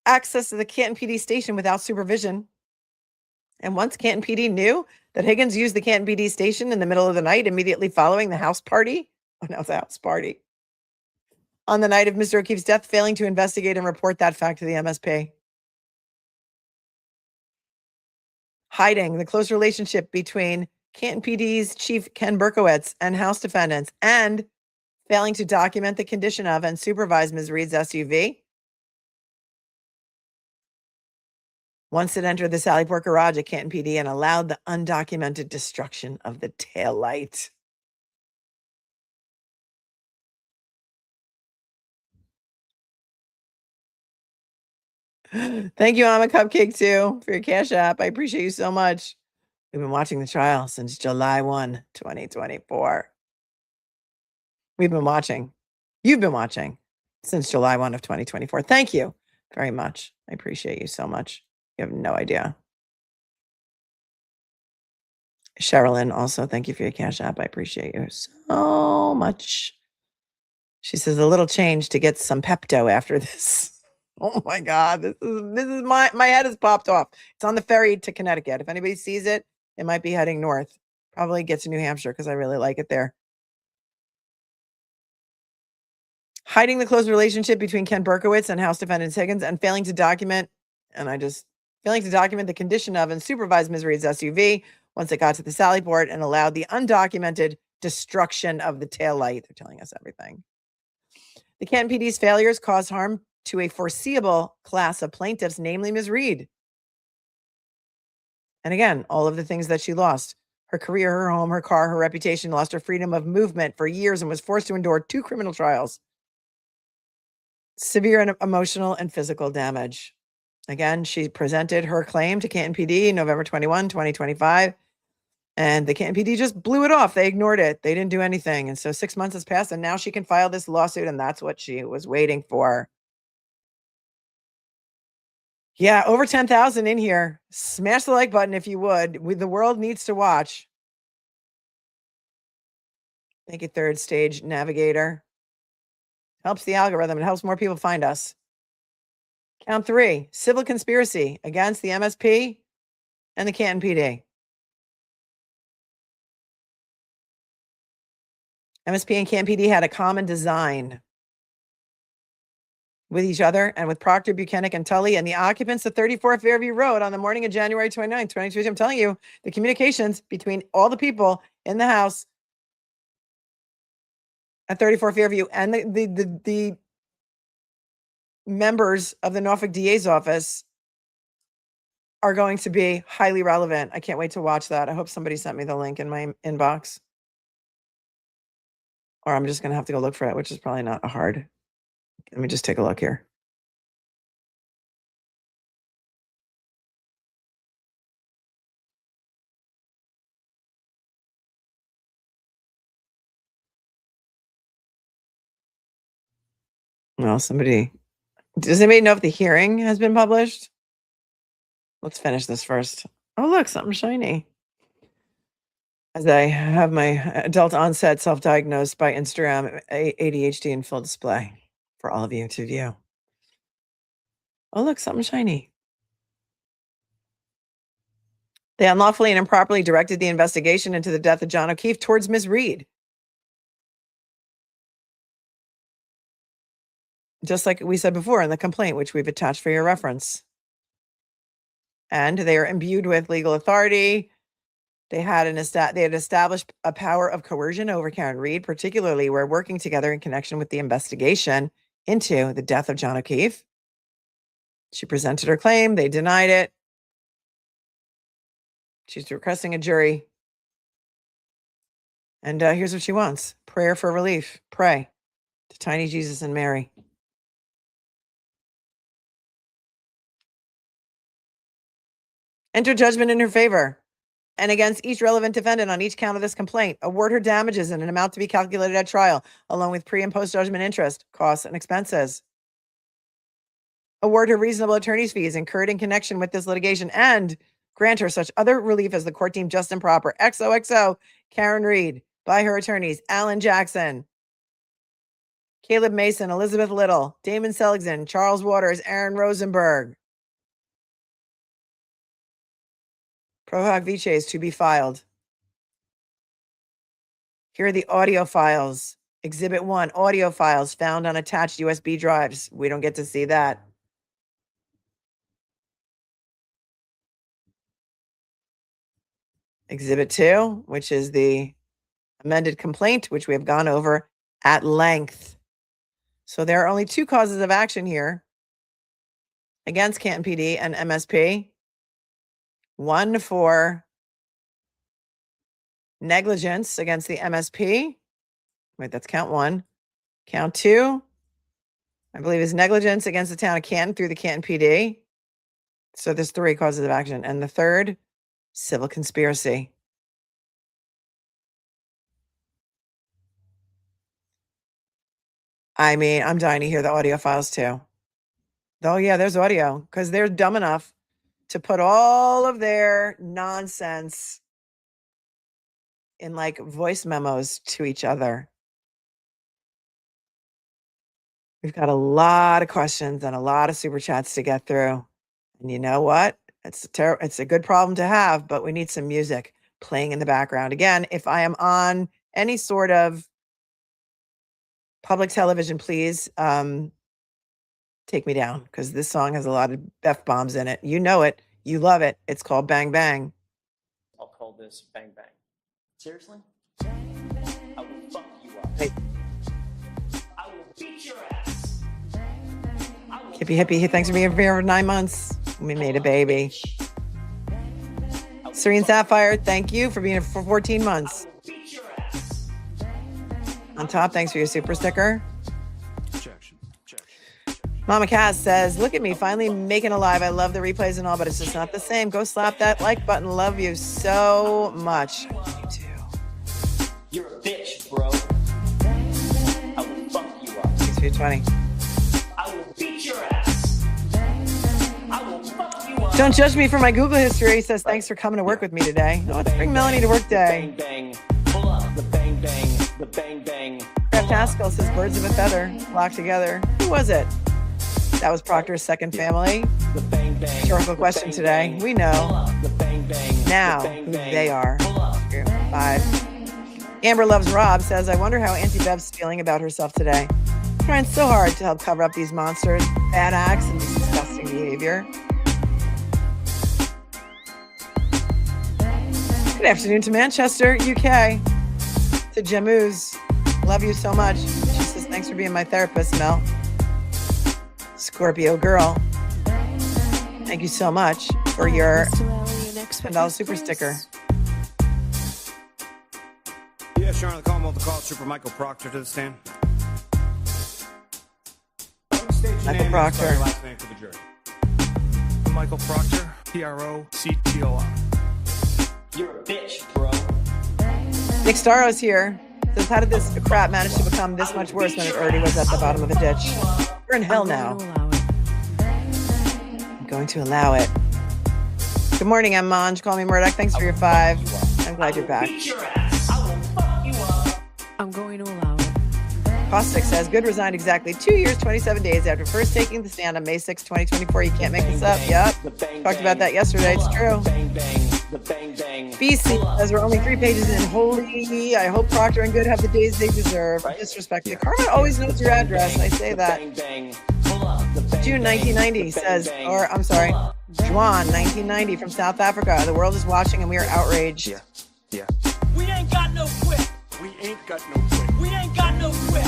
access to the Canton PD station without supervision. And once Canton PD knew that Higgins used the Canton PD station in the middle of the night immediately following the house party, it's a house party, on the night of Mr. O'Keefe's death, failing to investigate and report that fact to the MSP. Hiding the close relationship between Canton PD's Chief Ken Berkowitz and House defendants, and failing to document the condition of and supervise Ms. Reed's SUV once it entered the Sallyport garage at Canton PD and allowed the undocumented destruction of the taillight. Thank you, I'm a Cupcake too, for your Cash App. I appreciate you so much. We've been watching the trial since July 1, 2024. We've been watching. You've been watching since July 1 of 2024. Thank you very much. I appreciate you so much. You have no idea. Sherilyn, also, thank you for your Cash App. I appreciate you so much. She says a little change to get some Pepto after this. Oh my God, this is my head has popped off. It's on the ferry to Connecticut. If anybody sees it, it might be heading north. Probably get to New Hampshire because I really like it there. Hiding the close relationship between Ken Berkowitz and House defendants Higgins and failing to document the condition of and supervise Ms. Reed's SUV once it got to the Sallyport and allowed the undocumented destruction of the taillight. They're telling us everything. The Canton PD's failures caused harm to a foreseeable class of plaintiffs, namely Ms. Reed. And again, all of the things that she lost: her career, her home, her car, her reputation, lost her freedom of movement for years and was forced to endure 2 criminal trials. Severe and emotional and physical damage. Again, she presented her claim to Canton PD November 21, 2025, and the Canton PD just blew it off. They ignored it. They didn't do anything. And so 6 months has passed, and now she can file this lawsuit, and that's what she was waiting for. Yeah, over 10,000 in here. Smash the like button if you would. The world needs to watch. Thank you, Third Stage Navigator. Helps the algorithm. It helps more people find us. Count 3, civil conspiracy against the MSP and the Canton PD. MSP and Canton PD had a common design with each other and with Proctor, Buchanan, and Tully and the occupants of 34 Fairview Road on the morning of January 29, 2022. I'm telling you, the communications between all the people in the house at 34 Fairview and the members of the Norfolk DA's office are going to be highly relevant. I can't wait to watch that. I hope somebody sent me the link in my inbox. Or I'm just going to have to go look for it, which is probably not hard. Let me just take a look here. Well, does anybody know if the hearing has been published? Let's finish this first. Oh, look, something shiny. As I have my adult onset self-diagnosed by Instagram ADHD in full display for all of you to view. Oh, look, something shiny. They unlawfully and improperly directed the investigation into the death of John O'Keefe towards Ms. Reed. Just like we said before in the complaint, which we've attached for your reference. And they are imbued with legal authority. They had established a power of coercion over Karen Reed, particularly where working together in connection with the investigation into the death of John O'Keefe. She presented her claim. They denied it. She's requesting a jury. And here's what she wants. Prayer for relief. Pray to Tiny Jesus and Mary. Enter judgment in her favor and against each relevant defendant on each count of this complaint. Award her damages in an amount to be calculated at trial, along with pre- and post-judgment interest, costs, and expenses. Award her reasonable attorney's fees incurred in connection with this litigation and grant her such other relief as the court deemed just and proper. XOXO, Karen Reed, by her attorneys, Alan Jackson, Caleb Mason, Elizabeth Little, Damon Seligson, Charles Waters, Aaron Rosenberg. Pro hoc vices to be filed. Here are the audio files. Exhibit 1, audio files found on attached USB drives. We don't get to see that. Exhibit 2, which is the amended complaint, which we have gone over at length. So there are only 2 causes of action here against Canton PD and MSP. One for negligence against the MSP. Wait, that's count 1. Count 2, I believe, is negligence against the town of Canton through the Canton PD. So there's 3 causes of action. And the third, civil conspiracy. I mean, I'm dying to hear the audio files too. Oh yeah, there's audio, because they're dumb enough to put all of their nonsense in like voice memos to each other. We've got a lot of questions and a lot of super chats to get through. And you know what? It's a good problem to have, but we need some music playing in the background. Again, if I am on any sort of public television, please take me down, because this song has a lot of F-bombs in it. You know it. You love it. It's called Bang Bang. I'll call this Bang Bang. Seriously? I will fuck you up. Hey. I will beat your ass. Hippie hippie, thanks for being here for 9 months. We made a baby. Serene Sapphire, thank you for being here for 14 months. On top, thanks for your super sticker. Mama Cass says, look at me, finally making a live. I love the replays and all, but it's just not the same. Go slap that like button. Love you so much. You too. You're a bitch, bro. I will fuck you up. 620. I will beat your ass. I will fuck you up. Don't judge me for my Google history. He says, thanks for coming to work with me today. Oh, let's bring Melanie to work day. Bang, bang. Pull up. The bang, bang. The bang, bang. Craft Haskell says, birds of a feather flock together. Who was it? That was Proctor's second family. The bang, bang. Rhetorical question today. We know The bang, bang. now who they are. 5. Amber Loves Rob says, I wonder how Auntie Bev's feeling about herself today. Trying so hard to help cover up these monsters, bad acts, and disgusting behavior. Good afternoon to Manchester, UK. To Jamoose. Love you so much. She says, thanks for being my therapist, Mel. Scorpio girl. Thank you so much for your $10 super sticker. Yes, Your Honor, the Commonwealth will call Trooper Michael Proctor to the stand. Michael Proctor. Last name for the jury. Michael Proctor, Proctor. You're a bitch, bro. Nick Staro's here. Says, how did this crap manage to become this much worse when it already was at the bottom of the ditch? We're in hell now. I'm going to allow it. Good morning, M. Monge. Call me Murdoch. Thanks for your 5. I'm glad you're back. I'm going to allow it. Caustic says, Goode resigned exactly 2 years, 27 days after first taking the stand on May 6, 2024. You can't make this up. Yep. Talked about that yesterday. It's true. BC says, we're only 3 pages in. Holy, I hope Proctor and Goode have the days they deserve. Disrespect. Karma always knows your address. I say that. June 1990 says, or I'm sorry, Juan 1990 from South Africa. The world is watching and we are outraged. Yeah. We ain't got no quit. We ain't got no quit. We ain't got no quit.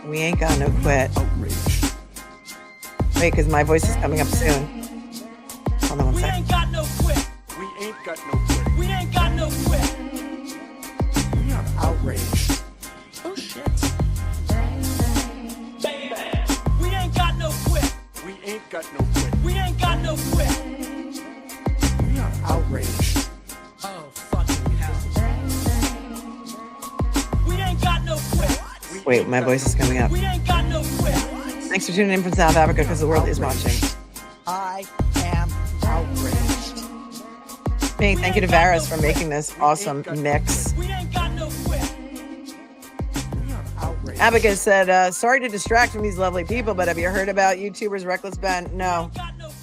We ain't got no quit. Outrage. Wait, because my voice is coming up soon. Hold on one We second. ain't got no quit. We ain't got no quit. We ain't got no quit. We are outraged. Oh shit. Bang bang. We ain't got no quit. We ain't got no quit. We ain't got no quit. We are outraged. Oh fucking hell. We ain't got no quit. Wait, my voice is coming up. We ain't got no quit. Thanks for tuning in from South Africa because the world is watching. I am outraged. Hey, thank you to Varys for making this awesome mix. We ain't got no quit. Abigail said, sorry to distract from these lovely people, but have you heard about YouTubers Reckless Ben? No.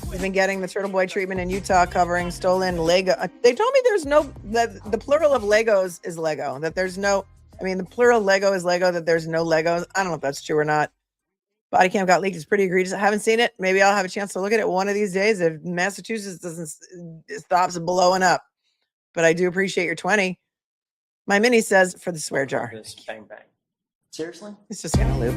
We've been getting the Turtle Boy treatment in Utah covering stolen Lego. They told me there's no, that the plural of Legos is Lego, that there's no, I mean, the plural Lego is Lego, that there's no Legos. I don't know if that's true or not. Body cam got leaked. It's pretty egregious. I haven't seen it. Maybe I'll have a chance to look at it one of these days if Massachusetts stops blowing up. But I do appreciate your 20. My mini says for the swear jar. This bang bang. Seriously? It's just gonna loop.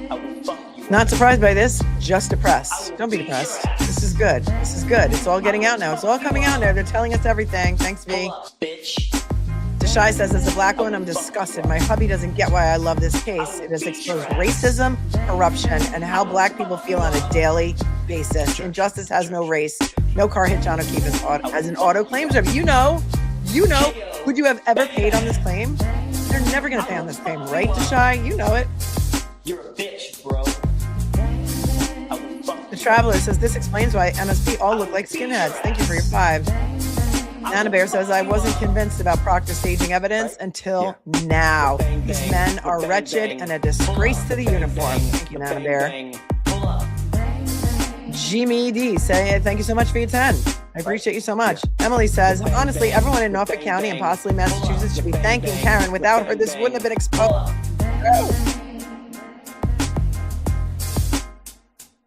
I will fuck you. Not surprised by this, just depressed. Don't be depressed. This is good. This is good. It's all getting out now. It's all coming out now. They're telling us everything. Thanks, V. Pull up, bitch. Deshai says, as a black woman, I'm disgusted. My hubby doesn't get why I love this case. It has exposed racism, corruption, and how black people feel on a daily basis. Injustice has no race. No car hit John O'Keefe as an auto claims. You know, would you have ever paid on this claim? They're never going to pay on this claim, right, Deshai? You know it. You're a bitch, bro. I will fuck The Traveler says, this explains why MSP all look like skinheads. Thank you for your 5. Nana Bear says, I wasn't convinced about Proctor staging evidence until now. These men are wretched and a disgrace to the uniform. Thank you, Nana Bear. Pull up. Jimmy D say, thank you so much for your 10. I appreciate you so much. Emily says, honestly, everyone in Norfolk County and possibly Massachusetts should be thanking Karen. Without her, this wouldn't have been exposed.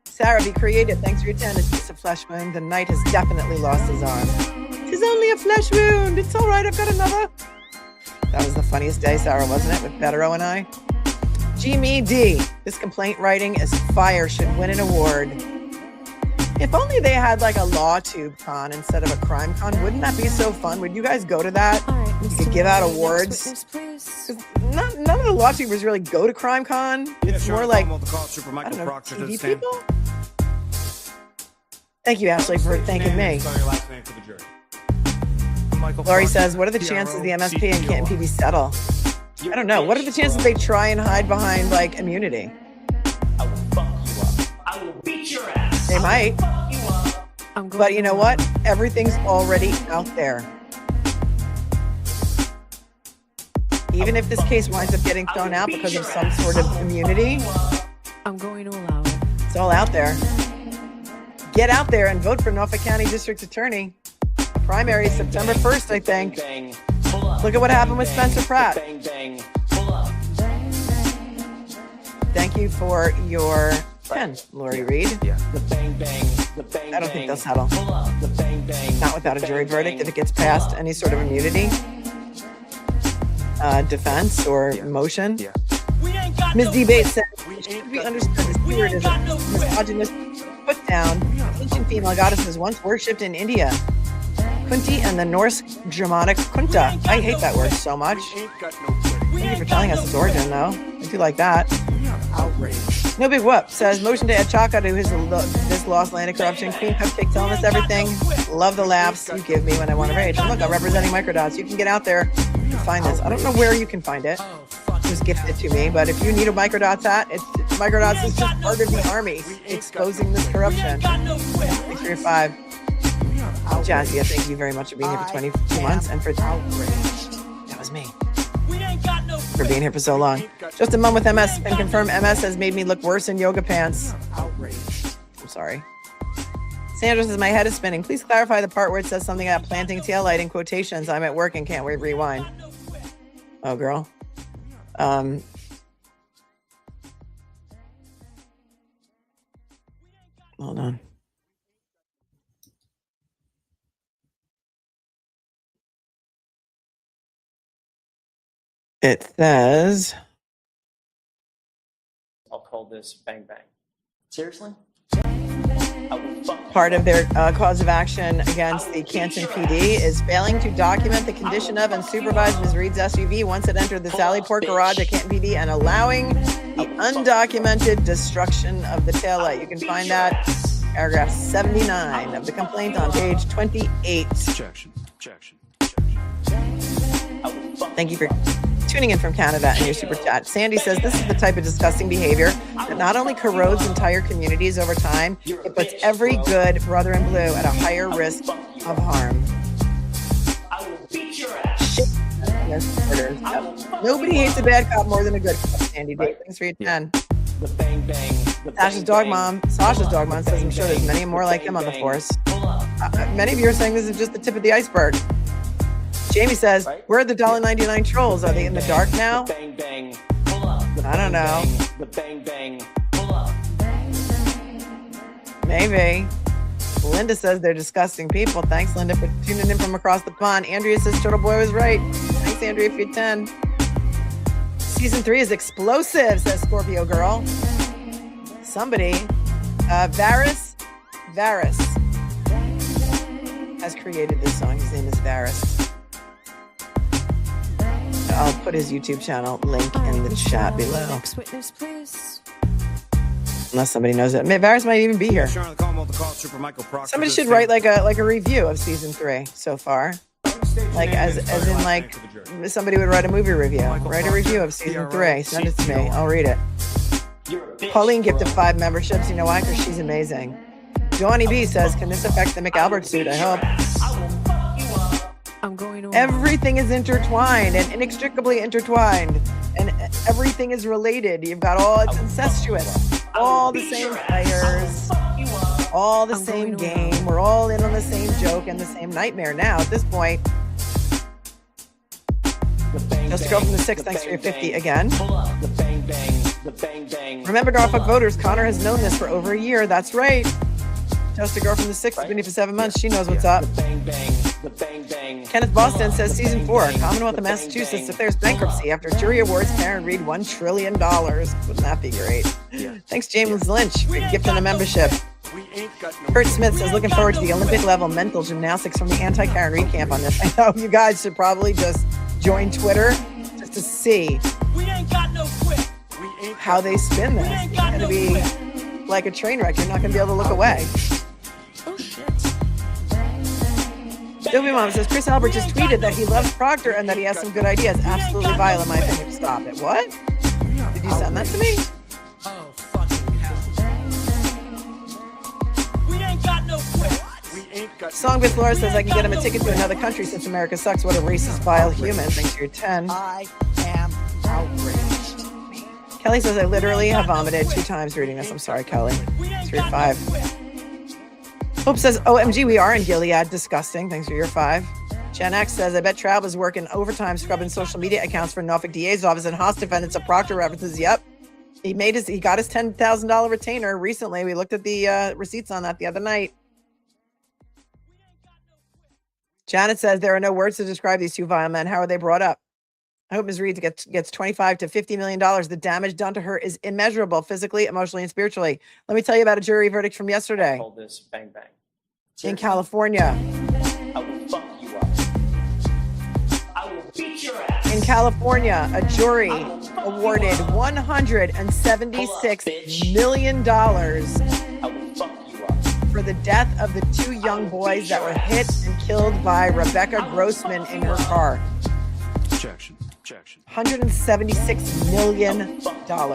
Sarah, be creative. Thanks for your 10. It's just a flesh wound. The knight has definitely lost his arm. It's only a flesh wound. It's all right. I've got another. That was the funniest day, Sarah, wasn't it? With Bettero and I. Jimmy D. This complaint writing is fire. Should win an award. If only they had like a law tube con instead of a crime con. Wouldn't that be so fun? Would you guys go to that? You could give out awards. None of the law tubers really go to crime con. It's more like, I don't know, TV people? Thank you, Ashley, for thanking me. Laurie says, what are the chances the MSP and Canton PD settle? I don't know. What are the chances they try and hide behind like immunity? I will fuck you up. I will beat your ass. They might. But you know what? Everything's already out there. Even if this case winds up getting thrown out because of some sort of immunity, I'm going to allow it. it's all out there. Get out there and vote for Norfolk County District Attorney. Primary is September 1st, I think. Look at what happened with Spencer Pratt. Thank you for your 10, Lori Reed. I don't think they'll settle. Not without a jury verdict if it gets past any sort of immunity, defense, or motion. Ms. D. Bates said, it should be understood the spirit is a misogynistic put down. Ancient female goddesses once worshipped in India. Kunti and the Norse Germanic Kunta. I hate that word so much. Thank you for telling us its origin, though. I do like that. No Big Whoop says, motion to add Chaka to this lost land of corruption. Queen Cupcake telling us everything. Love the laughs you give me when I want to rage. And look, I'm representing Microdots. You can get out there and find this. I don't know where you can find it. It was gifted to me, but if you need a Microdots hat, Microdots is just part of the army exposing this corruption. Thanks for your 5. Jazzy, thank you very much for being here for 22 months and for that was me. For being here for so long. Just a mom with MS and confirmed MS has made me look worse in yoga pants. I'm sorry. Sandra says, my head is spinning. Please clarify the part where it says something about planting taillight in quotations. I'm at work and can't wait, rewind. Oh, girl. Hold on. It says, I'll call this bang bang. Seriously? part of their cause of action against the Canton PD is failing to document the condition of and supervise Ms. Reed's SUV once it entered the Sally Port garage at Canton PD and allowing the undocumented destruction of the taillight. You can find that paragraph 79 of the complaint on page 28. Objection. Thank you for tuning in from Canada and your super chat. Sandy says this is the type of disgusting behavior that not only corrodes entire communities over time, it puts every good brother in blue at a higher risk of harm. Shit. Nobody hates a bad cop more than a good cop, Sandy. Thanks for your 10. Sasha's dog mom says, I'm sure there's many more like him on the force. Many of you are saying this is just the tip of the iceberg. Jamie says, where are the $1.99 trolls? Are they in the dark now? I don't know. Maybe. Linda says they're disgusting people. Thanks, Linda, for tuning in from across the pond. Andrea says Turtle Boy was right. Thanks, Andrea, for your 10. Season 3 is explosive, says Scorpio Girl. Somebody, Varys has created this song. His name is Varys. I'll put his YouTube channel link in the chat below. Next witness, please. Unless somebody knows it. Varys might even be here. Somebody should write like a review of season 3 so far. Like as in like somebody would write a movie review. Write a review of season 3. Send it to me. I'll read it. Pauline gifted 5 memberships. You know why? Because she's amazing. Johnny B says, can this affect the McAlbert suit? I hope. I'm going to Everything is intertwined and inextricably intertwined. And everything is related. You've got it's incestuous. All the same players. All the same game. We're all in on the same joke and the same nightmare now at this point. Just to go from the 6, thanks for your 50 again. Remember, Norfolk voters, Connor has known this for over a year. That's right. Just a girl from the 6 has been here for 7 months. She knows what's up. Kenneth Boston says season 4, Commonwealth of Massachusetts declares bankruptcy after jury awards Karen Reed $1 trillion. Wouldn't that be great? Thanks, James Lynch, for gifting a membership. Kurt Smith says, looking forward to the Olympic level mental gymnastics from the anti-Karen Reed camp on this. I know you guys should probably just join Twitter just to see how they spin this. It's going to be like a train wreck. You're not going to be able to look away. Dopey Mom says, Chris Albert just tweeted that he loves Proctor and that he has some good ideas. Absolutely vile, in my opinion. Stop it. What? Did you send that to me? Oh, fucking hell. We ain't got no Songbird Laura says, I can get him a ticket to another country since America sucks. What a racist, vile human. Thanks for your 10. I am outraged. Kelly says, I literally have vomited 2 times reading this. I'm sorry, Kelly. Thanks for your 5. Hope says, OMG, we are in Gilead. Disgusting. Thanks for your 5. Jen X says, I bet Trav is working overtime scrubbing social media accounts for Norfolk DA's office and Haas defendants of Proctor references. Yep. He got his $10,000 retainer recently. We looked at the receipts on that the other night. Janet says, there are no words to describe these 2 vile men. How are they brought up? I hope Ms. Reed gets $25 to $50 million. The damage done to her is immeasurable, physically, emotionally, and spiritually. Let me tell you about a jury verdict from yesterday. Call this bang bang. In California. I will fuck you up. I will beat your ass. In California, a jury awarded $176 million I will fuck you up. for the death of the 2 young boys that were hit and killed by Rebecca Grossman in her car. Objection. $176 million. KO.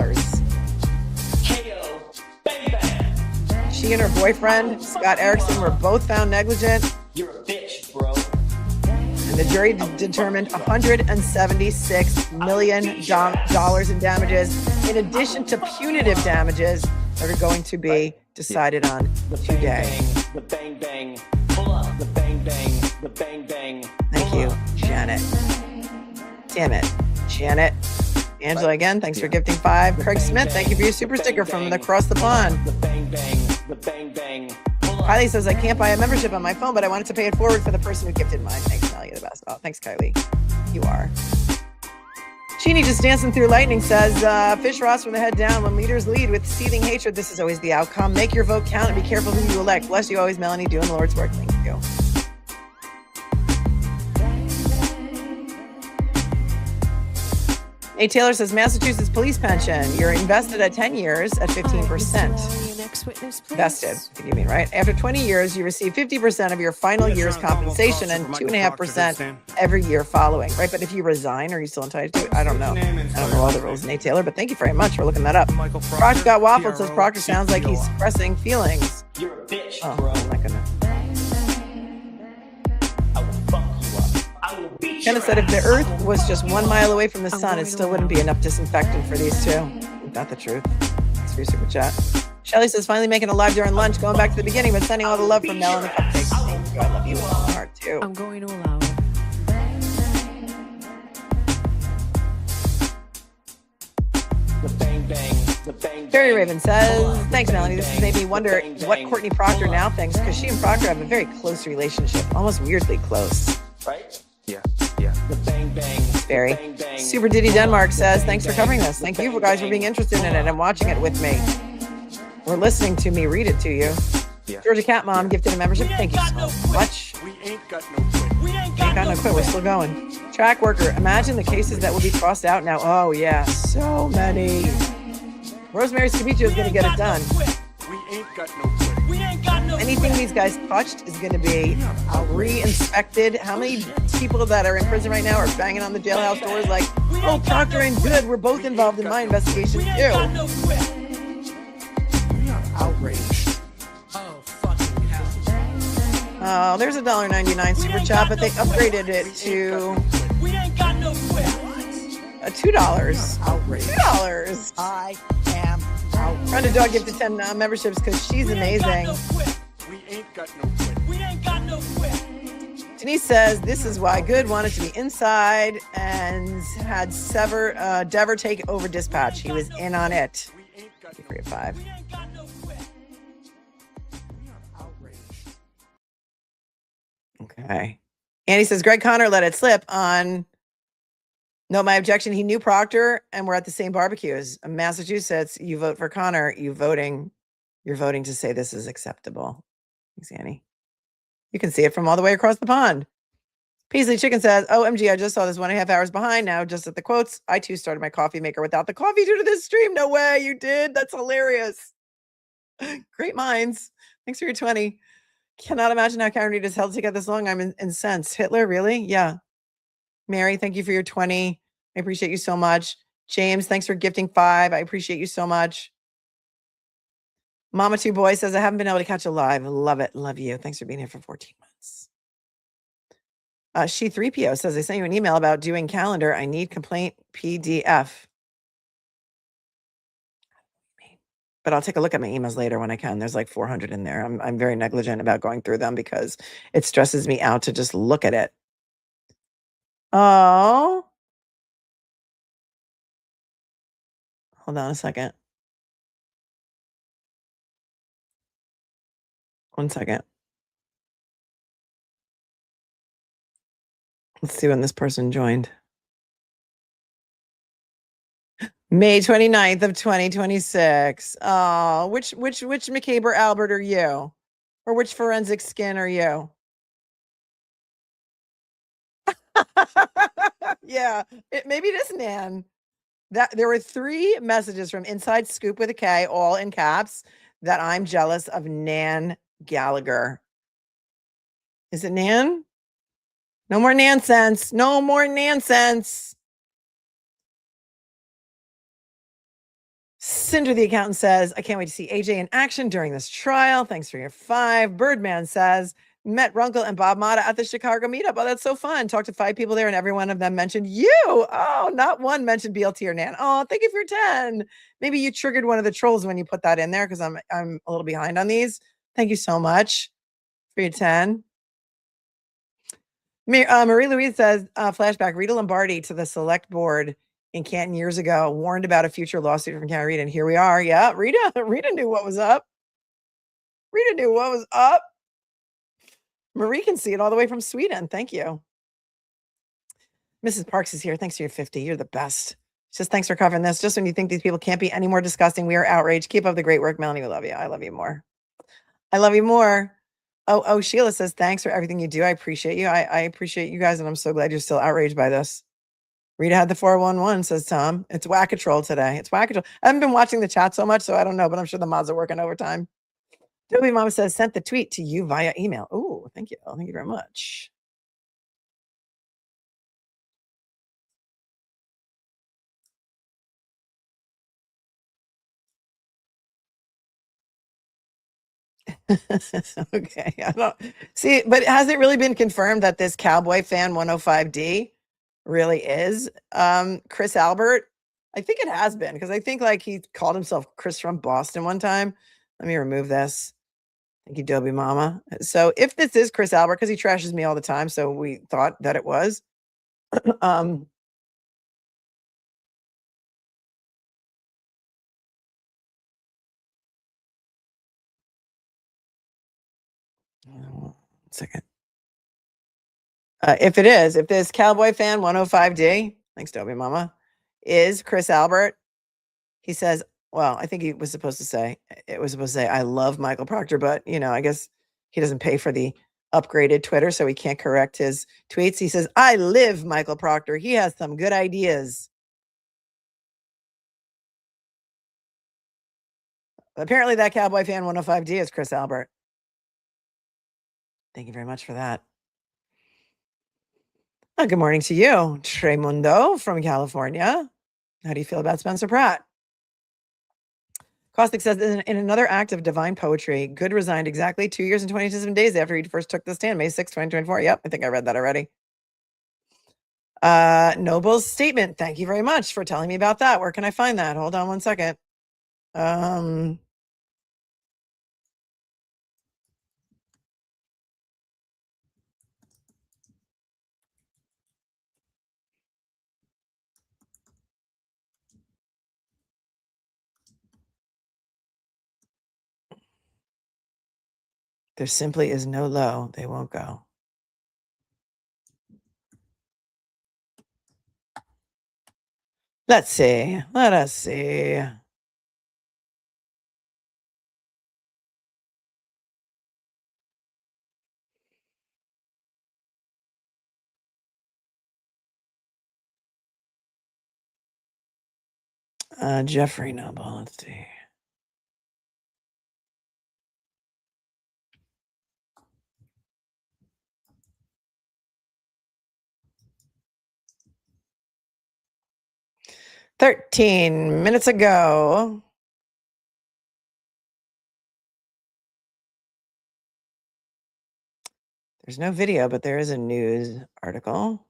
Bang bang. She and her boyfriend, Scott Erickson, were both found negligent. You're a bitch, bro. And the jury determined $176 million in damages, in addition to punitive damages that are going to be decided on today. The bang bang. Pull up. The bang bang. The bang bang. Thank you, Janet. Damn it, Janet. Angela again, thanks for gifting 5. Craig Smith, thank you for your super sticker from across the pond. The bang bang. The bang bang. Kylie says, I can't buy a membership on my phone, but I wanted to pay it forward for the person who gifted mine. Thanks, Mel, you're the best. Oh, thanks, Kylie. You are. Sheeny just dancing through lightning says, Fish Ross from the head down. When leaders lead with seething hatred, this is always the outcome. Make your vote count and be careful who you elect. Bless you always, Melanie, doing the Lord's work. Thank you. A. Taylor says, Massachusetts police pension. You're invested at 10 years at 15%. Next witness, please. Vested, you mean, right? After 20 years, you receive 50% of your final year's compensation and 2.5% every year following, right? But if you resign, are you still entitled to it? I don't know. I don't know all the rules, Nate Taylor, but thank you very much for looking that up. Proctor got waffled, says Proctor sounds like he's expressing feelings. You're a bitch, Oh, bro. my goodness. I will fuck you up. I will beat you. Kenneth said if the Earth was just 1 mile away from the sun, it still wouldn't be enough disinfectant for these two. Isn't that the truth? Thanks for your super chat. Shelly says, finally making a live during lunch, going back to the beginning, but sending all the love from Mel and the cupcakes. Thank you. I love you with all my heart, too. I'm going to allow it. The bang bang. The bang bang. Barry Raven says, thanks, Melanie. This has made me wonder what Courtney Proctor now thinks, because she and Proctor have a very close relationship, almost weirdly close. Right? Yeah. The bang bang. Barry. Bang bang. Super Diddy Denmark says, thanks for covering this. Thank you guys for being interested in it and watching it with me. Or listening to me read it to you. Yeah. Georgia Cat Mom gifted a membership. Thank you so much. We ain't got no quit. We ain't Ain't got no quit. We're still going. Track worker. Imagine the cases that will be crossed out now. Oh, yeah. So many. Rosemary Scabicio is going to get it done. We ain't got no quit. We ain't got no Anything these guys touched is going to be re-inspected. How many people that are in prison right now are banging on the jailhouse doors like, oh, Proctor and Goode were both involved in my investigation, We ain't got too. no quit. Outraged. Oh, fucking hell. Oh, there's a $1.99 super chat, but they upgraded it to We ain't got no quit. $2. Outraged. $2. I am outraged. Brenda Dog gifted 10 memberships because she's amazing. We ain't got no quit. We ain't got no quit. Denise says this is why Goode wanted to be inside and had Dever take over dispatch. He was in on it. We ain't got no 3 of 5. We ain't got no quit. Okay. Andy says Greg Connor let it slip on. No, my objection. He knew Proctor, and we're at the same barbecues. In Massachusetts, you vote for Connor. You're voting to say this is acceptable. Thanks, Annie. You can see it from all the way across the pond. Paisley Chicken says, OMG, I just saw this 1.5 hours behind now, just at the quotes. I too started my coffee maker without the coffee due to this stream. No way, you did. That's hilarious. Great minds. Thanks for your 20. Cannot imagine how Karen Reed has held to get this long. I'm incensed. Hitler, really? Yeah. Mary, thank you for your 20. I appreciate you so much. James, thanks for gifting 5. I appreciate you so much. Mama Two Boy says, I haven't been able to catch a live. Love it. Love you. Thanks for being here for 14 months. She 3PO says, I sent you an email about doing calendar. I need complaint PDF. But I'll take a look at my emails later when I can. There's like 400 in there. I'm very negligent about going through them because it stresses me out to just look at it. Oh. Hold on a second. 1 second. Let's see when this person joined. May 29th of 2026. Oh, which McCabe Albert are you? Or which forensic skin are you? Yeah, maybe it is Nan. That there were 3 messages from Inside Scoop with a K, all in caps, that I'm jealous of Nan Gallagher. Is it Nan? No more nonsense. No more nonsense. Cinder the accountant says, I can't wait to see AJ in action during this trial. Thanks for your 5. Birdman says, Met Runkle and Bob Mata at the Chicago meetup. Oh, that's so fun. Talked to 5 people there, and every one of them mentioned you. Oh, not one mentioned BLT or Nan. Oh, thank you for 10. Maybe you triggered one of the trolls when you put that in there, because I'm a little behind on these. Thank you so much for your 10. Marie Louise says, flashback, Rita Lombardi to the select board in Canton years ago, warned about a future lawsuit from County Rita, and here we are. Yeah, Rita knew what was up. Rita knew what was up. Marie can see it all the way from Sweden. Thank you. Mrs. Parks is here. Thanks for your 50. You're the best. She says, thanks for covering this. Just when you think these people can't be any more disgusting, we are outraged. Keep up the great work, Melanie. We love you. I love you more. I love you more. Oh, Sheila says, thanks for everything you do. I appreciate you. I appreciate you guys, and I'm so glad you're still outraged by this. Rita had the 411, says Tom. It's whack-a-troll today. It's whack-a-troll. I haven't been watching the chat so much, so I don't know, but I'm sure the mods are working overtime. Toby Mama says, sent the tweet to you via email. Oh, thank you. Thank you very much. Okay. I don't see, but has it really been confirmed that this Cowboy fan 105D really is Chris Albert? I think it has been, because I think like he called himself Chris from Boston one time. Let me remove this. Thank you, Dobie Mama. So if this is Chris Albert, because he trashes me all the time, so we thought that it was. One second. If it is, if this Cowboy fan 105D, thanks, Dobie Mama, is Chris Albert, he says, well, I think he was supposed to say, I love Michael Proctor, but, I guess he doesn't pay for the upgraded Twitter, so he can't correct his tweets. He says, I live Michael Proctor. He has some good ideas. Apparently that Cowboy fan 105D is Chris Albert. Thank you very much for that. Good morning to you, Tremundo from California. How do you feel about Spencer Pratt? Caustic says, in another act of divine poetry, Goode resigned exactly 2 years and 27 days after he first took the stand, May 6, 2024. Yep, I think I read that already. Noble's statement. Thank you very much for telling me about that. Where can I find that? Hold on one second. There simply is no low. They won't go. Let's see. Let us see. Jeffrey Noble. Let's see. "13 minutes ago." There's no video, but there is a news article.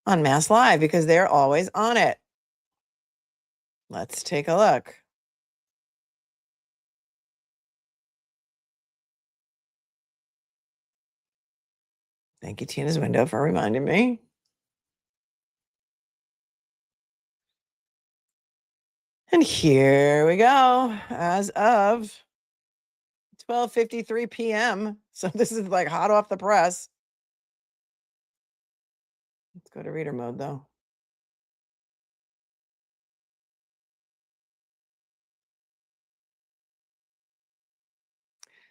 On Mass Live, because they're always on it. Let's take a look. Thank you, Tina's Window, for reminding me. And here we go, as of 12:53 p.m. So this is like hot off the press. Let's go to reader mode, though.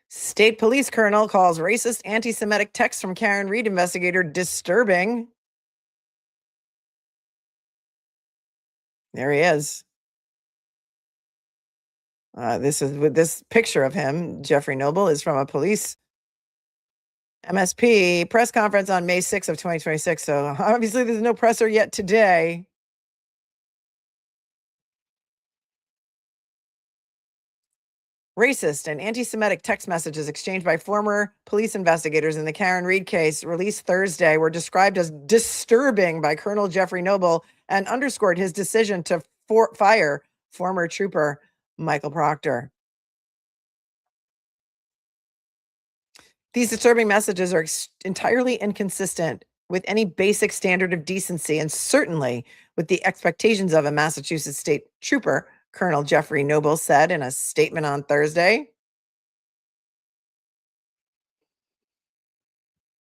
State police colonel calls racist anti-Semitic text from Karen Reed investigator disturbing. There he is. This is with this picture of him. Jeffrey Noble is from a police MSP press conference on May 6th of 2026. So obviously there's no presser yet today. Racist and anti-Semitic text messages exchanged by former police investigators in the Karen Reed case released Thursday were described as disturbing by Colonel Jeffrey Noble and underscored his decision to fire former trooper Michael Proctor. These disturbing messages are entirely inconsistent with any basic standard of decency and certainly with the expectations of a Massachusetts state trooper, Colonel Jeffrey Noble said in a statement on Thursday.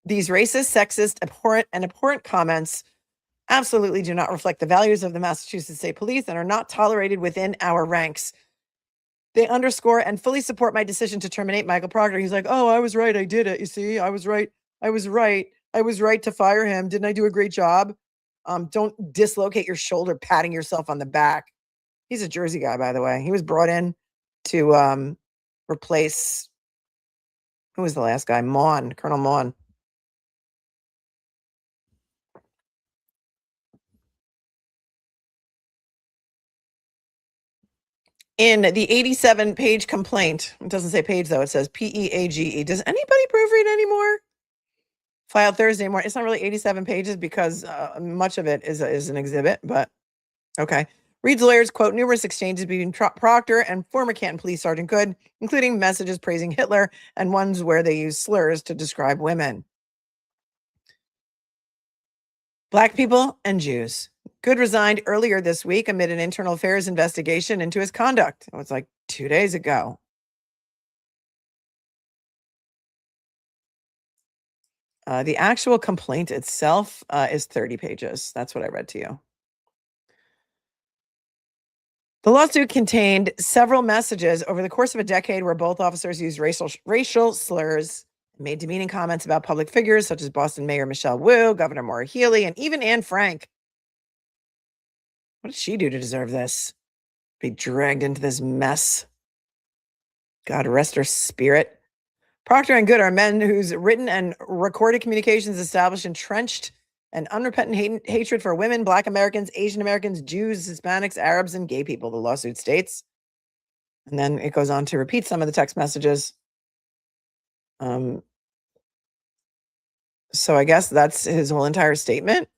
These racist, sexist, abhorrent comments absolutely do not reflect the values of the Massachusetts State Police and are not tolerated within our ranks. They underscore and fully support my decision to terminate Michael Proctor. He's like, oh, I was right. I did it. You see, I was right. I was right. I was right to fire him. Didn't I do a great job? Don't dislocate your shoulder patting yourself on the back. He's a Jersey guy, by the way. He was brought in to replace, who was the last guy? Colonel Maughan. In the 87-page complaint, it doesn't say page though, it says PEAGE. Does anybody proofread anymore? Filed Thursday morning. It's not really 87 pages because much of it is an exhibit, but okay. Reed's lawyers quote numerous exchanges between Proctor and former Canton Police Sergeant Goode, including messages praising Hitler and ones where they use slurs to describe women. Black people and Jews. Goode resigned earlier this week amid an internal affairs investigation into his conduct. It was like 2 days ago. The actual complaint itself is 30 pages. That's what I read to you. The lawsuit contained several messages over the course of a decade where both officers used racial slurs, made demeaning comments about public figures such as Boston Mayor Michelle Wu, Governor Maura Healey, and even Anne Frank. What did she do to deserve this? Be dragged into this mess. God rest her spirit. Proctor and Goode are men whose written and recorded communications established entrenched and unrepentant hatred for women, Black Americans, Asian Americans, Jews, Hispanics, Arabs, and gay people, the lawsuit states. And then it goes on to repeat some of the text messages. So I guess that's his whole entire statement.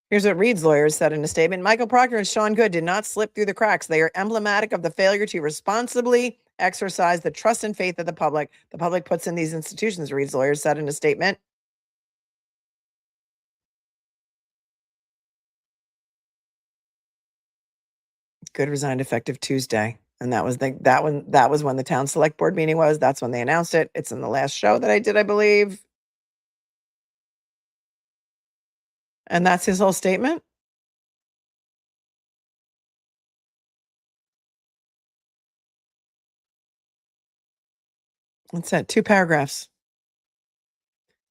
Here's what Reed's lawyers said in a statement. Michael Proctor and Sean Goode did not slip through the cracks. They are emblematic of the failure to responsibly exercise the trust and faith of the public puts in these institutions, Reed's lawyers said in a statement. Goode resigned effective Tuesday. And that was when the town select board meeting was. That's when they announced it. It's in the last show that I did, I believe. And that's his whole statement. That's it. 2 paragraphs.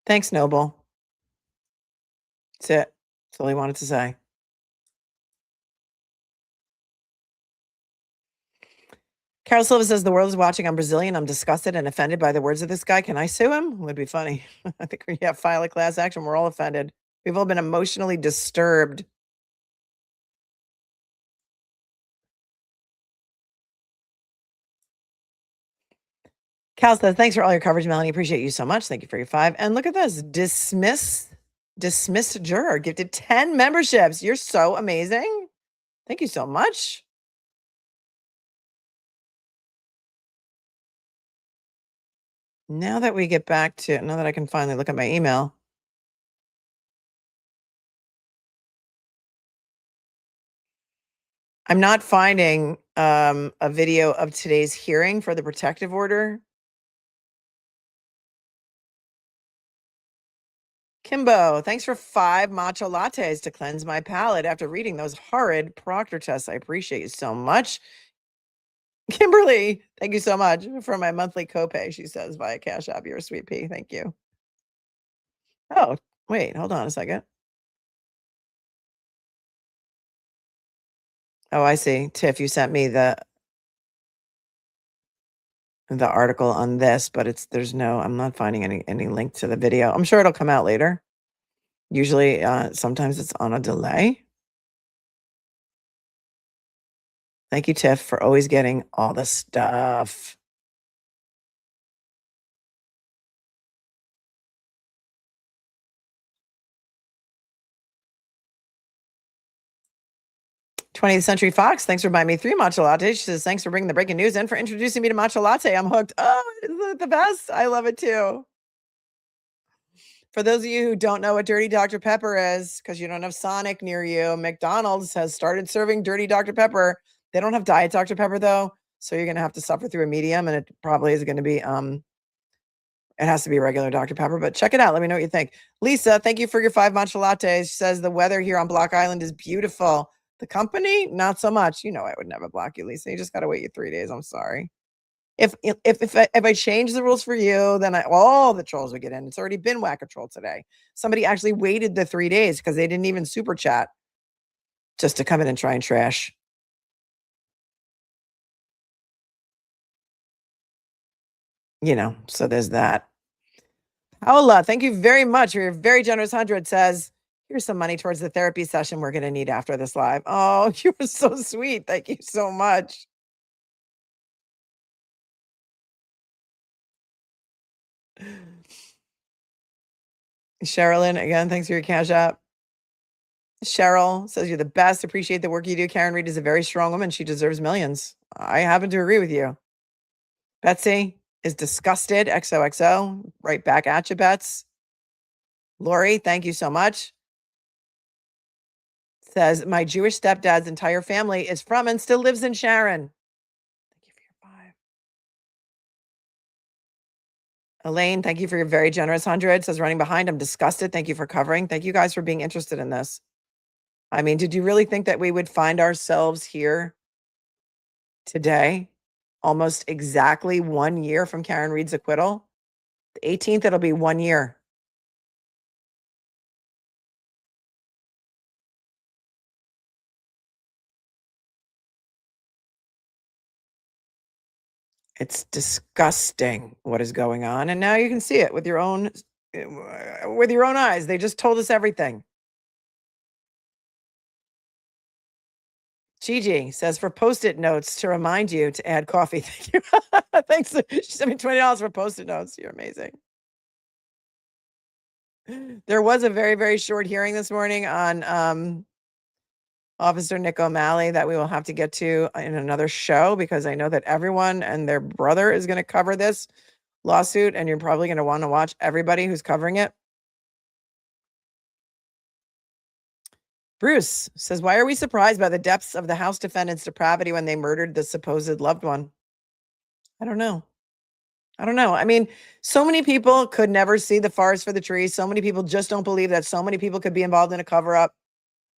Thanks, Noble. That's it. That's all he wanted to say. Carol Silva says, the world is watching. I'm Brazilian. I'm disgusted and offended by the words of this guy. Can I sue him? It would be funny. I think we have file a class action. We're all offended. We've all been emotionally disturbed. Cal says, thanks for all your coverage, Melanie. Appreciate you so much. Thank you for your 5. And look at this. Dismissed juror gifted 10 memberships. You're so amazing. Thank you so much. Now that I can finally look at my email. I'm not finding a video of today's hearing for the protective order. Kimbo, thanks for 5 matcha lattes to cleanse my palate after reading those horrid Proctor tests. I appreciate you so much. Kimberly, thank you so much for my monthly copay, she says, via Cash App. You're a sweet pea. Thank you. Oh, wait, hold on a second. Oh, I see. Tiff, you sent me the article on this, but I'm not finding any link to the video. I'm sure it'll come out later. Usually, sometimes it's on a delay. Thank you, Tiff, for always getting all the stuff. '20th Century Fox, thanks for buying me 3 matcha lattes. She says, thanks for bringing the breaking news and for introducing me to matcha latte. I'm hooked. Oh, isn't it the best? I love it too. For those of you who don't know what Dirty Dr. Pepper is, because you don't have Sonic near you, McDonald's has started serving Dirty Dr. Pepper. They don't have Diet Dr. Pepper though, so you're gonna have to suffer through a medium, and it probably is gonna be it has to be regular Dr. Pepper, but check it out. Let me know what you think. Lisa, thank you for your 5 matcha lattes. She says the weather here on Block Island is beautiful. The company, not so much. You know I would never block you, Lisa. You just gotta wait your 3 days. I'm sorry. If I change the rules for you, then all the trolls would get in. It's already been whack a troll today. Somebody actually waited the 3 days because they didn't even super chat just to come in and try and trash. You know, so there's that. Paola, thank you very much for your very generous 100. Says, here's some money towards the therapy session we're going to need after this live. Oh, you were so sweet. Thank you so much. Sherilyn, again, thanks for your cash app. Cheryl says, you're the best. Appreciate the work you do. Karen Reed is a very strong woman. She deserves millions. I happen to agree with you. Betsy is disgusted. XOXO. Right back at you, Bets. Lori, thank you so much. Says, my Jewish stepdad's entire family is from and still lives in Sharon. Thank you for your 5. Elaine, thank you for your very generous 100. Says, running behind, I'm disgusted. Thank you for covering. Thank you guys for being interested in this. I mean, did you really think that we would find ourselves here today, almost exactly 1 year from Karen Reed's acquittal? The 18th, it'll be 1 year. It's disgusting what is going on. And now you can see it with your own eyes. They just told us everything. Gigi says, for Post-it notes to remind you to add coffee. Thank you. Thanks. She sent me $20 for Post-it notes. You're amazing. There was a very, very short hearing this morning on Officer Nick O'Malley that we will have to get to in another show, because I know that everyone and their brother is going to cover this lawsuit, and you're probably going to want to watch everybody who's covering it. Bruce says, why are we surprised by the depths of the House defendants' depravity when they murdered the supposed loved one? I don't know. I mean, so many people could never see the forest for the trees. So many people just don't believe that so many people could be involved in a cover-up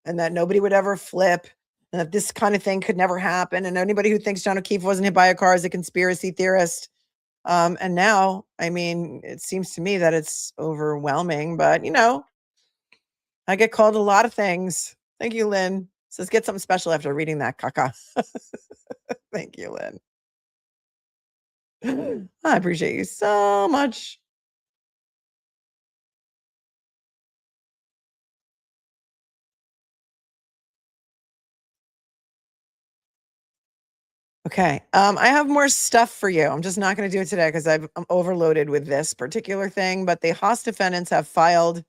and that nobody would ever flip and that this kind of thing could never happen. And anybody who thinks John O'Keefe wasn't hit by a car is a conspiracy theorist. And now, I mean, it seems to me that it's overwhelming, but you know, I get called a lot of things. Thank you, Lynn. Says, get something special after reading that, caca. Thank you, Lynn. I appreciate you so much. Okay. I have more stuff for you. I'm just not going to do it today because I'm overloaded with this particular thing, but the Haas defendants have filed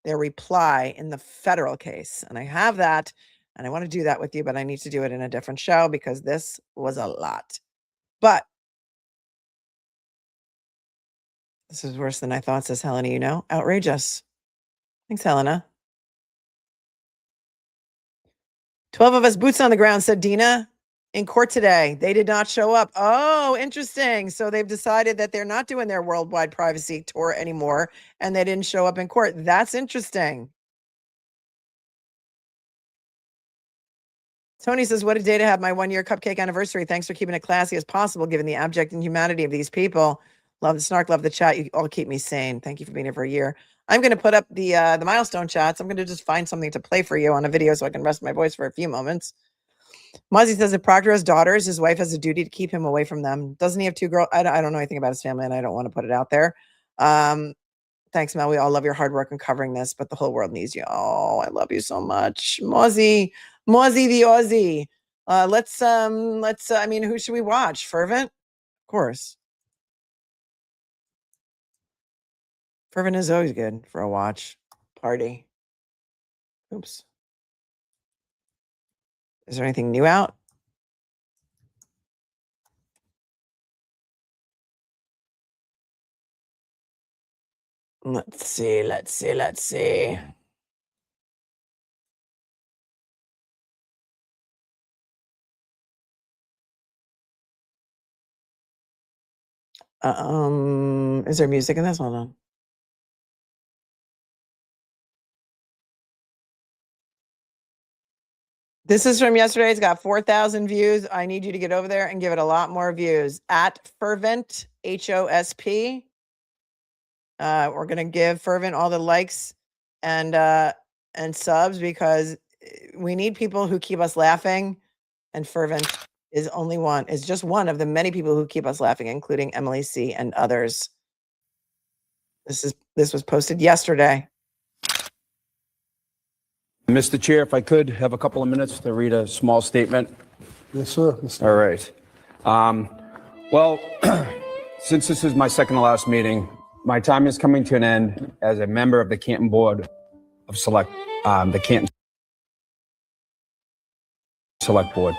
their reply in the federal case. And I have that, and I want to do that with you, but I need to do it in a different show because this was a lot. But this is worse than I thought, says Helena, you know? Outrageous. Thanks, Helena. 12 of us boots on the ground, said Dina. In court today, they did not show up. Oh, interesting. So they've decided that they're not doing their worldwide privacy tour anymore, and they didn't show up in court. That's interesting. Tony says, what a day to have my 1 year cupcake anniversary. Thanks for keeping it classy as possible, given the abject inhumanity of these people. Love the snark, love the chat. You all keep me sane. Thank you for being here for a year. I'm going to put up the milestone chats. I'm going to just find something to play for you on a video so I can rest my voice for a few moments. Muzzy says, if Proctor has daughters, his wife has a duty to keep him away from them. Doesn't he have 2 girls? I don't know anything about his family, and I don't want to put it out there. Thanks, Mel. We all love your hard work in covering this, but the whole world needs you. Oh, I love you so much. Muzzy the Aussie. I mean, who should we watch? Fervent? Of course. Fervent is always good for a watch party. Oops. Is there anything new out? Let's see. Is there music in this? Hold on. This is from yesterday. It's got 4,000 views. I need you to get over there and give it a lot more views. At Fervent, HOSP. We're gonna give Fervent all the likes and subs because we need people who keep us laughing, and Fervent is just one of the many people who keep us laughing, including Emily C. and others. This was posted yesterday. Mr. Chair, if I could have a couple of minutes to read a small statement. Yes, sir. All right. Well, since this is my second to last meeting, my time is coming to an end as a member of the Canton Board of the Canton Select Board.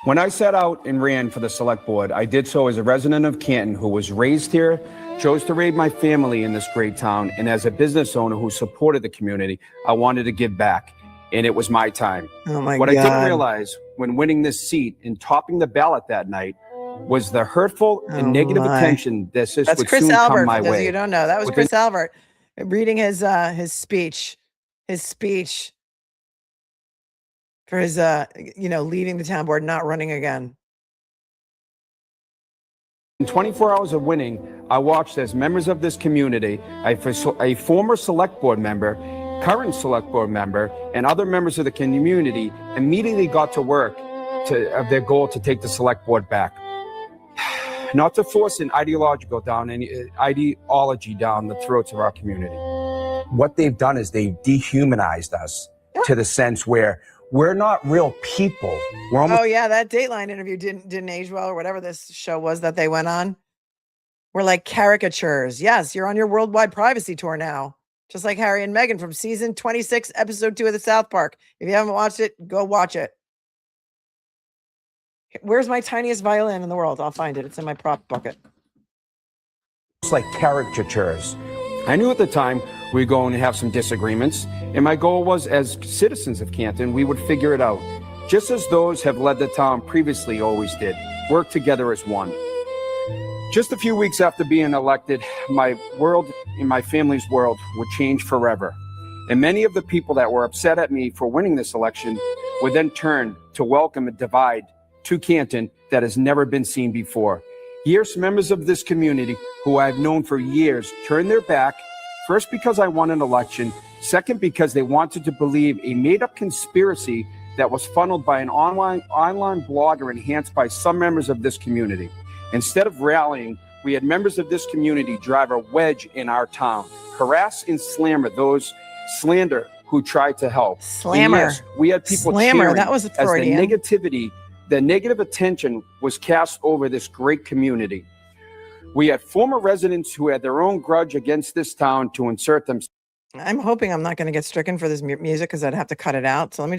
When I set out and ran for the Select Board, I did so as a resident of Canton who was raised here, chose to raise my family in this great town, and as a business owner who supported the community, I wanted to give back, and it was my time. Oh my What God. I didn't realize when winning this seat and topping the ballot that night was the hurtful and negative attention that That's would Chris soon Albert, come my for those of way. you who don't know. That was Within- Chris Albert reading his speech for his leaving the town board, not running again. In 24 hours of winning, I watched as members of this community, a former select board member, current select board member, and other members of the community immediately got to work of their goal to take the select board back. Not to force an ideology down the throats of our community. What they've done is they've dehumanized us to the sense where we're not real people. We're almost Oh yeah, that Dateline interview didn't age well, or whatever this show was that they went on. We're like caricatures. Yes, you're on your worldwide privacy tour now, just like Harry and Meghan from season 26, episode 2 of the South Park. If you haven't watched it, go watch it. Where's my tiniest violin in the world? I'll find it. It's in my prop bucket. like caricatures. I knew at the time we were going to have some disagreements, and my goal was, as citizens of Canton, we would figure it out, just as those have led the town previously always did, work together as one. Just a few weeks after being elected, my world and my family's world would change forever. And many of the people that were upset at me for winning this election would then turn to welcome a divide to Canton that has never been seen before. Years, members of this community who I've known for years turned their back, first because I won an election, second because they wanted to believe a made-up conspiracy that was funneled by an online blogger enhanced by some members of this community. Instead of rallying, we had members of this community drive a wedge in our town, harass and slander those who tried to help. Slammer. And yes, we had people Slammer, cheering that was as Freudian. the negative attention was cast over this great community. We had former residents who had their own grudge against this town to insert themselves. I'm hoping I'm not going to get stricken for this music because I'd have to cut it out. So let me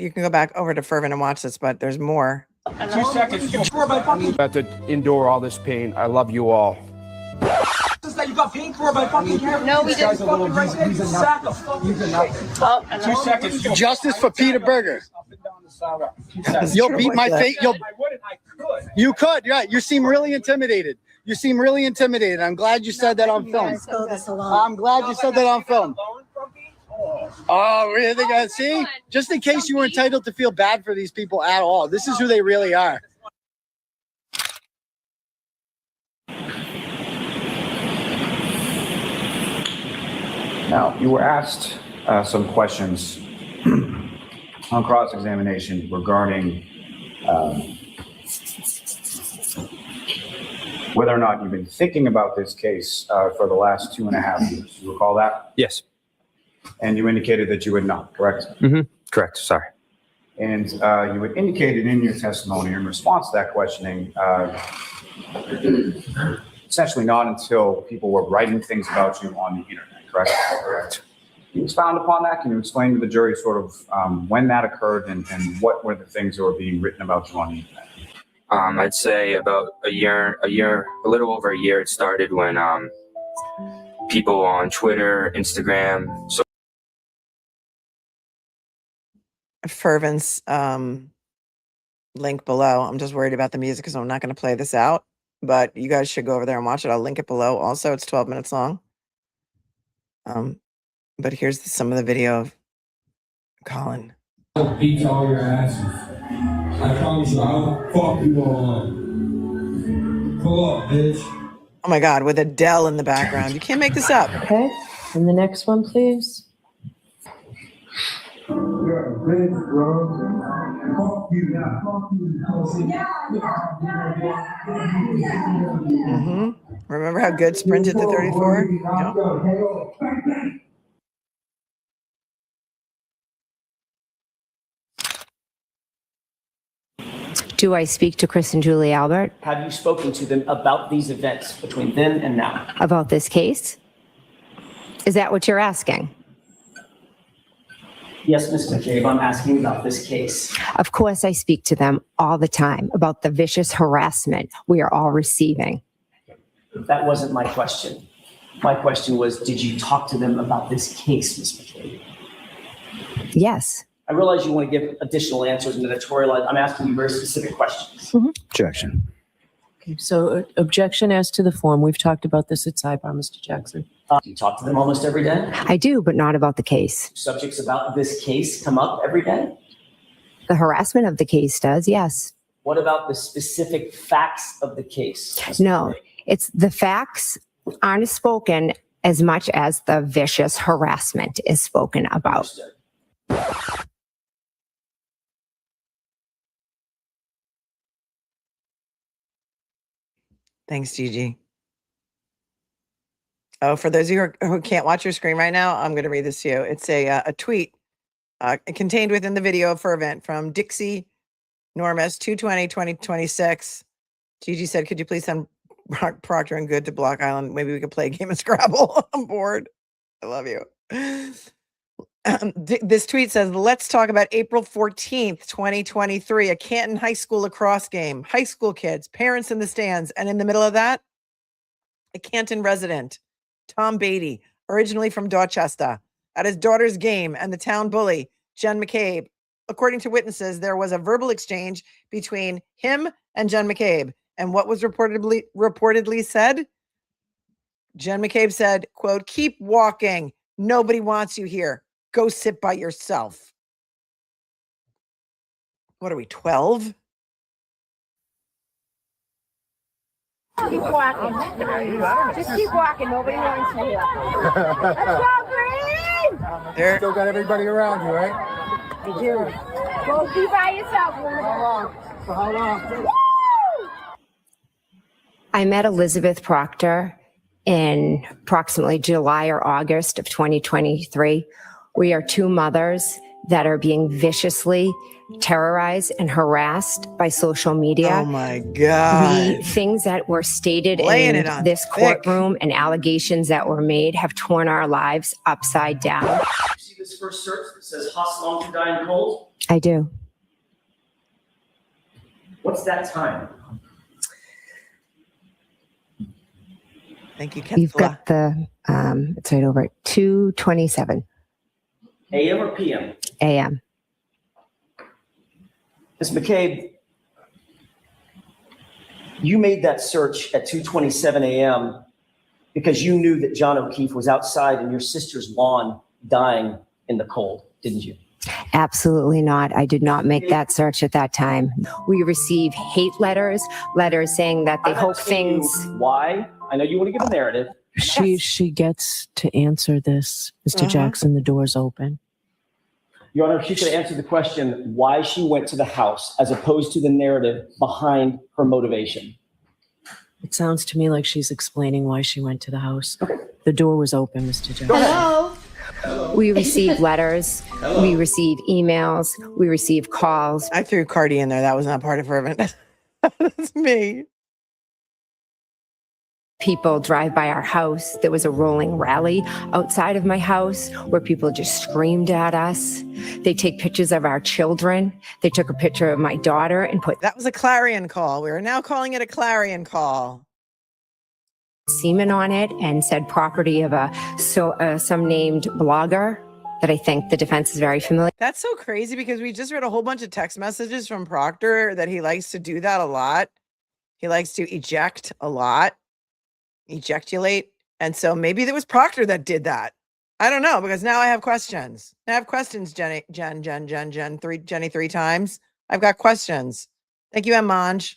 you can go back over to Fervent and watch this, but there's more. 2 seconds. You have to endure all this pain. I love you all. That you got paid for by fucking camera. No, we didn't. Fucking right there. He's a sack of fucking shit. 2 seconds. Justice for Peter Berger. You'll beat my face. You could, yeah. You seem really intimidated. I'm glad you said that on film. I'm glad you said that on film. Oh, really? See? Just in case you were entitled to feel bad for these people at all. This is who they really are. Now, you were asked some questions on cross-examination regarding whether or not you've been thinking about this case for the last 2.5 years. You recall that? Yes. And you indicated that you had not, correct? Mm-hmm. Correct. Sorry. And you had indicated in your testimony in response to that questioning, essentially not until people were writing things about you on the internet, correct? Correct. You expound upon that. Can you explain to the jury sort of when that occurred and what were the things that were being written about you on the internet? I'd say about a little over a year. It started when people on Twitter, Instagram. So Fervent's link below. I'm just worried about the music because I'm not going to play this out, but you guys should go over there and watch it. I'll link it below. Also, it's 12 minutes long. But here's some of the video of Colin. I'll beat all your asses. I promise you, I'll fuck you all up. Pull up, bitch. Oh my God, with Adele in the background. You can't make this up. Okay, and the next one, please. You're a big bro. Fuck you now. Fuck you. Remember how Goode sprinted to 34? Yep. Do I speak to Chris and Julie Albert Have you spoken to them about these events between then and now? about this case? Is that what you're asking? Yes, Ms. McCabe, I'm asking about this case. Of course, I speak to them all the time about the vicious harassment we are all receiving. That wasn't my question. My question was, did you talk to them about this case, Ms. McCabe? Yes. I realize you want to give additional answers and editorialize. I'm asking you very specific questions. Objection. Okay, so objection as to the form. We've talked about this at sidebar, Mr. Jackson. Do you talk to them almost every day? I do, but not about the case. Subjects about this case come up every day? The harassment of the case does, yes. What about the specific facts of the case? No, it's the facts aren't spoken as much as the vicious harassment is spoken about. Understood. Thanks, Gigi. Oh, for those of you who can't watch your screen right now, I'm going to read this to you. It's a tweet contained within the video of Fervent from Dixie Normus, 2/20/2026. Gigi said, could you please send Proctor and Goode to Block Island? Maybe we could play a game of Scrabble. I'm bored. I love you. This tweet says, let's talk about April 14th, 2023, a Canton High School lacrosse game. High school kids, parents in the stands. And in the middle of that, a Canton resident, Tom Beatty, originally from Dorchester, at his daughter's game, and the town bully, Jen McCabe. According to witnesses, there was a verbal exchange between him and Jen McCabe. And what was reportedly said? Jen McCabe said, quote, keep walking. Nobody wants you here. Go sit by yourself. What are we, 12? Keep walking. Just keep walking. Nobody wants you here. Let's go, Green! There. Still got everybody around you, right? You do. Go be by yourself. For how long? I met Elizabeth Proctor in approximately July or August of 2023. We are two mothers that are being viciously terrorized and harassed by social media. Oh my God. Things that were stated Laying in it on this thick. courtroom and allegations that were made have torn our lives upside down. You see this first search that says hostile to die in cold? I do. What's that time? Thank you, You've Kensla. got the, it's right over at 2:27 AM or PM? a.m. Ms. McCabe, you made that search at 2:27 a.m. because you knew that John O'Keefe was outside in your sister's lawn dying in the cold, didn't you? Absolutely not. I did not make that search at that time. We receive hate letters saying that they hope things. Why? I know you want to give a narrative. She gets to answer this, Mr. Jackson. The door's open. Your Honor, she should answer the question why she went to the house as opposed to the narrative behind her motivation. It sounds to me like she's explaining why she went to the house. The door was open, Mr. Jackson. Hello? We receive letters, we receive emails, we receive calls. I threw Cardi in there. That was not part of fervent. That's me. People drive by our house. There was a rolling rally outside of my house where people just screamed at us. They take pictures of our children. They took a picture of my daughter and put that was a clarion call. We are now calling it a clarion call. semen on it and said property of some named blogger that I think the defense is very familiar. That's so crazy because we just read a whole bunch of text messages from Proctor that he likes to do that a lot. He likes to eject a lot. Ejaculate. And so maybe it was Proctor that did that. I don't know, because now I have questions. I have questions, Jenny, Jenny 3 times. I've got questions. Thank you, Montage.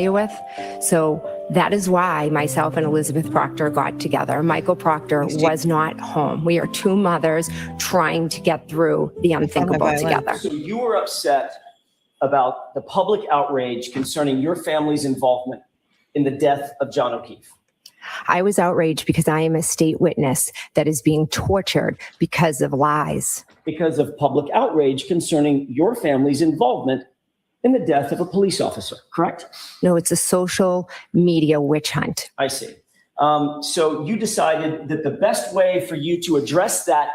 With. So that is why myself and Elizabeth Proctor got together. Michael Proctor was not home. We are two mothers trying to get through the unthinkable together. So you were upset about the public outrage concerning your family's involvement in the death of John O'Keefe. I was outraged because I am a state witness that is being tortured because of lies. Because of public outrage concerning your family's involvement in the death of a police officer, correct? No, it's a social media witch hunt. I see. So you decided that the best way for you to address that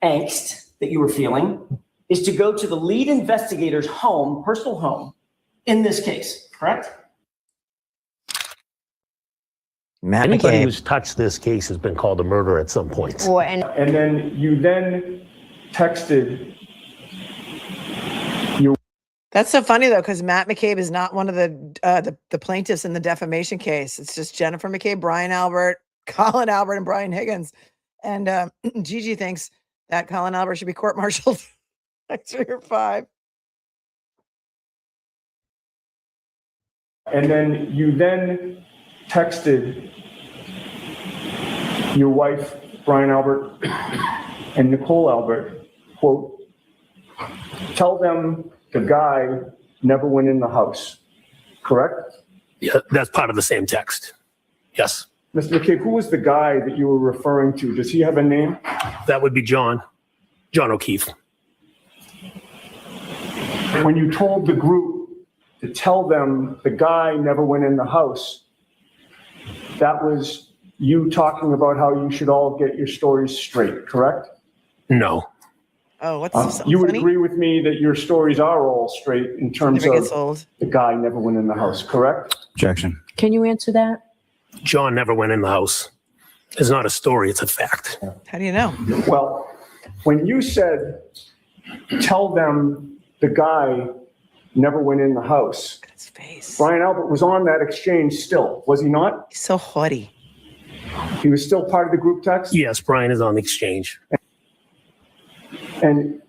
angst that you were feeling is to go to the lead investigator's home, personal home, in this case, correct? Anybody who's touched this case has been called a murderer at some point. And then you texted your. That's so funny though, because Matt McCabe is not one of the plaintiffs in the defamation case. It's just Jennifer McCabe, Brian Albert, Colin Albert, and Brian Higgins. And Gigi thinks that Colin Albert should be court-martialed. Thanks for your 5. And then you texted your wife, Brian Albert, and Nicole Albert, quote, tell them the guy never went in the house, correct? Yeah, that's part of the same text. Yes. Mr. McCabe, who was the guy that you were referring to? Does he have a name? That would be John O'Keefe. When you told the group to tell them the guy never went in the house, that was you talking about how you should all get your stories straight, correct? No. Oh, what's you would funny? agree with me that your stories are all straight in terms of the guy never went in the house, correct? Objection. Can you answer that? John never went in the house. It's not a story, it's a fact. How do you know? Well, when you said, tell them the guy never went in the house, his face. Brian Albert was on that exchange still, was he not? He's so haughty. He was still part of the group text? Yes, Brian is on the exchange. And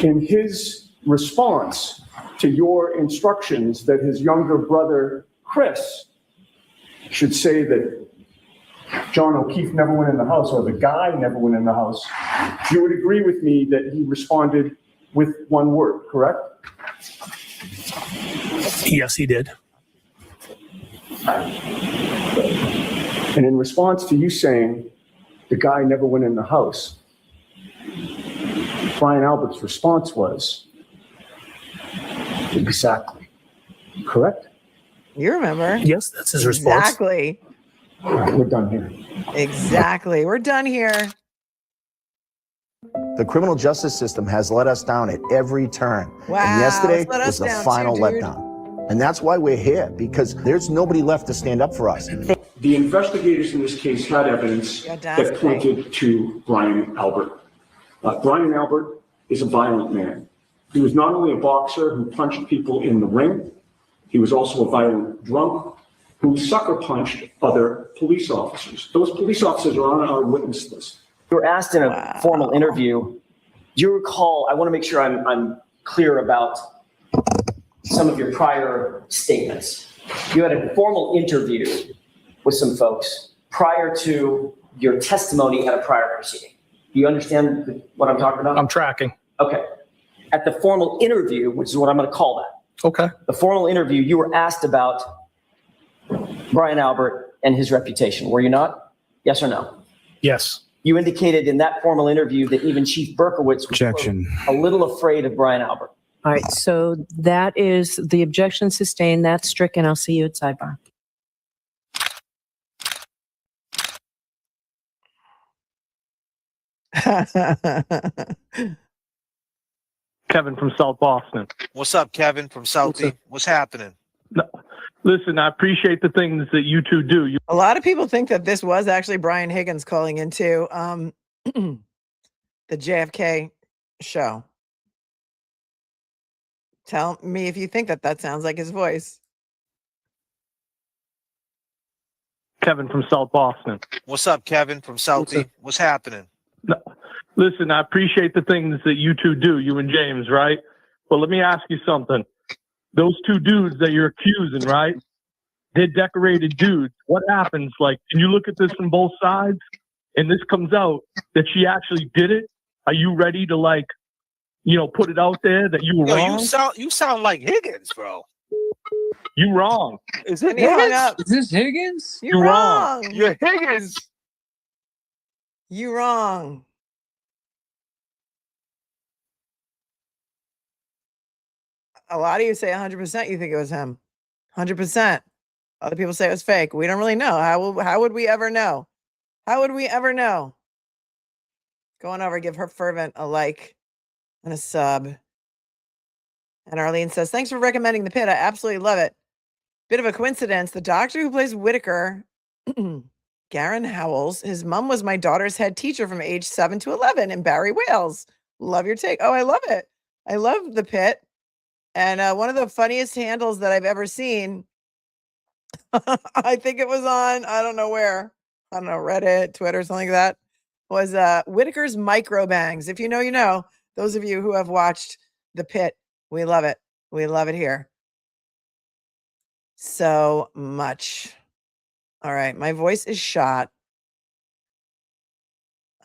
in his response to your instructions that his younger brother, Chris, should say that John O'Keefe never went in the house or the guy never went in the house, you would agree with me that he responded with one word, correct? Yes, he did. And in response to you saying the guy never went in the house, Brian Albert's response was, exactly, correct? You remember? Yes, that's his response. Exactly. All right, we're done here. Exactly. We're done here. The criminal justice system has let us down at every turn. Wow, and yesterday it's let us was the down final too, dude. letdown. And that's why we're here, because there's nobody left to stand up for us. The investigators in this case had evidence that pointed to Brian Albert. Brian Albert is a violent man. He was not only a boxer who punched people in the ring, he was also a violent drunk who sucker punched other police officers. Those police officers are on our witness list. You were asked in a formal interview. Do you recall? I want to make sure I'm clear about some of your prior statements. You had a formal interview with some folks prior to your testimony at a prior proceeding. Do you understand what I'm talking about? I'm tracking. Okay. At the formal interview, which is what I'm going to call that. Okay. The formal interview, you were asked about Brian Albert and his reputation. Were you not? Yes or no? Yes. You indicated in that formal interview that even Chief Berkowitz was quote, a little afraid of Brian Albert. All right, so that is the objection sustained. That's stricken. I'll see you at sidebar. Kevin from South Boston. What's up, Kevin from Southie? What's happening? No, listen, I appreciate the things that you two do. A lot of people think that this was actually Brian Higgins calling into the JFK show. Tell me if you think that that sounds like his voice. Kevin from South Boston. What's up, Kevin from Southie? What's happening? No, listen, I appreciate the things that you two do, you and James, right? But let me ask you something. Those two dudes that you're accusing, right? They're decorated dudes. What happens? Like, can you look at this from both sides? And this comes out that she actually did it. Are you ready to, like, you know, put it out there that you were wrong? You sound like Higgins, bro. You wrong. Is it Higgins? Is this Higgins? You're wrong. You're Higgins. You wrong. A lot of you say 100% you think it was him. 100%. Other people say it was fake. We don't really know. How would we ever know? How would we ever know? Go on over, give her fervent a like and a sub. And Arlene says, thanks for recommending The Pit. I absolutely love it. Bit of a coincidence. The doctor who plays Whitaker, Garen Howells, his mom was my daughter's head teacher from age 7 to 11 in Barry, Wales. Love your take. Oh, I love it. I love The Pit. And one of the funniest handles that I've ever seen, I think it was on, I don't know where, I don't know, Reddit, Twitter, something like that, was Whitaker's Micro Bangs. If you know, you know. Those of you who have watched The Pit, we love it. We love it here so much. All right, my voice is shot.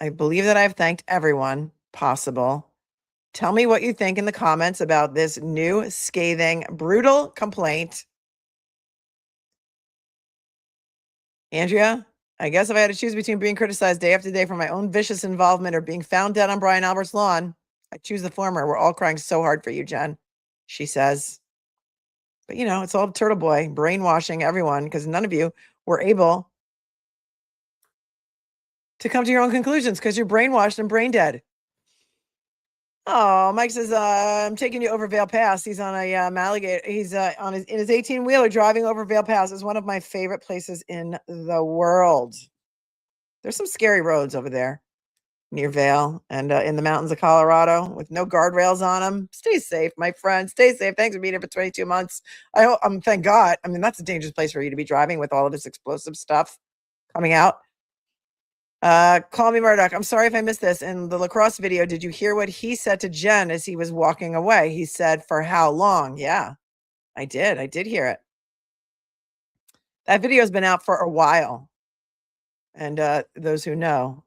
I believe that I've thanked everyone possible. Tell me what you think in the comments about this new scathing, brutal complaint. Andrea, I guess if I had to choose between being criticized day after day for my own vicious involvement or being found dead on Brian Albert's lawn, I choose the former. We're all crying so hard for you, Jen, she says. But, you know, it's all Turtle Boy brainwashing everyone because none of you were able to come to your own conclusions because you're brainwashed and brain dead. Oh, Mike says, I'm taking you over Vale Pass. He's on a Alligator. He's in his 18-wheeler driving over Vale Pass. Is one of my favorite places in the world. There's some scary roads over there near Vale and in the mountains of Colorado with no guardrails on them. Stay safe, my friend. Stay safe. Thanks for being here for 22 months. I hope, thank God. I mean, that's a dangerous place for you to be driving with all of this explosive stuff coming out. Call me Murdoch. I'm sorry if I missed this. In the lacrosse video, did you hear what he said to Jen as he was walking away? He said, for how long? Yeah, I did. I did hear it. That video has been out for a while. And those who know.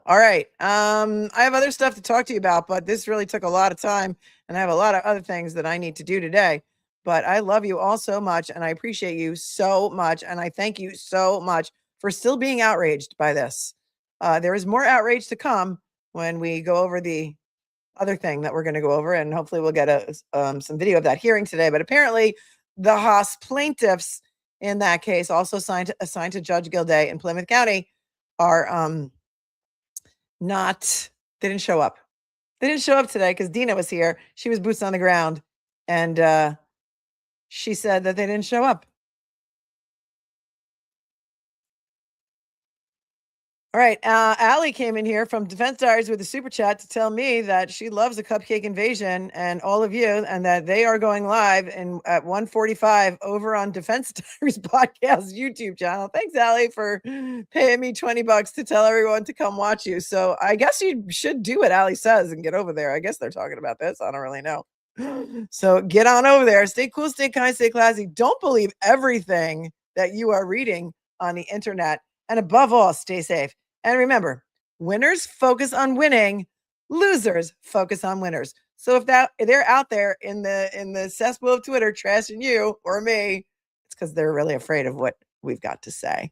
All right. I have other stuff to talk to you about, but this really took a lot of time. And I have a lot of other things that I need to do today. But I love you all so much. And I appreciate you so much. And I thank you so much for still being outraged by this. There is more outrage to come when we go over the other thing that we're going to go over, and hopefully we'll get some video of that hearing today. But apparently the Haas plaintiffs in that case, also assigned to Judge Gilday in Plymouth County, are they didn't show up. They didn't show up today because Dina was here. She was boots on the ground, and she said that they didn't show up. All right, Allie came in here from Defense Diaries with a super chat to tell me that she loves a cupcake invasion and all of you, and that they are going live at 1:45 over on Defense Diaries podcast YouTube channel. Thanks, Allie, for paying me $20 to tell everyone to come watch you. So I guess you should do what Allie says and get over there. I guess they're talking about this. I don't really know. So get on over there. Stay cool, stay kind, stay classy. Don't believe everything that you are reading on the internet. And above all, stay safe. And remember, winners focus on winning, losers focus on winners. So if they're out there in the cesspool of Twitter trashing you or me, it's because they're really afraid of what we've got to say.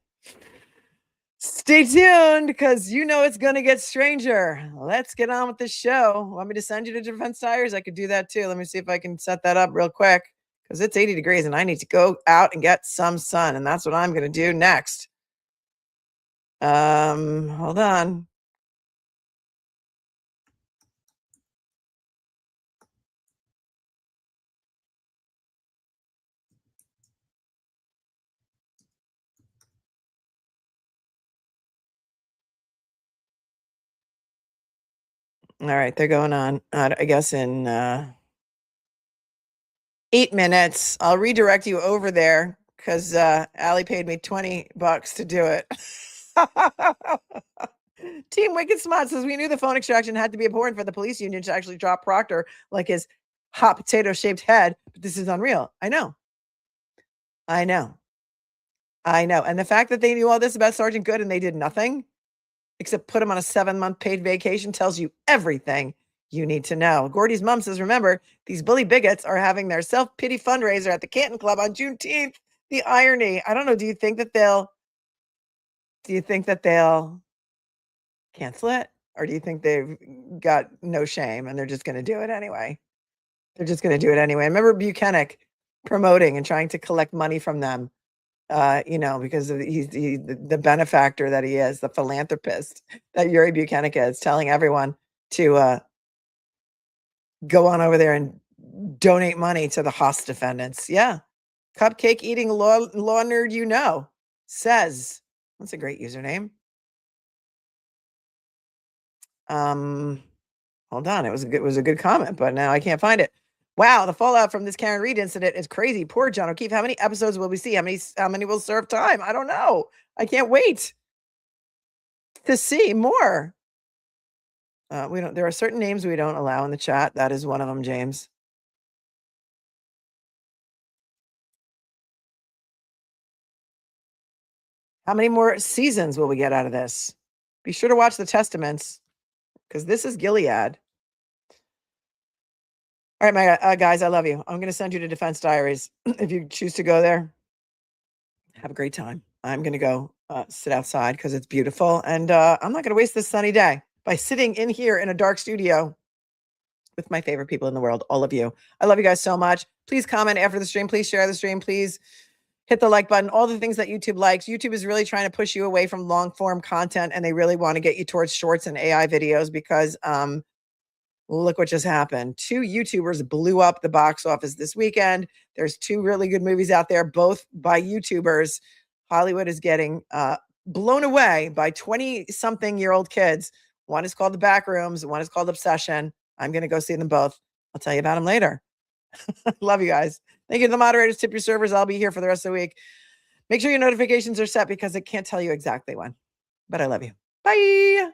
Stay tuned because you know it's going to get stranger. Let's get on with the show. Want me to send you to Defense Tires? I could do that too. Let me see if I can set that up real quick because it's 80 degrees and I need to go out and get some sun. And that's what I'm going to do next. Hold on. All right, they're going on, I guess, in 8 minutes. I'll redirect you over there because Allie paid me $20 to do it. Team Wicked Smart says we knew the phone extraction had to be important for the police union to actually drop Proctor like his hot potato-shaped head, but this is unreal. I know. And the fact that they knew all this about Sergeant Goode and they did nothing except put him on a 7-month paid vacation tells you everything you need to know. Gordy's mom says, remember, these bully bigots are having their self-pity fundraiser at the Canton Club on Juneteenth. The irony. I don't know. Do you think that they'll cancel it? Or do you think they've got no shame and they're just going to do it anyway? They're just going to do it anyway. I remember Buchanan promoting and trying to collect money from them. Because he's the benefactor that he is, the philanthropist that Yuri Buchanan is, telling everyone to go on over there and donate money to the Haas defendants. Yeah. Cupcake eating law nerd, says, that's a great username. Hold on. It was a good comment, but now I can't find it. Wow, the fallout from this Karen Reed incident is crazy. Poor John O'Keefe. How many episodes will we see? How many will serve time? I don't know. I can't wait to see more. There are certain names we don't allow in the chat. That is one of them, James. How many more seasons will we get out of this? Be sure to watch the Testaments because this is Gilead. All right, my guys, I love you. I'm going to send you to Defense Diaries. If you choose to go there, have a great time. I'm going to go sit outside because it's beautiful. And I'm not going to waste this sunny day by sitting in here in a dark studio with my favorite people in the world, all of you. I love you guys so much. Please comment after the stream. Please share the stream. Please hit the like button. All the things that YouTube likes. YouTube is really trying to push you away from long form content, and they really want to get you towards shorts and AI videos because look what just happened. 2 YouTubers blew up the box office this weekend. There's 2 really good movies out there, both by YouTubers. Hollywood is getting blown away by 20-something-year-old kids. One is called The Backrooms. One is called Obsession. I'm going to go see them both. I'll tell you about them later. Love you guys. Thank you to the moderators. Tip your servers. I'll be here for the rest of the week. Make sure your notifications are set because I can't tell you exactly when. But I love you. Bye.